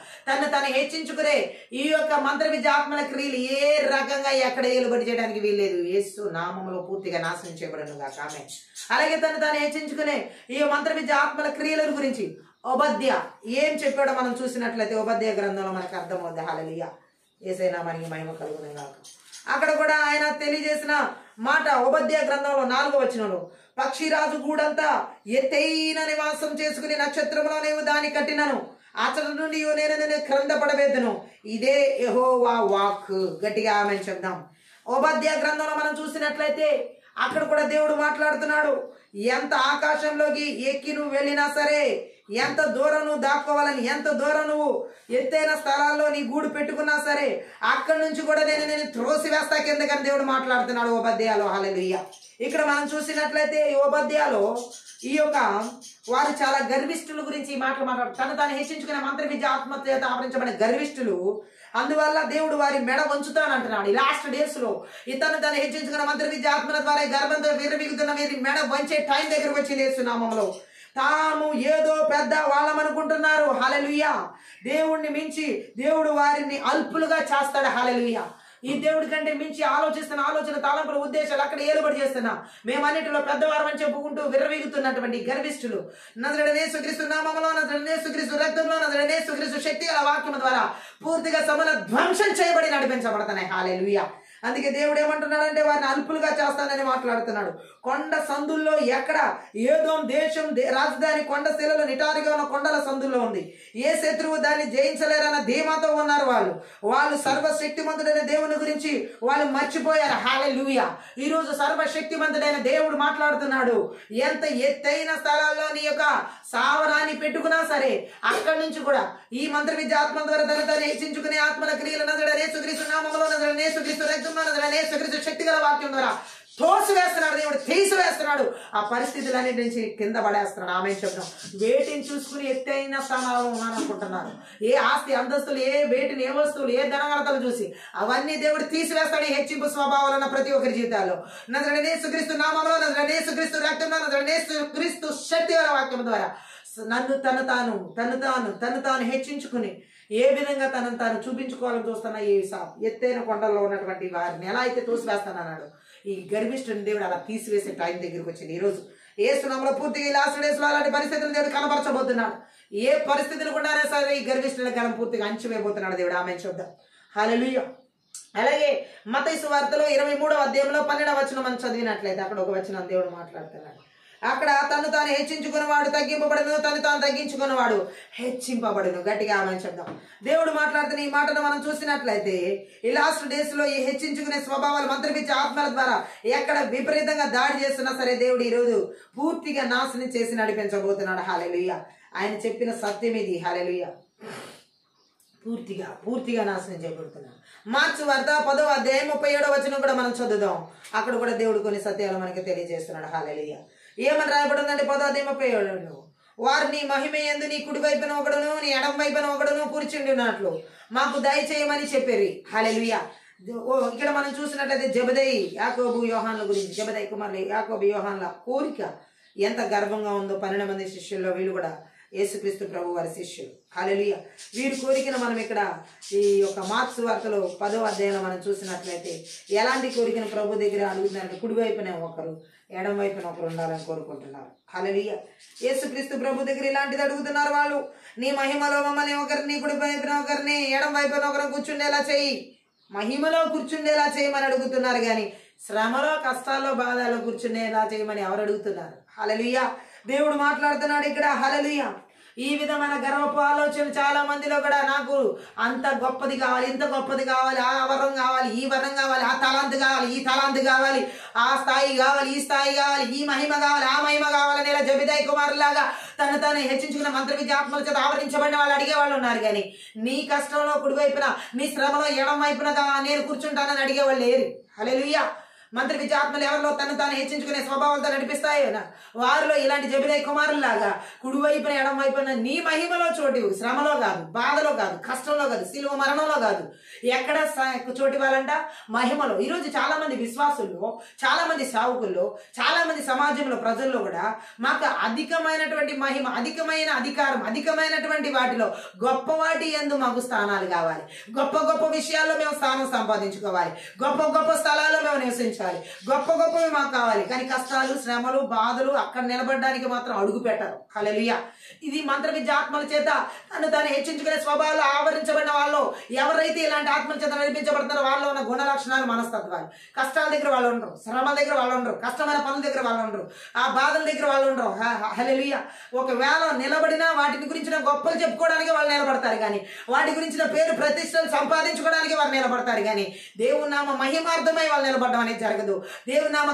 తను హెచ్చించుకునే ఈ యొక్క మంత్ర విద్య ఆత్మల క్రియలు ఏ రకంగా ఎక్కడ ఏలుబడి చేయడానికి వీల్లేదు. యేసు నామములో పూర్తిగా నాశనం చేయబడను గాక. ఆమేన్. అలాగే తను హెచ్చించుకునే ఈ మంత్ర విద్య ఆత్మల క్రియల గురించి ఓబద్య ఏం చెప్పాడో మనం చూసినట్లయితే ఓబద్య గ్రంథంలో మనకు అర్థమవుద్ది. హల్లెలూయా. యేసయ్య నామానికి మహిమ కలుగును గాక. అక్కడ కూడా ఆయన తెలియజేసిన మాట ఓబద్య గ్రంథంలో 4వ వచనంలో, పక్షిరాజు గూడంతా ఎత్తైన నివాసం చేసుకుని నక్షత్రంలో నీవు దాన్ని కట్టినను, అతడి నుండి నేను క్రింద పడవేద్దును, ఇదే యెహోవా వాక్. గట్టిగా ఆమేన్ చెప్దాం. ఓబద్య గ్రంథంలో మనం చూసినట్లయితే అక్కడ కూడా దేవుడు మాట్లాడుతున్నాడు. ఎంత ఆకాశంలోకి ఎక్కి నువ్వు వెళ్ళినా సరే, ఎంత దూరం నువ్వు దాక్కోవాలని, ఎంత దూరం నువ్వు ఎత్తైన స్థలాల్లో నీ గూడు పెట్టుకున్నా సరే, అక్కడి నుంచి కూడా నేను త్రోసి వేస్తా కిందకని దేవుడు మాట్లాడుతున్నాడు ఓబద్యాలో. హల్లెలూయా. ఇక్కడ మనం చూసినట్లయితే ఓబద్యాలో ఈ యొక్క వారు చాలా గర్విష్ఠుల గురించి ఈ మాటలు మాట్లాడు. తాను హెచ్చించుకునే మంత్ర విద్య ఆత్మచేత ఆవరించబడిన గర్విష్ఠులు, అందువల్ల దేవుడు వారి మెడ వంచుతానంటున్నాడు. ఈ లాస్ట్ డేస్ లో తను హెచ్చించుకున్న మంత్ర విద్య ఆత్మల ద్వారా గర్భంతో విర్రవీగుతున్న వీరి మెడ వంచే టైం దగ్గరకు వచ్చింది. యేసు నామములో తాము ఏదో పెద్ద వాళ్ళమనుకుంటున్నారు. హల్లెలూయా. దేవుణ్ణి మించి దేవుడు వారిని అల్పులుగా చేస్తాడు. హల్లెలూయా. ఈ దేవుడి కంటే మించి ఆలోచిస్తున్న ఆలోచన, తలంపుల ఉద్దేశాలు అక్కడ ఏలుబడి చేస్తున్నా మేమన్నిటిలో పెద్దవారు అని చెప్పుకుంటూ విర్రవీగుతున్నటువంటి గర్విష్ఠులు నజరేయుడైన యేసుక్రీస్తు నామములో, నజరేయుడైన యేసుక్రీస్తు రక్తంలో, నజరేయుడైన యేసుక్రీస్తు శక్తి గల వాక్యం ద్వారా పూర్తిగా సమల ధ్వంసం చేయబడి నడిపించబడుతున్నాయి. హల్లెలూయా. అందుకే దేవుడు ఏమంటున్నాడంటే వారిని అల్పులుగా చేస్తానని మాట్లాడుతున్నాడు. కొండ సందుల్లో ఎక్కడ ఏదోం దేశం రాజధాని కొండ శిలలో నిటారుగా ఉన్న కొండల సందుల్లో ఉంది. ఏ శత్రువు దాన్ని జయించలేరన్న ధీమాతో ఉన్నారు. వాళ్ళు సర్వశక్తిమంతుడైన దేవుని గురించి వాళ్ళు మర్చిపోయారు. హల్లెలూయా. ఈ రోజు సర్వశక్తిమంతుడైన దేవుడు మాట్లాడుతున్నాడు. ఎంత ఎత్తైన స్థలాల్లో నీ యొక్క సావరాన్ని పెట్టుకున్నా సరే, అక్కడి నుంచి కూడా ఈ మంత్ర విద్య ఆత్మ ద్వారా తను హెచ్చించుకునే ఆత్మల క్రియలు నజరేయుడైన యేసుక్రీస్తు నామములో, నజరేయుడైన యేసుక్రీస్తు రక్తంలో, నజరేయుడైన యేసుక్రీస్తు శక్తి గల వాక్యం ద్వారా తోసివేస్తున్నాడు. దేవుడు తీసివేస్తున్నాడు. ఆ పరిస్థితులన్నిటి నుంచి కింద పడేస్తున్నాడు. ఆమేన్ చెప్తాం. వేటిని చూసుకుని ఎత్తైన స్థానాల్లో ఉన్నారనుకుంటున్నారు. ఏ ఆస్తి అంతస్తులు, ఏ వేటిని, ఏ వస్తువులు, ఏ ధనగణతలు చూసి అవన్నీ దేవుడు తీసివేస్తాడు. ఈ హెచ్చింపు స్వభావాలు ఉన్న ప్రతి ఒక్కరి జీవితాల్లో నజరేయుడైన యేసుక్రీస్తు నామములో, నజరేయుడైన యేసుక్రీస్తు రక్తంలో, నజరేయుడైన యేసుక్రీస్తు శక్తి గల వాక్యం ద్వారా తను తాను హెచ్చించుకుని ఏ విధంగా తనను తాను చూపించుకోవాలని చూస్తున్న ఈ ఎత్తైన కొండల్లో ఉన్నటువంటి వారిని ఎలా అయితే తోసివేస్తానన్నాడు, ఈ గర్విష్ఠుని దేవుడు అలా తీసివేసే టైం దగ్గరికి వచ్చింది. ఈ రోజు యేసు నామములో పూర్తిగా ఈ లాస్ట్ డేస్ లో అలాంటి పరిస్థితులు దేవుడు కనపరచబోతున్నాడు. ఏ పరిస్థితులు కూడా సరే ఈ గర్విష్ఠుల కాలం పూర్తిగా అంచివేయబోతున్నాడు దేవుడు. ఆమేన్ చూద్దాం. హల్లెలూయా. అలాగే మత్తయి సువార్తలో 23వ అధ్యాయంలో 12వ వచనం మనం చదివినట్లయితే అక్కడ ఒక వచనం దేవుడు మాట్లాడుతున్నాడు. అక్కడ తను తాను హెచ్చించుకున్నవాడు తగ్గింపబడును, తను తాను తగ్గించుకున్నవాడు హెచ్చింపబడును. గట్టిగా ఆమేన్ చెప్దాం. దేవుడు మాట్లాడుతున్న ఈ మాటను మనం చూసినట్లయితే ఈ లాస్ట్ డేస్ లో ఈ హెచ్చించుకునే స్వభావాలు మంత్రవిద్య ఆత్మల ద్వారా ఎక్కడ విపరీతంగా దాడి చేస్తున్నా సరే దేవుడు ఈరోజు పూర్తిగా నాశనం చేసి నడిపించబోతున్నాడు. హల్లెలూయా. ఆయన చెప్పిన సత్యం ఇది. హల్లెలూయా. పూర్తిగా నాశనం చేయబడుతున్నాడు. మార్క్స్ వార్త 10వ అధ్యాయం 37వ వచనం కూడా మనం చదువుదాం. అక్కడ కూడా దేవుడు కొన్ని సత్యాలు మనకి తెలియజేస్తున్నాడు. హల్లెలూయా. ఏమని రాయబడిందంటే 10వ అధ్యాయం 37లో, వారు నీ మహిమ యందు నీ కుడి వైపున ఒకడును నీ ఎడమ వైపున ఒకడును కూర్చుండినట్లు మాకు దయచేయమని చెప్పేరి. హల్లెలూయా. ఇక్కడ మనం చూసినట్లయితే జెబెదయి యాకోబు యోహాన్ల గురించి, జెబెదయి కుమారులు యాకోబు యోహాన్ల కోరిక ఎంత గర్వంగా ఉందో. 12 మంది శిష్యుల్లో వీళ్ళు కూడా యేసుక్రీస్తు ప్రభు వారి శిష్యులు. హల్లెలూయా. వీరి కోరికను మనం ఇక్కడ ఈ యొక్క మార్క్స్ వార్తలో 10వ అధ్యాయంలో మనం చూసినట్లయితే ఎలాంటి కోరికను ప్రభు దగ్గర అడుగుతున్నారంటే కుడి వైపున ఒకరు, ఎడం వైపున ఒకరు ఉండాలని కోరుకుంటున్నారు. హల్లెలూయా. యేసుక్రీస్తు ప్రభు దగ్గర ఇలాంటిది అడుగుతున్నారు వాళ్ళు. నీ మహిమలో మమ్మల్ని ఒకరిని, కుడి వైపున ఒకరిని, ఎడం వైపున ఒకరు కూర్చుండేలా చేయి, మహిమలో కూర్చుండేలా చేయమని అడుగుతున్నారు. కానీ శ్రమలో, కష్టాల్లో, బాధలో కూర్చుండేలా చేయమని ఎవరు అడుగుతున్నారు? హల్లెలూయా. దేవుడు మాట్లాడుతున్నాడు ఇక్కడ. హల్లెలూయా. ఈ విధమైన గర్వపు ఆలోచన చాలా మందిలో కూడా, నాకు అంత గొప్పది కావాలి, ఇంత గొప్పది కావాలి, ఆ వరం కావాలి, ఈ వరం కావాలి, ఆ తలాంతు కావాలి, ఈ తలాంతు కావాలి, ఆ స్థాయి కావాలి, ఈ స్థాయి కావాలి, ఈ మహిమ కావాలి, ఆ మహిమ కావాలని ఇలా జెబెదయి కుమారులాగా తను హెచ్చించుకున్న మంత్ర విద్య ఆత్మల చేత ఆవరించబడిన వాళ్ళు అడిగే వాళ్ళు ఉన్నారు. కానీ నీ కష్టంలో కుడివైపున, నీ శ్రమలో ఎడం వైపున నేను కూర్చుంటానని అడిగేవాళ్ళు లేరు. హల్లెలూయా. మంత్రి విద్యాత్మలు ఎవరిలో తను తాను హెచ్చించుకునే స్వభావాలతో నడిపిస్తాయో వారిలో ఇలాంటి జబిదై కుమారులాగా కుడివైపున ఎడం వైపున నీ మహిమలో చోటు, శ్రమలో కాదు, బాధలో కాదు, కష్టంలో కాదు, శిలువ మరణంలో కాదు, ఎక్కడ చోటు ఇవ్వాలంట? మహిమలో. ఈరోజు చాలా మంది విశ్వాసుల్లో, చాలా మంది సేవకుల్లో, చాలా మంది సమాజంలో ప్రజల్లో కూడా మాకు అధికమైనటువంటి మహిమ, అధికమైన అధికారం, అధికమైనటువంటి వాటిలో గొప్ప వాటి యందు మాకు స్థానాలు కావాలి, గొప్ప గొప్ప విషయాల్లో మేము స్థానం సంపాదించుకోవాలి, గొప్ప గొప్ప స్థలాల్లో మేము నివసించాలి, గొప్ప గొప్పవి మాకు కావాలి. కానీ కష్టాలు, శ్రమలు, బాధలు అక్కడ నిలబడడానికి మాత్రం అడుగు పెట్టరు. హల్లెలూయా. ఇది మంత్ర విద్య ఆత్మల చేత తను తాను హెచ్చించుకునే స్వభావాలు ఆవరించబడిన వాళ్ళు ఎవరైతే ఇలాంటి ఆత్మల చేత నడిపించబడుతున్నారో వాళ్ళలో ఉన్న గుణ లక్షణాలు, మనస్తత్వాలు. కష్టాల దగ్గర వాళ్ళు ఉండరు, శ్రమల దగ్గర వాళ్ళు ఉండరు, కష్టమైన పనుల దగ్గర వాళ్ళు ఉండరు, ఆ బాధల దగ్గర వాళ్ళు ఉండరు. హల్లెలూయా. ఒకవేళ నిలబడినా వాటిని గురించిన గొప్పలు చెప్పుకోవడానికి వాళ్ళు నిలబడతారు, కానీ వాటి గురించిన పేరు ప్రతిష్టలు సంపాదించుకోవడానికి వారు నిలబడతారు, కానీ దేవుని నామ మహిమార్థమై వాళ్ళు నిలబడడం అనేది జరగదు. దేవుని నామ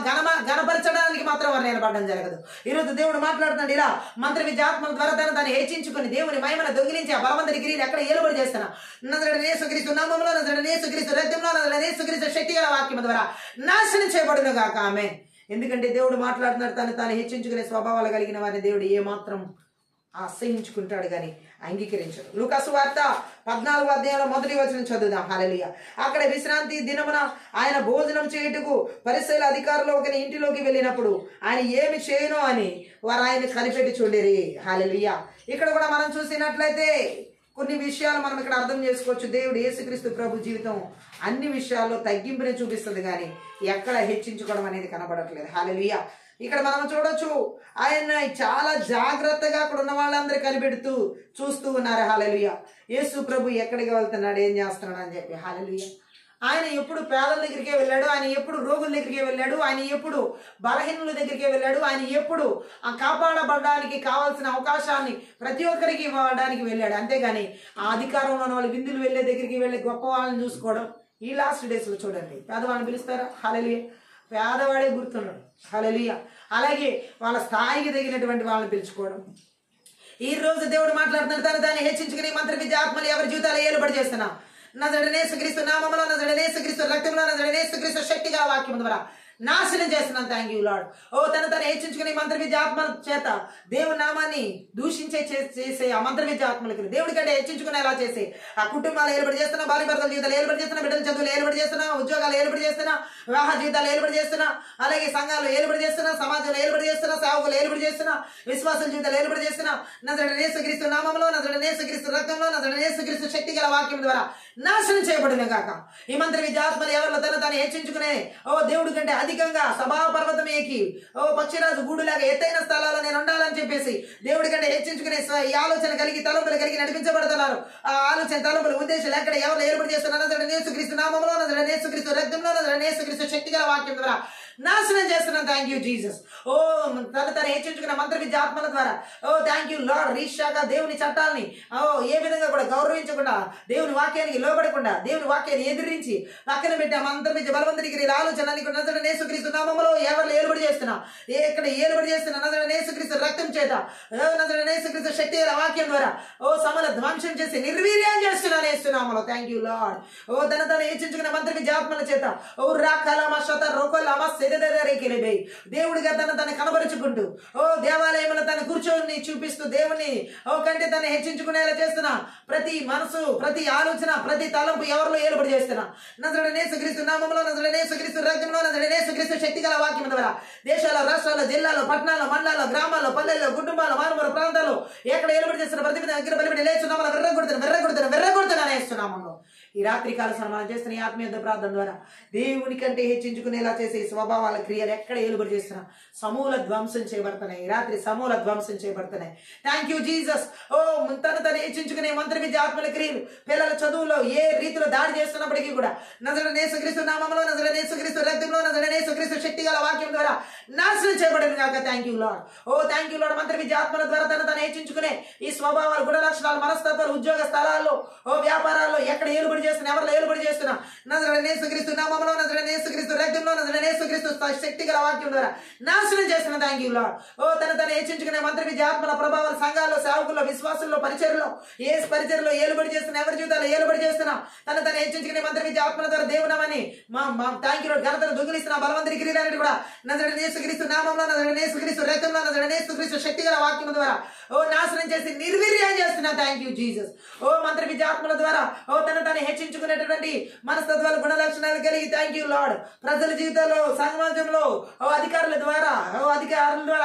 గణపరచడానికి మాత్రం వారు నిలబడడం జరగదు. ఈరోజు దేవుడు మాట్లాడుతున్నాడు, ఇలా మంత్ర విద్యాత్మల ద్వారా తను హెచ్చించుకుని దేవుని మహిమను దొంగిలించి ఆ బలవంతుడి గిరిని ఎక్కడ ఏలుబడి చేస్తున్నా నజరేయుడైన యేసుక్రీస్తు నామములో, నజరేయుడైన యేసుక్రీస్తు రక్తంలో, నజరేయుడైన యేసుక్రీస్తు శక్తి గల వాక్యం ద్వారా నాశనం చేయబడును గాక. ఆమేన్. ఎందుకంటే దేవుడు మాట్లాడుతున్నాడు, తాను హెచ్చించుకునే స్వభావాలు కలిగిన వారిని దేవుడు ఏమాత్రం అసహించుకుంటాడు కానీ అంగీకరించడు. లూకాసు వార్త 14వ అధ్యాయంలో 1వ వచనం చదువుదాం. హల్లెలూయా. అక్కడ విశ్రాంతి దినమున ఆయన భోజనం చేయుటకు పరిసయ్యుల అధికారులు ఒకని ఇంటిలోకి వెళ్ళినప్పుడు ఆయన ఏమి చేయను అని వారు ఆయన కనిపెట్టి చూడేరి. హల్లెలూయా. ఇక్కడ కూడా మనం చూసినట్లయితే కొన్ని విషయాలు మనం ఇక్కడ అర్థం చేసుకోవచ్చు. దేవుడు యేసుక్రీస్తు ప్రభు జీవితం అన్ని విషయాల్లో తగ్గింపునే చూపిస్తుంది, కానీ ఎక్కడ హెచ్చించుకోవడం అనేది కనబడట్లేదు. హల్లెలూయా. ఇక్కడ మనం చూడొచ్చు, ఆయన చాలా జాగ్రత్తగా అక్కడ ఉన్న వాళ్ళందరూ కనిపెడుతూ చూస్తూ ఉన్నారు. హల్లెలూయా. యేసు ప్రభు ఎక్కడికి వెళ్తున్నాడు, ఏం చేస్తున్నాడు అని చెప్పి. హల్లెలూయా. ఆయన ఎప్పుడు పేదల దగ్గరికే వెళ్ళాడు, ఆయన ఎప్పుడు రోగుల దగ్గరికే వెళ్ళాడు, ఆయన ఎప్పుడు బలహీనుల దగ్గరికే వెళ్ళాడు, ఆయన ఎప్పుడు కాపాడబడడానికి కావాల్సిన అవకాశాన్ని ప్రతి ఒక్కరికి ఇవ్వడానికి వెళ్ళాడు. అంతేగాని ఆ అధికారంలో ఉన్న వాళ్ళు విందులు వెళ్ళే దగ్గరికి వెళ్ళి గొప్ప వాళ్ళని చూసుకోవడం. ఈ లాస్ట్ డేస్లో చూడండి, పేదవాళ్ళని పిలుస్తారా? హల్లెలూయా. పేదవాడే గుర్తున్నాడు. హల్లెలూయా. అలాగే వాళ్ళ స్థాయికి తగినటువంటి వాళ్ళని పిలుచుకోవడం. ఈ రోజు దేవుడు మాట్లాడుతున్నాడు, దాన్ని హెచ్చించుకుని మంత్ర విద్య ఆత్మలు ఎవరి జీవితాలు ఏలుబడి చేస్తున్నా నజరేయుడైన యేసుక్రీస్తు నామములో, నజరేయుడైన యేసుక్రీస్తు రక్తంలో, నజరేయుడైన యేసుక్రీస్తు శక్తిగా వాక్యం ద్వారా నాశనం చేస్తున్నాను. Thank you lord. తను హెచ్చించుకుని మంత్ర విద్య ఆత్మల చేత దేవుని నామాన్ని దూషించే చేసే ఆ మంత్ర విద్య ఆత్మలకి దేవుడి కంటే హెచ్చించుకునేలా చేసి ఆ కుటుంబాలు ఏలుబడి చేస్తున్నా, భార్య భర్తల జీవితాలు ఏలుబడి చేస్తున్నా, బిడ్డల చదువులు ఏలుబడి చేస్తున్నా, ఉద్యోగాలు ఏలుబడి చేస్తున్నా, వివాహ జీవితాలు ఏలుబడి చేస్తున్నా, అలాగే సంఘాలు ఏలుబడి చేస్తున్నా, సమాజంలో ఏలుబడి చేస్తున్నా, సేవకులు ఏలుబడి చేస్తున్నా, విశ్వాసుల జీవితాలు ఏలుబడి చేస్తున్నా. నజరేయుడైన యేసుక్రీస్తు నామములో, నజరేయుడైన యేసుక్రీస్తు రక్తంలో, నజరేయుడైన యేసుక్రీస్తు శక్తి గల వాక్యం ద్వారా నాశనం చేయబడిన గాక. ఈ మంత్ర విద్య ఆత్మలు ఎవరిలో తను హెచ్చించుకునే దేవుడి కంటే అధికంగా సభా పర్వతం ఎక్కి పక్షిరాజు గూడులాగా ఎత్తైన స్థలాల్లో నేను ఉండాలని చెప్పేసి దేవుడి కంటే హెచ్చించుకునే ఈ ఆలోచన కలిగి తలంపులు కలిగి నడిపించబడుతున్నారు. ఆ ఆలోచన తలంపులు ఉద్దేశాలు ఎక్కడ ఎవరు ఏర్పడి చేస్తున్నారు? నజరేయుడైన యేసుక్రీస్తు నామములో, నజరేయుడైన యేసుక్రీస్తు రక్తంలో, నజరేయుడైన యేసుక్రీస్తు శక్తి గల వాక్యం ద్వారా నాశనం చేస్తున్నాను. Thank you Jesus. తను హెచ్చించుకున్న మంత్ర విద్య ఆత్మల ద్వారా థ్యాంక్ యూ లార్డ్. రీషాగా దేవుని చట్టాలని ఏ విధంగా కూడా గౌరవించకుండా, దేవుని వాక్యానికి లోబడకుండా, దేవుని వాక్యాన్ని ఎదిరించి పక్కన పెట్టి ఆ మంత్ర విద్య బలవంతుడికి ఆలోచన నజరేయుడైన యేసుక్రీస్తు నామములో ఎవరు ఏలుబడి చేస్తున్నా, ఎక్కడ ఏలుబడి చేస్తున్నా నజరేయుడైన యేసుక్రీస్తు రక్తం చేత, నజరేయుడైన యేసుక్రీస్తు శక్తి గల వాక్యం ద్వారా సమల ధ్వంసం చేసి నిర్వీర్యం చేస్తున్నాను యేసునామములో. Thank you lord. తను హెచ్చించుకున్న మంత్ర విద్య ఆత్మల చేత దేవుడిగా తను కనబరుచుకుంటూ దేవాలయంలో తన కూర్చొని చూపిస్తూ దేవుని కంటే తను హెచ్చించుకునేలా చేస్తున్నా. ప్రతి మనసు, ప్రతి ఆలోచన, ప్రతి తలంపు ఎవరిలో ఏలుబడి చేస్తున్నా నజరేయుడైన యేసుక్రీస్తు నామములో, నజరేయుడైన యేసుక్రీస్తు రక్తంలో, నజరేయుడైన యేసుక్రీస్తు శక్తి గల వాక్యం ద్వారా దేశాల్లో, రాష్ట్రాల్లో, జిల్లాల్లో, పట్టణాల్లో, మండలాల్లో, గ్రామాల్లో, పల్లెల్లో, కుటుంబాల్లో, మారుమూల ప్రాంతాల్లో ఎక్కడ ఏలుబడి చేస్తున్న ప్రతి దగ్గర బలిబడి లేచున్నామని వెర్రగొడుతున్నాను వేస్తున్నామను. ఈ రాత్రి కాల మనం చేస్తున్న ఈ ఆత్మీయ ప్రార్థన ద్వారా దేవుని కంటే హెచ్చించుకునేలా చేసే స్వభావాల క్రియలు ఎక్కడ ఏలుబడి చేస్తున్నా సమూల ధ్వంసం చేయబడుతున్నాయి. ఈ రాత్రి సమూల ధ్వంసం చేయబడుతున్నాయి. Thank you Jesus. తను హెచ్చించుకునే మంత్ర విద్య ఆత్మల క్రియలు పిల్లల చదువులో ఏ రీతిలో దాడి చేస్తున్నప్పటికీ కూడా నజరేయుడైన యేసుక్రీస్తు నామములో, నజరేయుడైన యేసుక్రీస్తు రక్తంలో, నజరేయుడైన యేసుక్రీస్తు శక్తి గల వాక్యం ద్వారా నాశనం చేయబడిన గాక. Thank you lord. Thank you lord. మంత్ర విద్య ఆత్మల ద్వారా తను హెచ్చించుకునే ఈ స్వభావాలు, గుణ లక్షణాలు, మనస్తత్వాలు ఉద్యోగ స్థలాల్లో, వ్యాపారాల్లో ఎక్కడ ఏలుబడి ఏలుబడి చేస్తున్నా, ఎవరిలో ఏలుబడి చేస్తున్నా నజరేయుడైన యేసుక్రీస్తు నామములో, నజరేయుడైన యేసుక్రీస్తు రక్తంలో, నజరేయుడైన యేసుక్రీస్తు శక్తి గల వాక్యం ద్వారా నాశనం చేస్తున్న. Thank you lord. ఓ తను హెచ్చించుకునే మంత్రి విద్య ఆత్మల ప్రభావాలు సంఘాల్లో, సేవకుల్లో, విశ్వాసుల్లో, పరిచర్లో, ఏ పరిచర్లో ఏలుబడి చేస్తున్నా, ఎవరి జీవితాల్లో ఏలుబడి చేస్తున్నా తను హెచ్చించుకునే మంత్రి విద్య ఆత్మల ద్వారా దేవునమని థ్యాంక్ యూ లార్డ్ ఘనతను దొంగిలిస్తున్న బలవంతుడి క్రియలన్నిటి కూడా నజరేయుడైన యేసుక్రీస్తు నామములో, నజరేయుడైన యేసుక్రీస్తు రక్తంలో, నజరేయుడైన యేసుక్రీస్తు శక్తి గల వాక్యం ద్వారా ఓ నాశనం చేసి నిర్వీర్యం చేస్తున్నా. Thank you Jesus. ఓ మంత్రి విద్య ఆత్మల ద్వారా ఓ తను హెచ్చించుకునేటువంటి మనస్తత్వాలు, గుణ లక్షణాలు కలిగి థ్యాంక్ యూ లార్డ్ ప్రజల జీవితాల్లో, సమాజంలో అధికారుల ద్వారా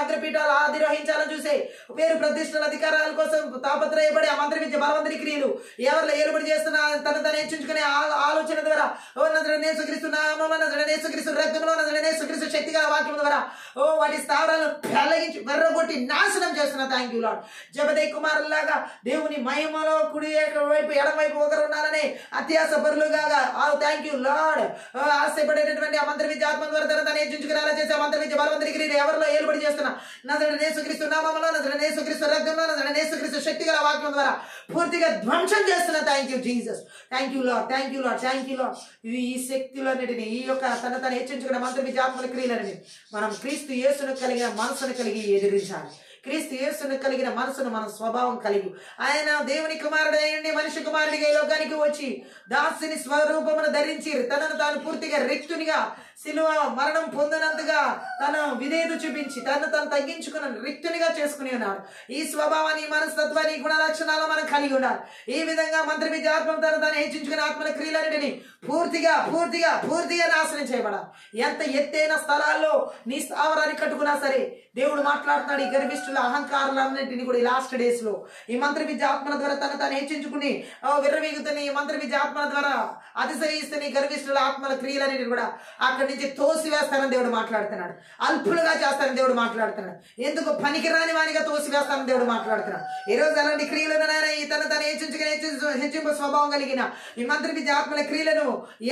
అగ్రపీఠాలు అధిరోహించాలని చూసే పేరు ప్రతిష్టల అధికారాల కోసం తాపత్రయపడి ఆ మంత్రి విద్య బలవంతుడి క్రియలు ఎవరిలో ఏలుబడి చేస్తున్న తను హెచ్చించుకునే ఆలోచన ద్వారా ఓ నజరేయుడైన యేసుక్రీస్తు నామములో, నజరేయుడైన యేసుక్రీస్తు రక్తంలో, నజరేయుడైన యేసుక్రీస్తు శక్తి గల వాక్యం ద్వారా ఓ వాటి స్థావరాలను వెల్లగించి వెర్రగొట్టి నాశనం చేస్తున్నా. Thank you lord. జబదయి కుమారులాగా దేవుని మహిమలో కుడి వైపు ఎడమవైపు ఒకరు ఉన్నారని అత్యాస పరులుగా థ్యాంక్ యూ లార్డ్ ఆశపడేటటువంటి ఆ మంత్రి విద్య ఆత్మ ద్వారా తను హెచ్చించుకునేలా చేసే మంత్రి విద్య బలవంతుడి క్రియలు ఎవరిలో ఏలుబడి చేస్తున్నా నజరేయుడైన యేసుక్రీస్తు నామములో, నజరేయుడైన యేసుక్రీస్తు రక్తంలో, నజరేయుడైన యేసుక్రీస్తు శక్తి గల వాక్యం ద్వారా పూర్తిగా ధ్వంసం చేస్తున్నా. Thank you Jesus. Thank you lord. Thank you lord. Thank you lord. ఈ శక్తులన్నిటిని ఈ యొక్క తను హెచ్చించుకునే మంత్రి విద్య ఆత్మల క్రియలని మనం క్రీస్తు యేసును కలిగిన మనసును కలిగి ఎదిరించాలి. క్రీస్తు యేసును కలిగిన మనసును, మన స్వభావం కలిగి ఆయన దేవుని కుమారుడు అయ్యండి మనిషి కుమారుడిగా ఈ లోకానికి వచ్చి దాసుని స్వరూపమును ధరించి తనను తాను పూర్తిగా రిక్తునిగా శిలువ మరణం పొందినంతగా తన విధేయత చూపించి తను తగ్గించుకున్న రిక్తునిగా చేసుకుని ఉన్నాడు. ఈ స్వభావాన్ని, మనస్తత్వాన్ని, గుణ లక్షణాలు మనం కలిగి ఉండాలి. ఈ విధంగా మంత్రి విద్య ఆత్మ తను హెచ్చించుకునే ఆత్మల క్రియలన్నిటిని పూర్తిగా నాశనం చేయబడాలి. ఎంత ఎత్తైన స్థలాల్లో నీ స్థావరాన్ని కట్టుకున్నా సరే దేవుడు మాట్లాడుతున్నాడు. ఈ గర్విష్ఠుల అహంకారాలన్నింటినీ కూడా ఈ లాస్ట్ డేస్ లో ఈ మంత్రి విద్య ఆత్మల ద్వారా తను హెచ్చించుకుని విర్రవీగుతున్న ఈ మంత్రి విద్య ఆత్మల ద్వారా అతిశయిస్తున్న ఈ గర్విష్ఠుల ఆత్మల క్రియలన్నిటిని కూడా అక్కడి నుంచి తోసివేస్తానని దేవుడు మాట్లాడుతున్నాడు. అల్పులుగా చేస్తానని దేవుడు మాట్లాడుతున్నాడు. ఎందుకు పనికిరాని వానిగా తోసివేస్తానని దేవుడు మాట్లాడుతున్నాడు. ఈ రోజు అలాంటి క్రియలను ఈ తను హెచ్చింపు స్వభావం కలిగిన ఈ మంత్రి విద్య ఆత్మల క్రియలను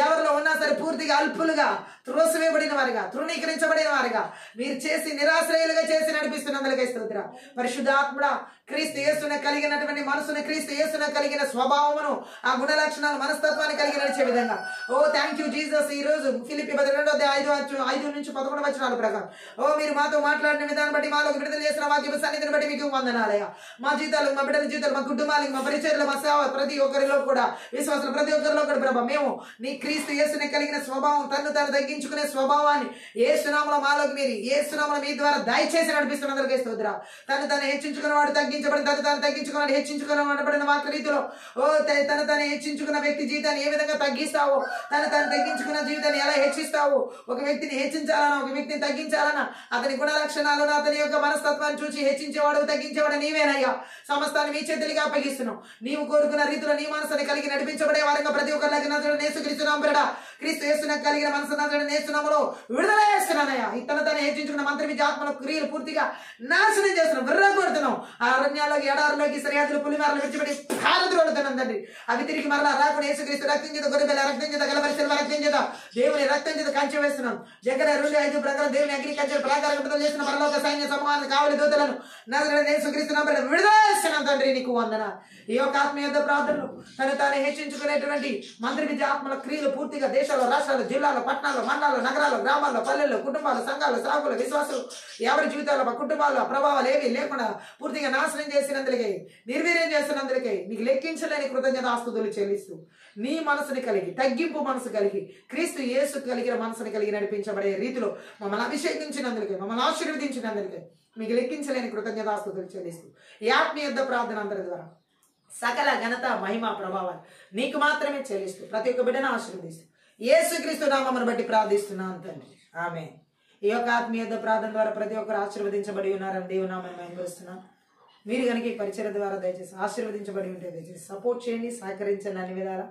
ఎవరిలో ఉన్నా సరే పూర్తిగా అల్పులుగా, త్రోసివేయబడిన వారిగా, తృణీకరించబడిన వారిగా మీరు చేసి నిరాశ్రయులుగా చేసి నడిపిస్తున్నందుకే స్తోత్రం. పరిశుద్ధాత్ముడా క్రీస్తు యేసున కలిగినటువంటి మనసును, క్రీస్తు యేసున కలిగిన స్వభావమును, ఆ గుణ లక్షణాలు, మనస్తత్వాన్ని కలిగి నడిచే విధంగా ఓ థ్యాంక్ యూ జీసస్. ఈ రోజు ఫిలిప్పీ 5:5-7 ప్రకారం ఓ మీరు మాతో మాట్లాడిన విధానం బట్టి, మాలో విడుదల చేసిన వాక్య సన్నిధిని బట్టి మీకు వందనాలయ్యా. మా జీవితాలకు, మా బిడ్డల జీవితాలు, మా కుటుంబాలకు, మా పరిచర్లు, మా సేవ ప్రతి ఒక్కరిలో కూడా, విశ్వాసులు ప్రతి ఒక్కరిలో కూడా ప్రభా మేము నీ క్రీస్తు యేసుని కలిగిన స్వభావం, తను తగ్గించుకునే స్వభావాన్ని యేసునామములో మాలోకి మీరు యేసునామములో మీ ద్వారా దయచేసి నడిపిస్తున్నందుకే స్తోత్రం. తను హెచ్చించుకున్న వాడు తగ్గించబడి, తను తగ్గించుకున్నాడు హెచ్చించుకున్నబడిన వాక్య రీతిలో ఓ తను హెచ్చించుకున్న వ్యక్తి జీవితాన్ని ఏ విధంగా తగ్గిస్తావో, తను తగ్గించుకున్న జీవితాన్ని ఎలా హెచ్చిస్తావో, ఒక వ్యక్తిని హెచ్చించాలన్నా, ఒక వ్యక్తిని తగ్గించాలన్నా అతని గుణ లక్షణాలను, అతని యొక్క మనస్తత్వాన్ని చూసి హెచ్చించేవాడు, తగ్గించేవాడు నీవేనయ్యా. సమస్తాన్ని మీ చేతులుగా అప్పగిస్తున్నావు. నీవు కోరుకున్న రీతిలో నీ మనసుని కలిగి నడిపించబడే వారంగా ప్రతి ఒక్కరికి నజరేయుడైన యేసుక్రీస్తు నామములో, క్రీస్తు యేసును కలిగిన మనసు నజరేయుడైన యేసు నామములో విడుదల చేస్తున్నానయ్యా. తను హెచ్చించుకున్న మంత్రి విద్య ఆత్మల క్రియలు పూర్తిగా నాశనం చేస్తున్నాం, విర్రగొడుతున్నాం. ఆ అరణ్యాల్లోకి, ఎడారులోకి, సరిహద్దులు, పులిమారులు విడిచిపెట్టి పారద్రోలుతున్నాం తండ్రి. అవి తిరిగి మరలా రాకుండా యేసుక్రీస్తు రక్తం చేత, గొర్రెపిల్ల రక్తం చేత, గలవరిశిల రక్తం చేత, దేవుని రక్తం చేత కంచె వేస్తున్నాం. జగన్ 2-5 ప్రకారం దేవుని అగ్రికల్చర్ ప్రకారం విడుదల చేసిన పరలోక సైన్య సమూహాన్ని, కావలి దూతలను నజరేయుడైన యేసుక్రీస్తు నామములో విడుదల చేస్తున్నాం తండ్రి. నీకు వందనాలు. ఈ యొక్క ఆత్మీయ ప్రార్థనలు తాను హెచ్చించుకునేటువంటి మంత్రి విద్య ఆత్మల క్రియలు పూర్తిగా దేశాల్లో, రాష్ట్రాల్లో, జిల్లాల్లో, పట్టణాల్లో, మండలాల్లో, నగరాల్లో, గ్రామాల్లో, పల్లెల్లో, కుటుంబాలు, సంఘాలు, సాగులు, విశ్వాసులు ఎవరి జీవితాల్లో, మా కుటుంబాల్లో ప్రభావాలు ఏవి లేకుండా పూర్తిగా నాశనం చేసినందుకే, నిర్వీర్యం చేసినందుకే నీకు లెక్కించలేని కృతజ్ఞతాస్తుతులు చెల్లిస్తూ నీ మనసుని కలిగి, తగ్గింపు మనసు కలిగి, క్రీస్తు యేసు కలిగిన మనసుని కలిగి నడిపించబడే రీతిలో మమ్మల్ని అభిషేకించినందుకే, మమ్మల్ని ఆశీర్వదించినందుకే మీకు లెక్కించలేని కృతజ్ఞతాస్తుతులు చెల్లిస్తూ ఈ ఆత్మీయ ప్రార్థన అందరి ద్వారా సకల ఘనత, మహిమ, ప్రభావాలు నీకు మాత్రమే చెల్లిస్తూ ప్రతి ఒక్క బిడ్డను ఆశీర్వదిస్తూ యేసుక్రీస్తు నామమును బట్టి ప్రార్థిస్తున్నాను తండ్రి. ఆమేన్. ఈ యొక్క ఆత్మీయ ప్రార్థన ద్వారా ప్రతి ఒక్కరు ఆశీర్వదించబడి ఉన్నారని దేవుని నామమున మహిమపరుస్తున్నాను. మీరు కనుక ఈ పరిచర్య ద్వారా దయచేసి ఆశీర్వదించబడి ఉంటే దయచేసి సపోర్ట్ చేయండి, సహకరించండి. అన్ని విధాలా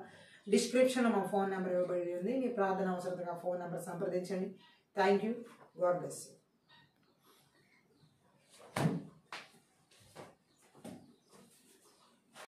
డిస్క్రిప్షన్లో మా ఫోన్ నెంబర్ ఇవ్వబడి ఉంది. మీ ప్రార్థన అవసరంగా ఫోన్ నెంబర్ సంప్రదించండి. Thank you. God bless you.